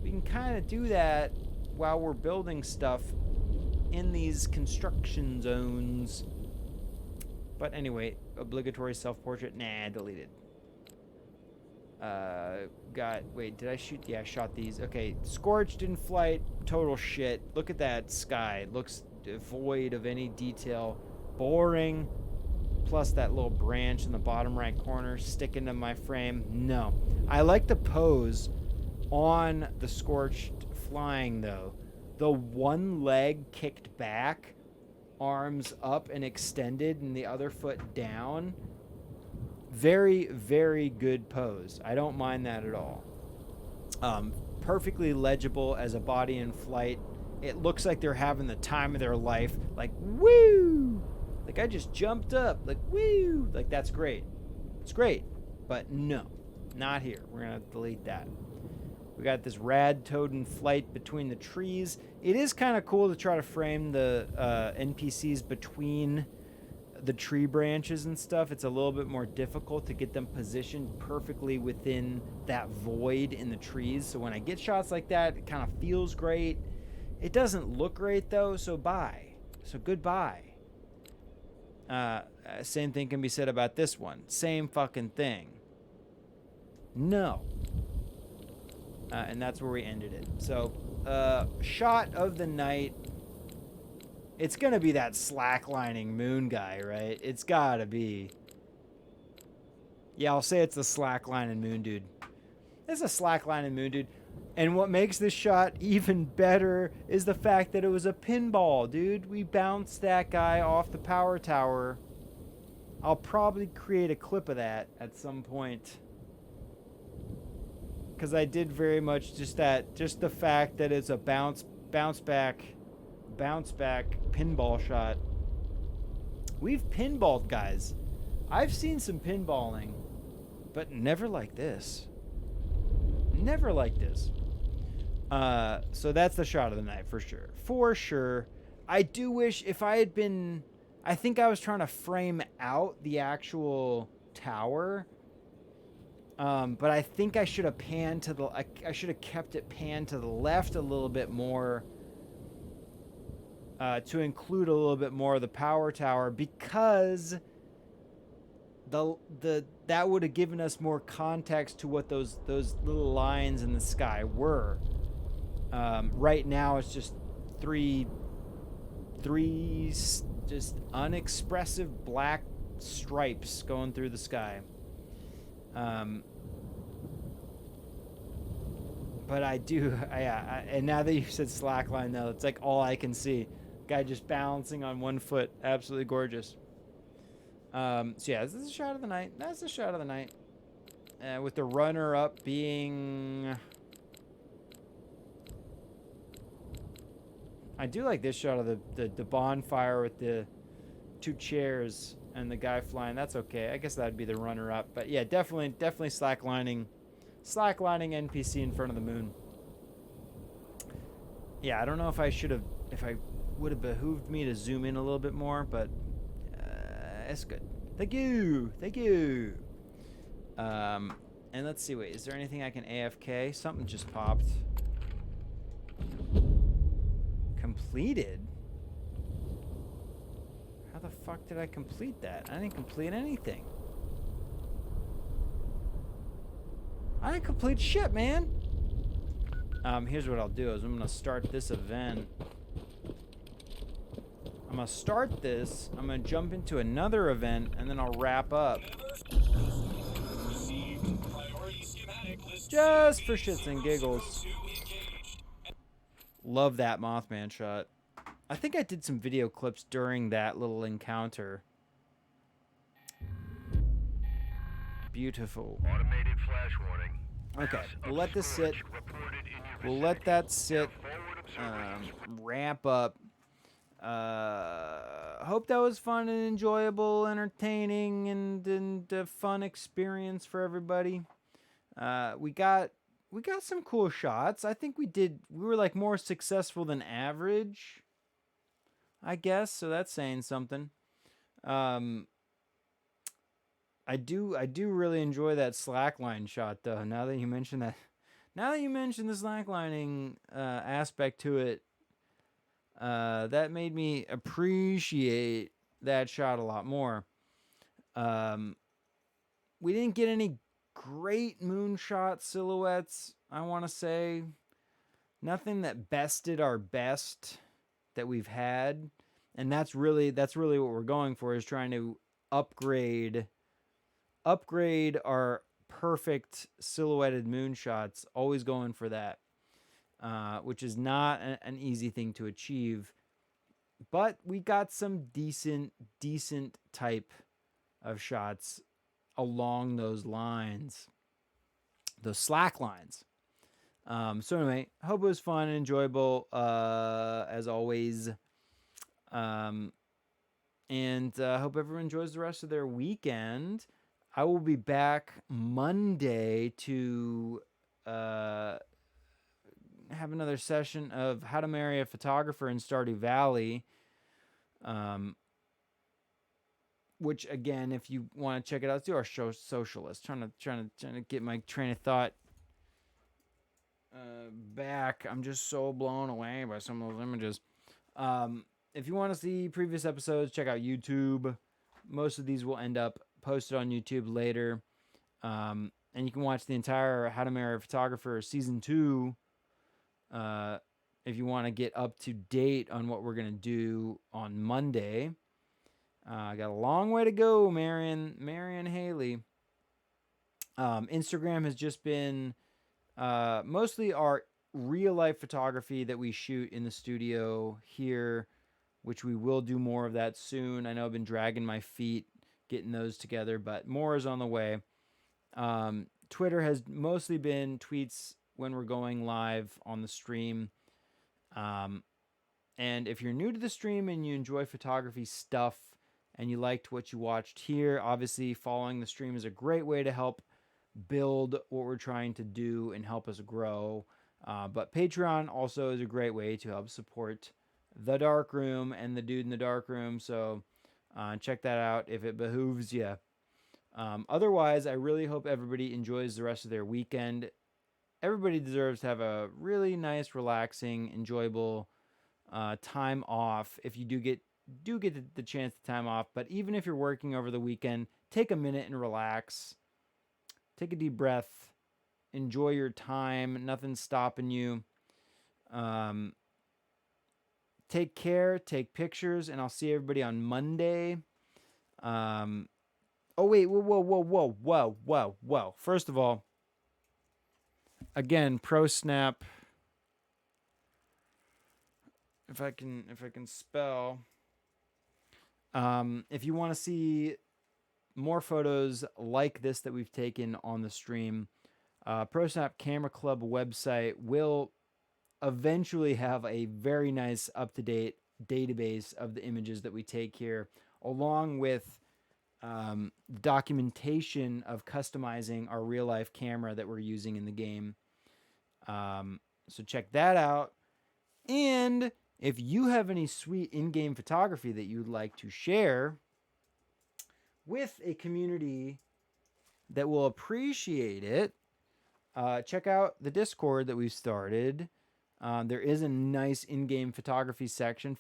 we can kind of do that while we're building stuff in these construction zones. But anyway, obligatory self-portrait, nah, deleted. Wait, did I shoot? Yeah, I shot these. Okay, Scorched in flight, total shit. Look at that sky. It looks devoid of any detail. Boring. Plus that little branch in the bottom right corner sticking to my frame. No. I like the pose on the Scorched flying, though. The one leg kicked back, arms up and extended, and the other foot down. Very, very good pose. I don't mind that at all. Perfectly legible as a body in flight. It looks like they're having the time of their life. Like, woo! Like, I just jumped up. Like, woo! Like, that's great. It's great. But no, not here. We're going to delete that. We got this rad toad in flight between the trees. It is kind of cool to try to frame the NPCs between the tree branches and stuff. It's a little bit more difficult to get them positioned perfectly within that void in the trees. So when I get shots like that, it kind of feels great. It doesn't look great though, so bye. So goodbye. Same thing can be said about this one. Same fucking thing. No. And that's where we ended it. So, shot of the night. It's going to be that slacklining moon guy, right? It's got to be. Yeah, I'll say it's the slacklining moon dude. It's a slacklining moon dude. And what makes this shot even better is the fact that it was a pinball, dude. We bounced that guy off the power tower. I'll probably create a clip of that at some point. Because I did very much just the fact that it's a bounce back pinball shot. We've pinballed, guys. I've seen some pinballing, but never like this. Never like this. So that's the shot of the night for sure. For sure. I do wish if I had been... I think I was trying to frame out the actual tower. But I think I should have panned to the... I should have kept it panned to the left a little bit more. To include a little bit more of the power tower, because that would have given us more context to what those little lines in the sky were. Right now it's just three just unexpressive black stripes going through the sky. But I do, and now that you said slackline, though, it's like all I can see. Guy just balancing on one foot, absolutely gorgeous. So yeah, this is a shot of the night. That's the shot of the night. With the runner-up being... I do like this shot of the bonfire with the two chairs and the guy flying. That's okay. I guess that'd be the runner-up. But yeah, definitely slacklining NPC in front of the moon. Yeah, I don't know if I would have behooved me to zoom in a little bit more, but it's good. Thank you. And let's see, wait, is there anything I can AFK? Something just popped. Completed? How the fuck did I complete that? I didn't complete anything. I didn't complete shit, man. Here's what I'll do is I'm gonna start this event. I'm gonna start this, I'm gonna jump into another event, and then I'll wrap up. Just for shits and giggles. Love that Mothman shot. I think I did some video clips during that little encounter. Beautiful. Automated flash warning. Okay, we'll let this sit. We'll let that sit. Ramp up. Hope that was fun and enjoyable, entertaining, and a fun experience for everybody. We got some cool shots. I think we were like more successful than average, I guess, so that's saying something. I do really enjoy that slackline shot though. Now that you mention the slacklining aspect to it, that made me appreciate that shot a lot more. We didn't get any great moonshot silhouettes, I want to say. Nothing that bested our best that we've had, and that's really what we're going for, is trying to upgrade our perfect silhouetted moonshots. Always going for that, which is not an easy thing to achieve, but we got some decent type of shots along those lines, those slack lines. So anyway, hope it was fun and enjoyable, as always. And hope everyone enjoys the rest of their weekend. I will be back Monday to have another session of How to Marry a Photographer in Stardew Valley. Which again, if you want to check it out, let's do our show socialist. Trying to get my train of thought back. I'm just so blown away by some of those images. If you want to see previous episodes, check out YouTube. Most of these will end up posted on YouTube later. And you can watch the entire How to Marry a Photographer Season 2 if you want to get up to date on what we're going to do on Monday. I got a long way to go, Marion Haley. Instagram has just been mostly our real-life photography that we shoot in the studio here, which we will do more of that soon. I know I've been dragging my feet getting those together, but more is on the way. Twitter has mostly been tweets when we're going live on the stream. And if you're new to the stream and you enjoy photography stuff and you liked what you watched here, obviously following the stream is a great way to help build what we're trying to do and help us grow. But Patreon also is a great way to help support The Dark Room and the Dude in the Dark Room. So check that out if it behooves you. Otherwise, I really hope everybody enjoys the rest of their weekend. Everybody deserves to have a really nice, relaxing, enjoyable time off if you do get the chance to time off. But even if you're working over the weekend, take a minute and relax. Take a deep breath. Enjoy your time. Nothing's stopping you. Take care. Take pictures. And I'll see everybody on Monday. Oh, wait. Whoa. First of all, again, Pro Snap. If I can spell. If you want to see more photos like this that we've taken on the stream, ProSnap Camera Club website will eventually have a very nice up-to-date database of the images that we take here, along with documentation of customizing our real-life camera that we're using in the game. So check that out. And if you have any sweet in-game photography that you'd like to share with a community that will appreciate it, check out the Discord that we've started. There is a nice in-game photography section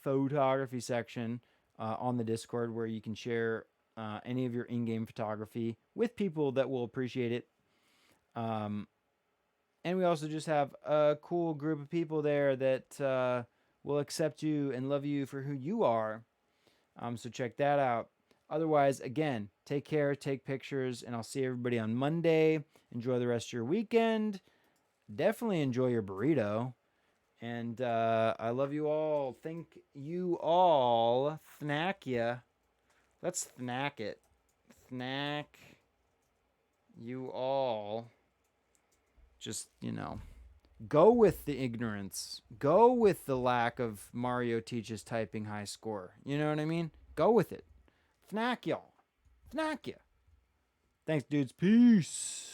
on the Discord where you can share any of your in-game photography with people that will appreciate it. And we also just have a cool group of people there that will accept you and love you for who you are. So check that out. Otherwise, again, take care, take pictures, and I'll see everybody on Monday. Enjoy the rest of your weekend. Definitely enjoy your burrito. And I love you all. Thank you all. Snack ya. Let's snack it. Snack you all. Just, go with the ignorance. Go with the lack of Mario teaches typing high score. You know what I mean? Go with it. Snack y'all. Snack ya. Thanks, dudes. Peace.